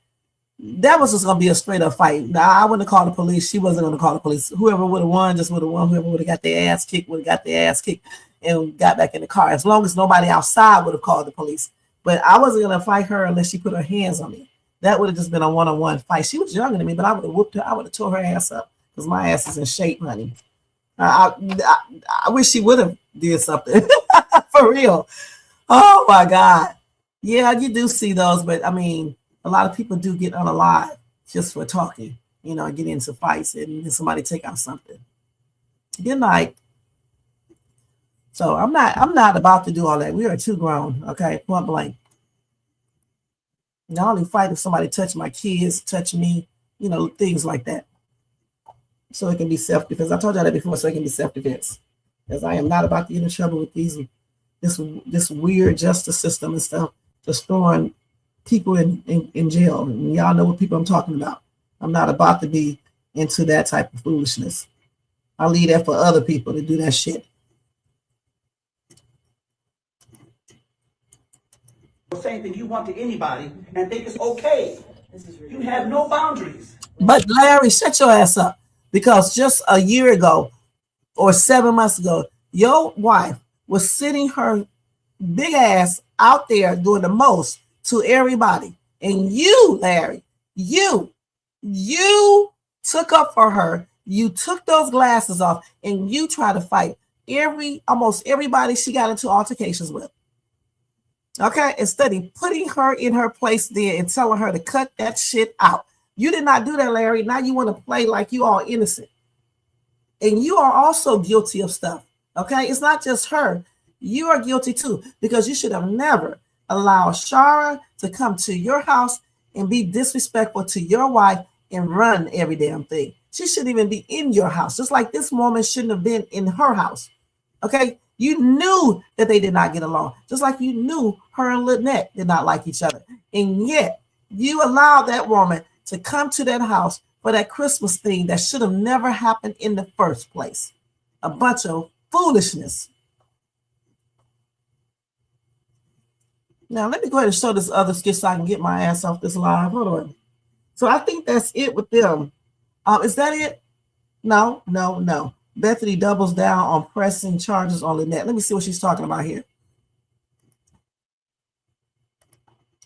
that was just gonna be a straight up fight. Now, I wouldn't have called the police. She wasn't gonna call the police. Whoever would have won just would have won. Whoever would have got their ass kicked would have got their ass kicked and got back in the car. As long as nobody outside would have called the police. But I wasn't gonna fight her unless she put her hands on me. That would have just been a one-on-one fight. She was younger than me, but I would have whooped her. I would have tore her ass up, because my ass is in shape, honey. I wish she would have did something for real. Oh my God. Yeah, you do see those, but I mean, a lot of people do get unalive just for talking, and get into fights and then somebody take out something. Good night. So I'm not about to do all that. We are too grown, okay? Point blank. And I only fight if somebody touch my kids, touch me, things like that. So it can be self-defense. I told y'all that before, so it can be self-defense. Because I am not about to get in trouble with this weird justice system and stuff, just throwing people in jail. And y'all know what people I'm talking about. I'm not about to be into that type of foolishness. I leave that for other people to do that shit. Same thing you want to anybody and think it's okay. You have no boundaries. But Larry, shut your ass up. Because just a year ago or 7 months ago, your wife was sitting her big ass out there doing the most to everybody. And you, Larry, you took up for her. You took those glasses off and you tried to fight almost everybody she got into altercations with. Okay, instead of putting her in her place there and telling her to cut that shit out. You did not do that, Larry. Now you want to play like you all innocent. And you are also guilty of stuff. Okay, it's not just her. You are guilty too, because you should have never allowed Shara to come to your house and be disrespectful to your wife and run every damn thing. She shouldn't even be in your house, just like this woman shouldn't have been in her house. Okay, you knew that they did not get along, just like you knew her and Lynette did not like each other. And yet you allowed that woman to come to that house for that Christmas thing that should have never happened in the first place. A bunch of foolishness. Now, let me go ahead and show this other skit so I can get my ass off this live. Hold on. So I think that's it with them. Is that it? No. Bethany doubles down on pressing charges on Lynette. Let me see what she's talking about here.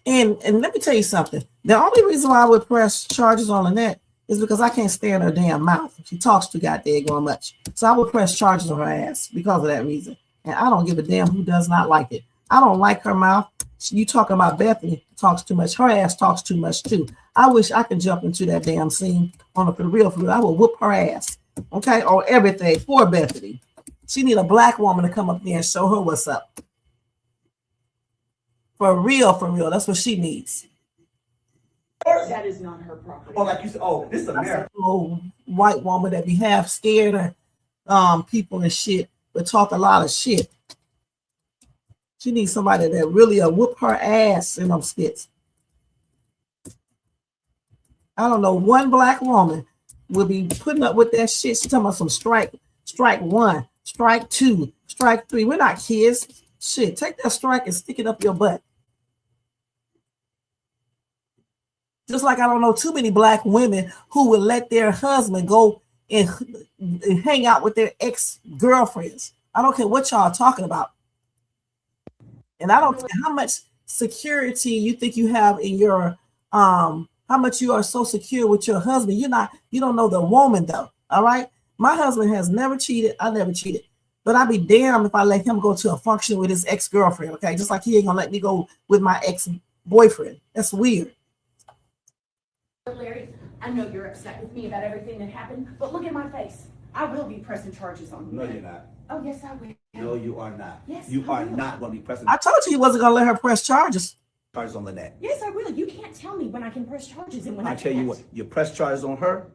And let me tell you something. The only reason why I would press charges on Lynette is because I can't stand her damn mouth. She talks too goddamn going much. So I would press charges on her ass because of that reason. And I don't give a damn who does not like it. I don't like her mouth. You talking about Bethany talks too much. Her ass talks too much too. I wish I could jump into that damn scene on a for real. I will whoop her ass. Okay, on everything for Bethany. She need a black woman to come up there and show her what's up. For real. That's what she needs. That is not her property. Oh, like you said, oh, this is America. Old white woman that be half scared of people and shit, but talk a lot of shit. She needs somebody that really whoop her ass in them skits. I don't know one black woman will be putting up with that shit. She's talking about some strike 1, strike 2, strike 3. We're not kids. Shit, take that strike and stick it up your butt. Just like I don't know too many black women who will let their husband go and hang out with their ex-girlfriends. I don't care what y'all are talking about. And I don't care how much security you think you have in your how much you are so secure with your husband. You don't know the woman though. All right. My husband has never cheated. I never cheated. But I'd be damned if I let him go to a function with his ex-girlfriend. Okay. Just like he ain't gonna let me go with my ex-boyfriend. That's weird. Larry, I know you're upset with me about everything that happened, but look at my face. I will be pressing charges on you. No, you're not. Oh, yes, I will. No, you are not. Yes, you I are will. not going to be pressing I told you he wasn't gonna let her press charges. charges on Lynette. Yes, I will. You can't tell me when I can press charges and when I I tell can't. you what, you press charges on her,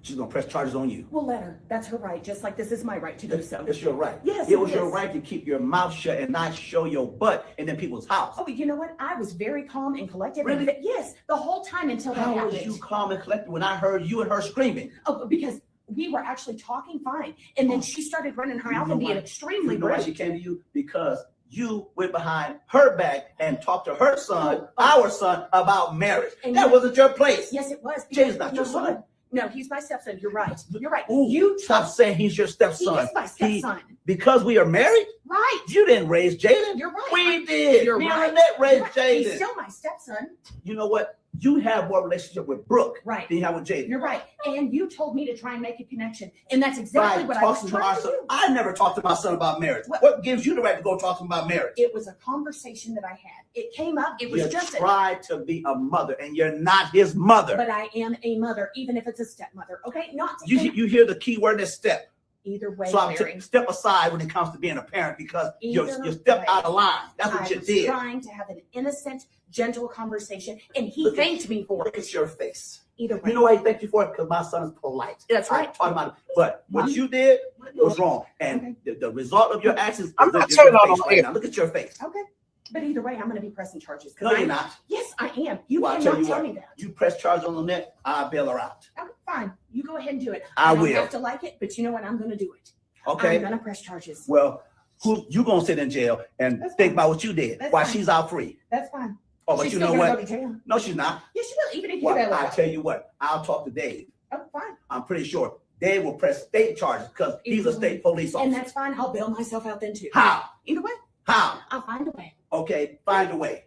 she's going to press charges on you. Well, let her. That's her right, just like this is my right to do so. It's your right. Yes, it was it your is. right to keep your mouth shut and not show your butt in them people's house. Oh, but you know what? I was very calm and collected. Really? Yes, the whole time until that How happened. was you calm and collected when I heard you and her screaming? Oh, because we were actually talking fine, and then she started running her mouth and being extremely You know why rude. she came to you? Because you went behind her back and talked to her son, Oh. our son, about marriage. And that you- wasn't your place. Yes, it was. Jay's not your No, hold son. on. No, he's my stepson. You're right. You're right. Ooh, You stop saying he's your stepson. He is my stepson. Because we are married? Right. You didn't raise Jaden. You're right. We did. You're Me right. and Lynette raised You're right. He's Jaden. still my stepson. You know what? You have more relationship with Brooke Right. than you have with Jaden. You're right. And you told me to try and make a connection. And that's exactly By what I was talking to our trying to son. do. I never talked to my son about marriage. What gives you the right to go talk to him about marriage? It was a conversation that I had. It came up. It was You just tried to be a mother, and you're not his mother. But I am a mother, even if it's a stepmother. Okay? Not to You hear the key word is step. either way, So I'm Larry. step aside when it comes to being a parent because you Either stepped way. out of line. That's what I you was did. trying to have an innocent, gentle conversation, and he thanked me for Look it. at your face. Either way. You know why he thanked you for it? Because my son is polite. That's I right. talked about it. But what you did was wrong. And the result of your actions I'm is not your turning face on right here. now. Look at your face. Okay. But either way, I'm going to be pressing charges. 'cause No, you're I'm- not. Yes, I am. You Well, I'll cannot tell you tell what. me that. You press charge on Lynette, I'll bail her out. Okay, fine. You go ahead and do it. I don't will. have to like it, but you know what? I'm going to do it. Okay? I'm going to press charges. Well, who you gonna sit in jail and That's think fine. about what you did That's while fine. she's out free? That's fine. Oh, but She's you still know gonna what? go to jail. No, she's not. Yes, she will, even if you Well, bail her I out. tell you what, I'll talk to Dave. Oh, fine. I'm pretty sure Dave will press state charges because he's a state police officer. And that's fine. I'll bail myself out then too. How? Either way, How? I'll find a way. Okay, find a way.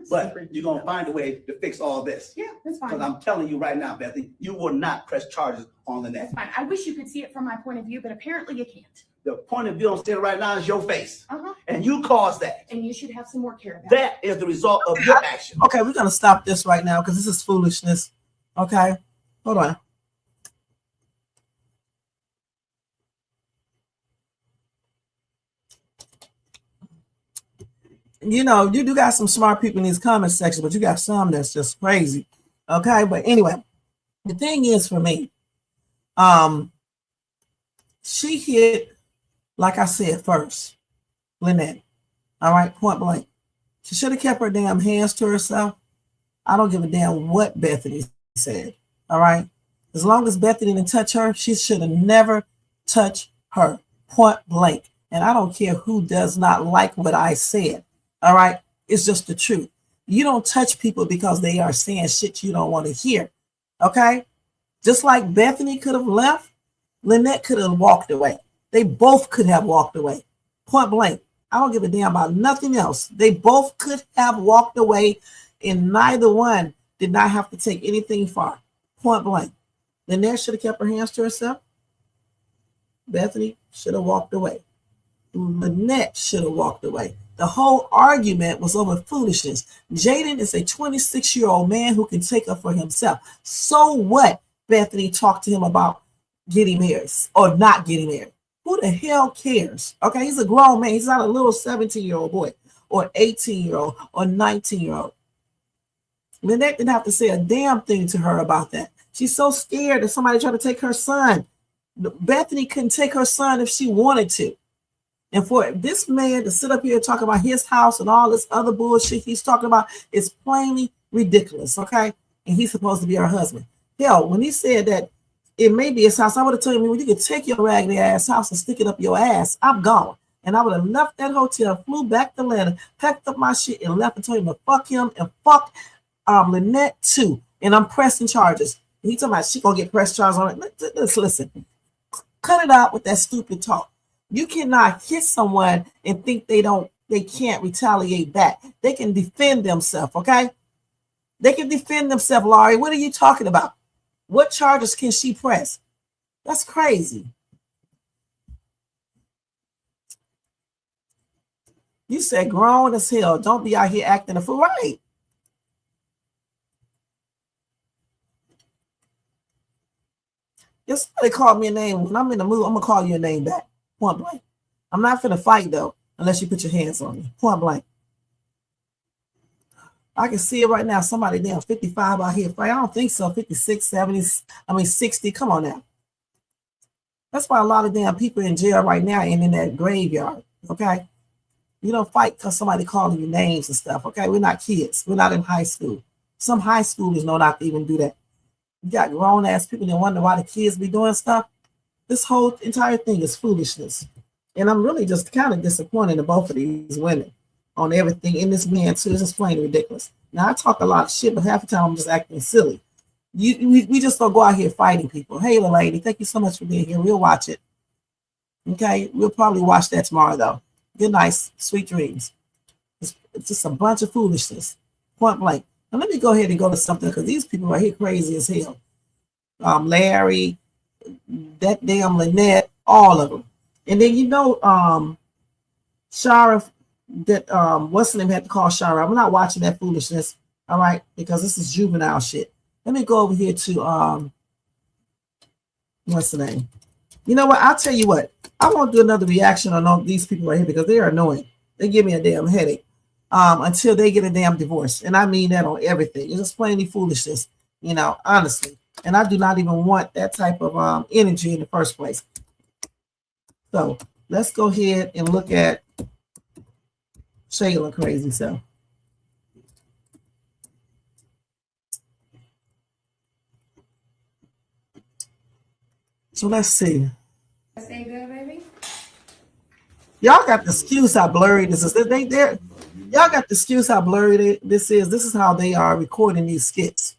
But you're gonna find a way to fix all this. Yeah, that's fine. Because I'm telling you right now, Bethany, you will not press charges on Lynette. That's fine. I wish you could see it from my point of view, but apparently you can't. The point of view I'm saying right now is your face. Uh-huh. And you caused that. And you should have some more care about That is the result of your action. Okay, we're gonna stop this right now because this is foolishness. Okay, hold on. You know, you do got some smart people in these comment sections, but you got some that's just crazy. Okay, but anyway, the thing is for me, she hit, like I said first, Lynette. All right, point blank. She should have kept her damn hands to herself. I don't give a damn what Bethany said. All right. As long as Bethany didn't touch her, she should have never touched her. Point blank. And I don't care who does not like what I said. All right. It's just the truth. You don't touch people because they are saying shit you don't want to hear. Okay. Just like Bethany could have left, Lynette could have walked away. They both could have walked away. Point blank. I don't give a damn about nothing else. They both could have walked away, and neither one did not have to take anything far. Point blank. Lynette should have kept her hands to herself. Bethany should have walked away. Lynette should have walked away. The whole argument was over foolishness. Jaden is a 26-year-old man who can take up for himself. So what? Bethany talked to him about getting married or not getting married. Who the hell cares? Okay, he's a grown man. He's not a little 17-year-old boy or 18-year-old or 19-year-old. Lynette didn't have to say a damn thing to her about that. She's so scared that somebody tried to take her son. Bethany couldn't take her son if she wanted to. And for this man to sit up here and talk about his house and all this other bullshit he's talking about is plainly ridiculous, okay? And he's supposed to be her husband. Hell, when he said that it may be his house, I would have told him, well, you could take your raggedy ass house and stick it up your ass. I'm gone. And I would have left that hotel, flew back to Atlanta, packed up my shit, and left and told him to fuck him and fuck Lynette too. And I'm pressing charges. And he talking about she gonna get pressed charges on it. Let's listen. Cut it out with that stupid talk. You cannot hit someone and think they can't retaliate back. They can defend themselves, okay? They can defend themselves, Laurie. What are you talking about? What charges can she press? That's crazy. You said grown as hell. Don't be out here acting a fool. Right. If somebody called me a name, when I'm in the mood, I'm going to call you a name back. Point blank. I'm not finna fight, though, unless you put your hands on me. Point blank. I can see it right now. Somebody damn 55 out here fight. I don't think so. 56, 70, 60. Come on now. That's why a lot of damn people in jail right now and in that graveyard, okay? You don't fight because somebody calling you names and stuff, okay? We're not kids. We're not in high school. Some high schoolers know not to even do that. You got grown-ass people that wonder why the kids be doing stuff. This whole entire thing is foolishness. And I'm really just kind of disappointed in both of these women on everything. In this man, too. It's just plain ridiculous. Now, I talk a lot of shit, but half the time I'm just acting silly. We just don't go out here fighting people. Hey, little lady, thank you so much for being here. We'll watch it. Okay? We'll probably watch that tomorrow, though. Good night. Sweet dreams. It's just a bunch of foolishness. Point blank. Now, let me go ahead and go to something because these people right here crazy as hell. Larry, that damn Lynette, all of them. And then, Shara, that, what's the name, had to call Shara. I'm not watching that foolishness, all right, because this is juvenile shit. Let me go over here to, what's the name? You know what? I'll tell you what. I won't do another reaction on all these people right here because they are annoying. They give me a damn headache until they get a damn divorce. And I mean that on everything. It's just plainly foolishness, honestly. And I do not even want that type of energy in the first place. So let's go ahead and look at Shayla crazy self. So let's see. Stay good, baby. Y'all got the excuse how blurry this is. Y'all got the excuse how blurry this is. This is how they are recording these skits.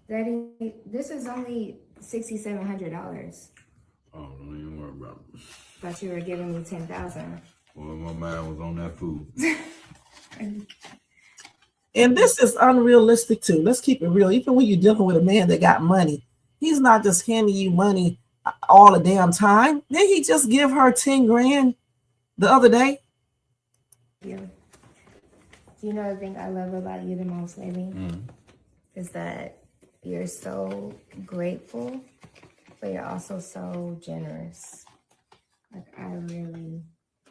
Daddy, this is only $6,700. Oh, don't even worry about it. Thought you were giving me $10,000. Well, my mind was on that food. And this is unrealistic too. Let's keep it real. Even when you're dealing with a man that got money, he's not just handing you money all the damn time. Didn't he just give her 10 grand the other day? Yeah. Do you know the thing I love about you the most, baby? Is that you're so grateful, but you're also so generous. Like, I really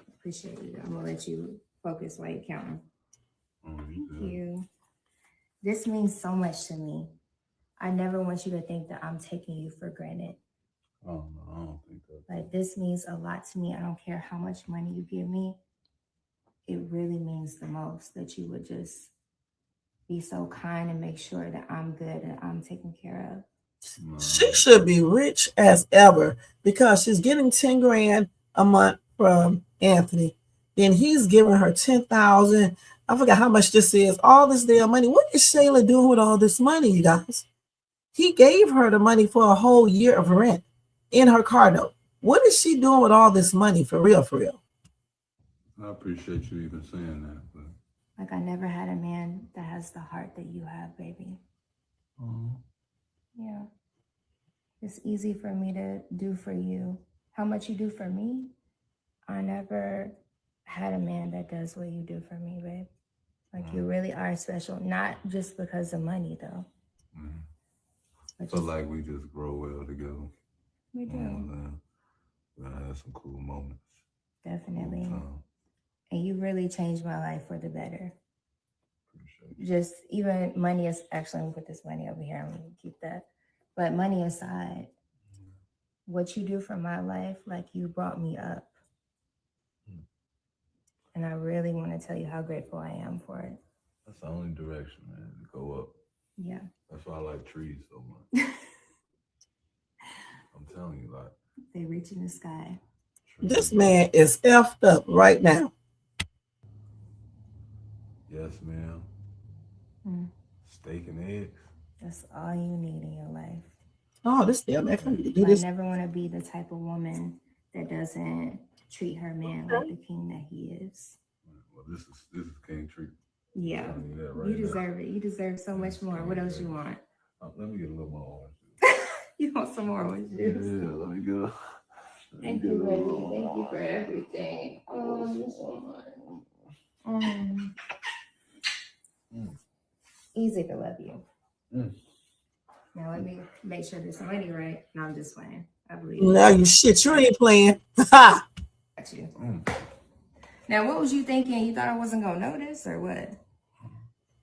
appreciate you. I'm gonna let you focus while you're counting. Thank you. This means so much to me. I never want you to think that I'm taking you for granted. Oh, no, I don't think that. Like, this means a lot to me. I don't care how much money you give me. It really means the most that you would just be so kind and make sure that I'm good and I'm taken care of. She should be rich as ever because she's getting 10 grand a month from Anthony. Then he's giving her 10,000. I forgot how much this is. All this damn money. What is Shayla doing with all this money, you guys? He gave her the money for a whole year of rent in her car note. What is she doing with all this money for real, for real? I appreciate you even saying that. But... Like, I never had a man that has the heart that you have, baby. Yeah. It's easy for me to do for you. How much you do for me, I never had a man that does what you do for me, babe. Like, you really are special. Not just because of money, though. I feel like we just grow well together. We do. We had some cool moments. Definitely. And you really changed my life for the better. Just even money is actually, I'm gonna put this money over here. I'm gonna keep that. But money aside, what you do for my life, like, you brought me up. And I really want to tell you how grateful I am for it. That's the only direction, man, to go up. Yeah. That's why I like trees so much. I'm telling you, like They reach in the sky. This man is effed up right now. yes, ma'am. Mm. Steak and eggs. That's all you need in your life. Oh, this damn man, I need to do I this. never want to be the type of woman that doesn't treat her man like the king that he is. Well, this is king treat. Yeah, I'm telling you that right you now. deserve it. You deserve so much more. What else you want? Let me get a little more orange. You want some more orange juice? Yeah, let me go. Thank you, baby. Thank you for everything. I love you so much. Easy to love you. Now let me make sure this money right. No, I'm just playing. I believe No, you shit, you ain't playing. Ha! Got you. Now, what was you thinking? You thought I wasn't gonna notice, or what?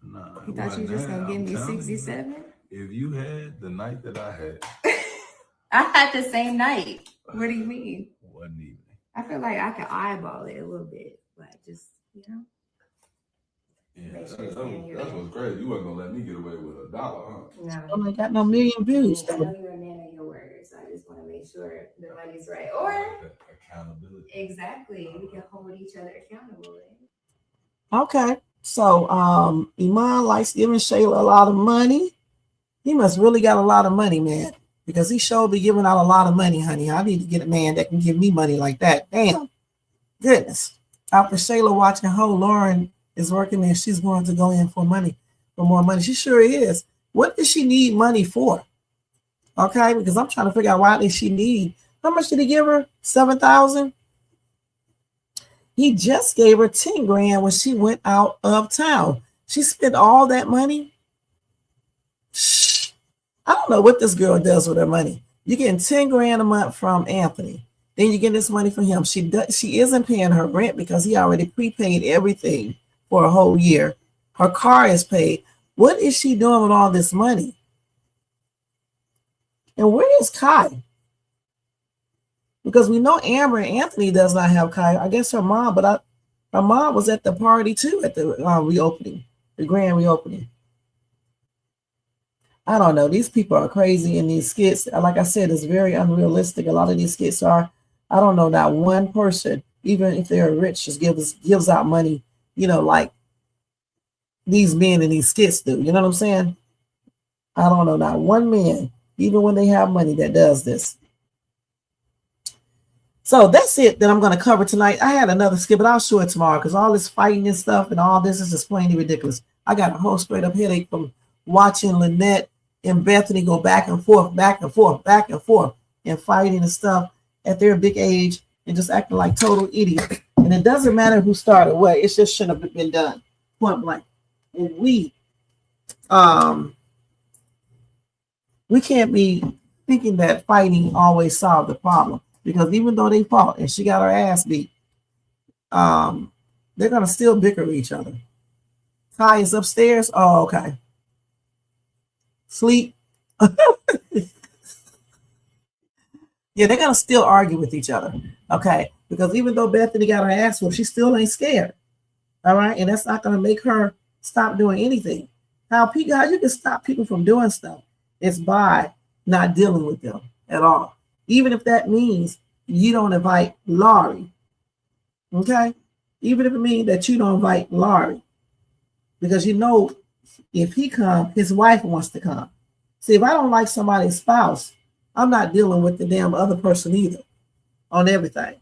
Nah, You thought you were just gonna give me 67? If you had the night that I had, I had the same night. What do you mean? one evening. I feel like I could eyeball it a little bit, like just Yeah, Make that's sure it's in your what's crazy. You wasn't gonna let me get away with $1, huh? No. I ain't got no million views. I know you're a man of your word, so I just want to make sure the money's right. Or accountability. exactly, we can hold each other accountable. Okay, so Iman likes giving Shayla a lot of money. He must really got a lot of money, man, because he sure be giving out a lot of money, honey. I need to get a man that can give me money like that. Damn, goodness. After Shayla watching how Lauren is working and she's going to go in for money, for more money. She sure is. What does she need money for? Okay, because I'm trying to figure out why did she need. How much did he give her? 7,000. He just gave her 10 grand when she went out of town. She spent all that money. Shh. I don't know what this girl does with her money. You're getting 10 grand a month from Anthony. Then you get this money from him. She isn't paying her rent because he already prepaid everything for a whole year. Her car is paid. What is she doing with all this money? And where is Kai? Because we know Amber and Anthony does not have Kai. I guess her mom, but her mom was at the party too at the reopening, the grand reopening. I don't know. These people are crazy in these skits. Like I said, it's very unrealistic. A lot of these skits are. I don't know. Not one person, even if they're rich, just gives out money. You know, like these men in these skits do. You know what I'm saying? I don't know. Not one man, even when they have money, that does this. So that's it that I'm going to cover tonight. I had another skit, but I'll show it tomorrow because all this fighting and stuff and all this is just plainly ridiculous. I got a whole straight up headache from watching Lynette and Bethany go back and forth, and fighting and stuff at their big age and just acting like total idiots. And it doesn't matter who started what. It just shouldn't have been done. Point blank. And we can't be thinking that fighting always solved the problem. Because even though they fought and she got her ass beat, they're going to still bicker with each other. Kai is upstairs. Oh, okay. Sleep. Yeah, they're going to still argue with each other. Okay. Because even though Bethany got her ass whooped, she still ain't scared. All right. And that's not going to make her stop doing anything. How you can stop people from doing stuff is by not dealing with them at all. Even if that means you don't invite Laurie. Okay? Even if it means that you don't invite Laurie. Because you know if he comes, his wife wants to come. See, if I don't like somebody's spouse, I'm not dealing with the damn other person either on everything.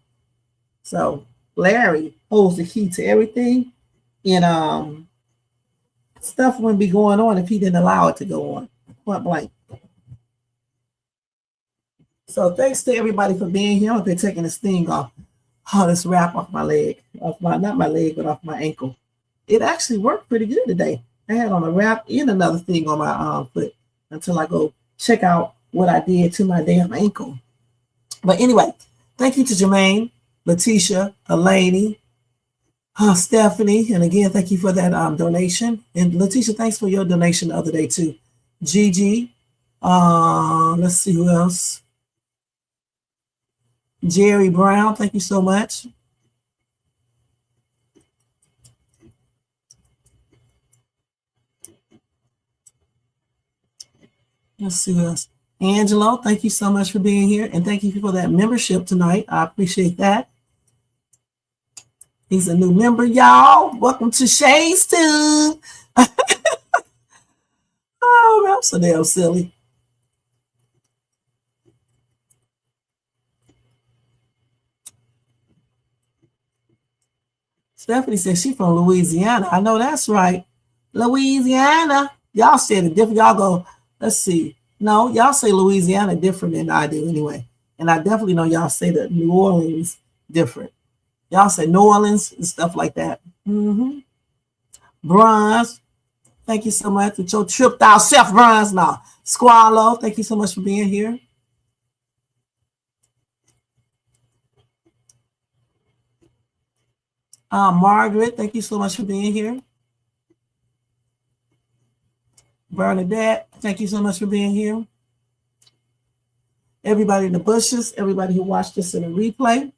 So Larry holds the key to everything. And stuff wouldn't be going on if he didn't allow it to go on. Point blank. So thanks to everybody for being here. I've been taking this thing off. Oh, this wrap off my leg. Not my leg, but off my ankle. It actually worked pretty good today. I had on a wrap and another thing on my foot until I go check out what I did to my damn ankle. But anyway, thank you to Jermaine, Letitia, Eleni, Stephanie, and again, thank you for that donation. And Letitia, thanks for your donation the other day too. Gigi, let's see who else. Jerry Brown, thank you so much. Let's see what else. Angelo, thank you so much for being here. And thank you for that membership tonight. I appreciate that. He's a new member, y'all. Welcome to Shay's Tube. Oh, I'm so damn silly. Stephanie says she's from Louisiana. I know that's right. Louisiana. Y'all said it different. Y'all go, let's see. No, y'all say Louisiana different than I do anyway. And I definitely know y'all say that New Orleans different. Y'all say New Orleans and stuff like that. Bronze, thank you so much with your tripped out self, Bronze. Now, Squallow, thank you so much for being here. Margaret, thank you so much for being here. Bernadette, thank you so much for being here. Everybody in the bushes, everybody who watched this in a replay.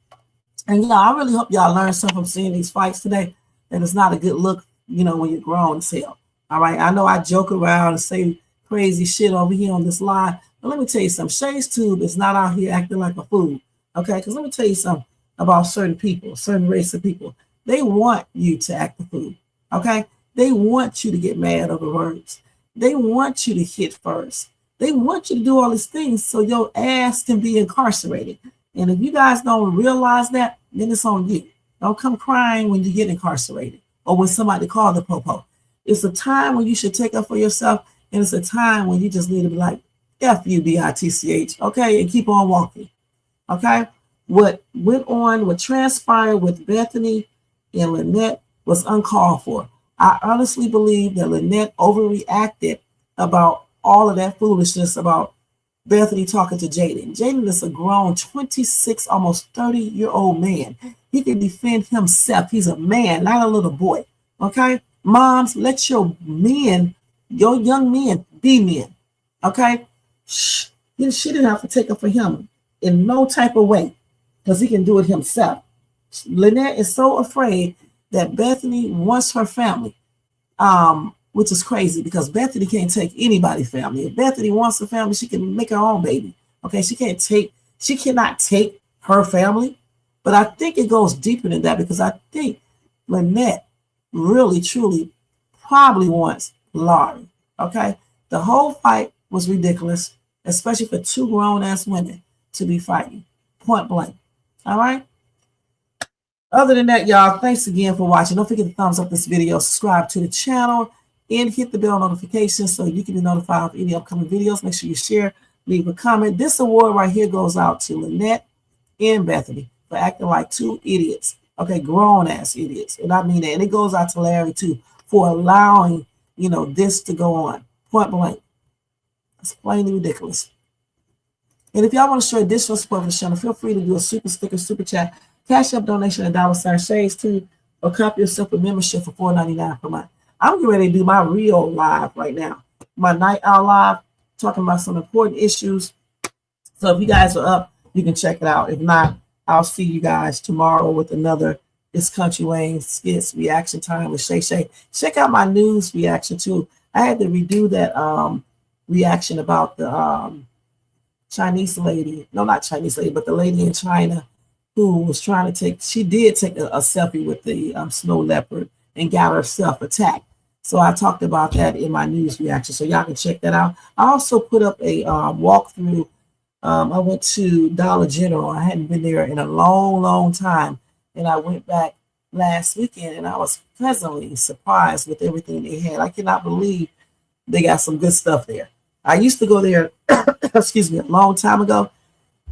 And yeah, I really hope y'all learned something from seeing these fights today. And it's not a good look, you know, when you're grown as hell. All right. I know I joke around and say crazy shit over here on this live. But let me tell you something. Shay's Tube is not out here acting like a fool. Okay. Because let me tell you something about certain people, certain race of people. They want you to act a fool. Okay. They want you to get mad over words. They want you to hit first. They want you to do all these things so your ass can be incarcerated. And if you guys don't realize that, then it's on you. Don't come crying when you get incarcerated or when somebody called the popo. It's a time when you should take up for yourself, and it's a time when you just need to be like, F you, B-I-T-C-H, okay, and keep on walking, okay? What went on, what transpired with Bethany and Lynette was uncalled for. I honestly believe that Lynette overreacted about all of that foolishness about Bethany talking to Jaden. Jaden is a grown 26, almost 30-year-old man. He can defend himself. He's a man, not a little boy. Okay? Moms, let your men, your young men, be men. Okay? Shh. She didn't have to take up for him in no type of way because he can do it himself. Lynette is so afraid that Bethany wants her family, which is crazy because Bethany can't take anybody's family. If Bethany wants a family, she can make her own baby. Okay, she cannot take her family. But I think it goes deeper than that because I think Lynette really, truly probably wants Laurie. Okay, the whole fight was ridiculous, especially for two grown-ass women to be fighting, point blank. All right. Other than that, y'all, thanks again for watching. Don't forget to thumbs up this video, subscribe to the channel, and hit the bell notification so you can be notified of any upcoming videos. Make sure you share, leave a comment. This award right here goes out to Lynette and Bethany for acting like two idiots. Okay, grown-ass idiots. And I mean that. And it goes out to Larry, too, for allowing, you know, this to go on. Point blank. It's plainly ridiculous. And if y'all want to show additional support for the channel, feel free to do a super sticker, super chat, cash up donation, and $ Shades too, or copy yourself a membership for $4.99 per month. I'm getting ready to do my real live right now. My night owl live, talking about some important issues. So if you guys are up, you can check it out. If not, I'll see you guys tomorrow with another It's Country Wayne Skits reaction time with Shay Shay. Check out my news reaction too. I had to redo that reaction about the Chinese lady. No, not Chinese lady, but the lady in China who was trying to take, she did take a selfie with the snow leopard and got herself attacked. So I talked about that in my news reaction. So y'all can check that out. I also put up a walkthrough. I went to Dollar General. I hadn't been there in a long, long time. And I went back last weekend and I was pleasantly surprised with everything they had. I cannot believe they got some good stuff there. I used to go there, excuse me, a long time ago.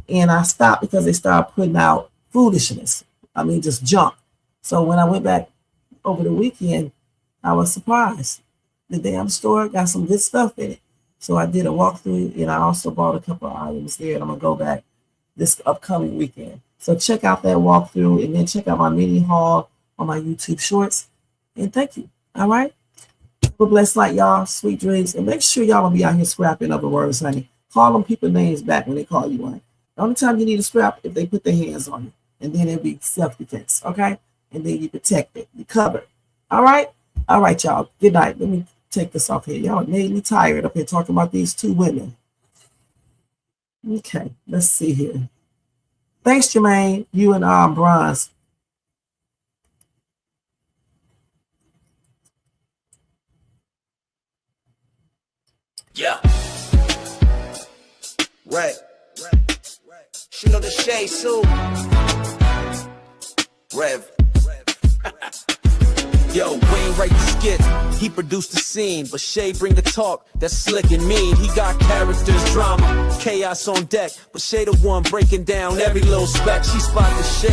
And I stopped because they started putting out foolishness. I mean, just junk. So when I went back over the weekend, I was surprised. The damn store got some good stuff in it. So I did a walkthrough and I also bought a couple of items there and I'm going to go back this upcoming weekend. So check out that walkthrough and then check out my mini haul on my YouTube shorts. And thank you. All right. Have a blessed night, y'all. Sweet dreams. And make sure y'all don't be out here scrapping other words, honey. Call them people names back when they call you one. The only time you need to scrap if they put their hands on you. And then it'll be self-defense. Okay? And then you protect it. You cover. All right? All right, y'all. Good night. Let me take this off here. Y'all made me tired up here talking about these two women. Okay, let's see here. Thanks, Jermaine. You and Bronze. Yeah. Right. She know the shade soon. Rev. Yo, Wayne write the skit, he produced the scene, but Shay bring the talk that's slick and mean. He got characters, drama, chaos on deck, but Shay the one breaking down every little speck. She spot the shade,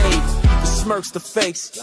the smirks, the fakes,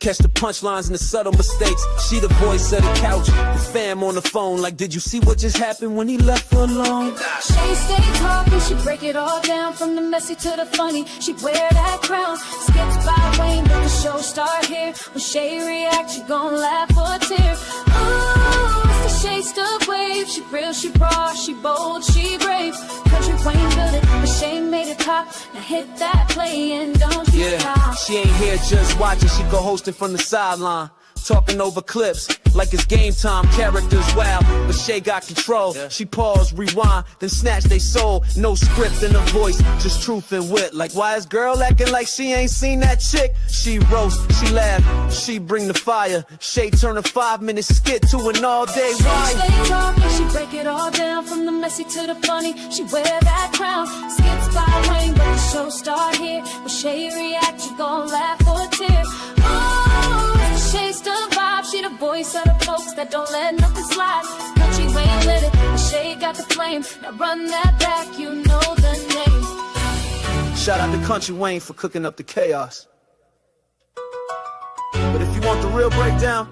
catch the punchlines and the subtle mistakes. She the voice of the couch, the fam on the phone, like, did you see what just happened when he left her alone? She stay talking, she break it all down, from the messy to the funny. She wear that crown, skips by Wayne, but the show start here. When Shay react, she gon' laugh or tear. Oh, it's the Shay stuck wave. She real, she raw, she bold, she brave. Country Wayne built it, but Shay made it pop. Now hit that play and don't you stop. She ain't here just watching, she go hosting from the sideline. Talking over clips like it's game time, characters wild, but Shay got control. She pause, rewind, then snatch they soul. No script in her voice, just truth and wit. Like, why is girl acting like she ain't seen that chick? She roast, she laugh, she bring the fire. Shay turn a 5-minute skit to an all-day ride. She stay talking, she break it all down, from the messy to the funny. She wear that crown, skips by Wayne, but the show start here. When Shay react, you gon' laugh or tear. Oh, Shay's the vibe, she the voice of the folks that don't let nothing slide. Country Wayne lit it, but Shay got the flame. Now run that back, you know the name. Shout out to Country Wayne for cooking up the chaos. But if you want the real breakdown,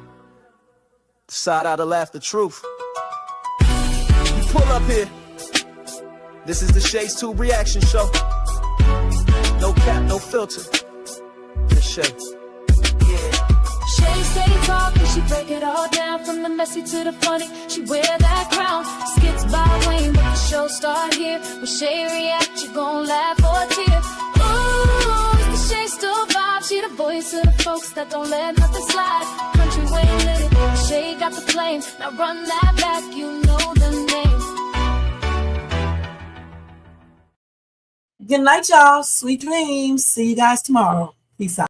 decide how to laugh the truth. You pull up here. This is the Shay's 2 reaction show. No cap, no filter. It's Shay. Shay stay talking, she break it all down, from the messy to the funny. She wear that crown, skits by Wayne, but the show start here. When Shay react, you gon' laugh or tear. Ooh, it's the Shay still vibe, she the voice of the folks that don't let nothing slide. Country Wayne lit it, Shay got the flame. Now run that back, you know the name. Good night, y'all. Sweet dreams. See you guys tomorrow. Peace out.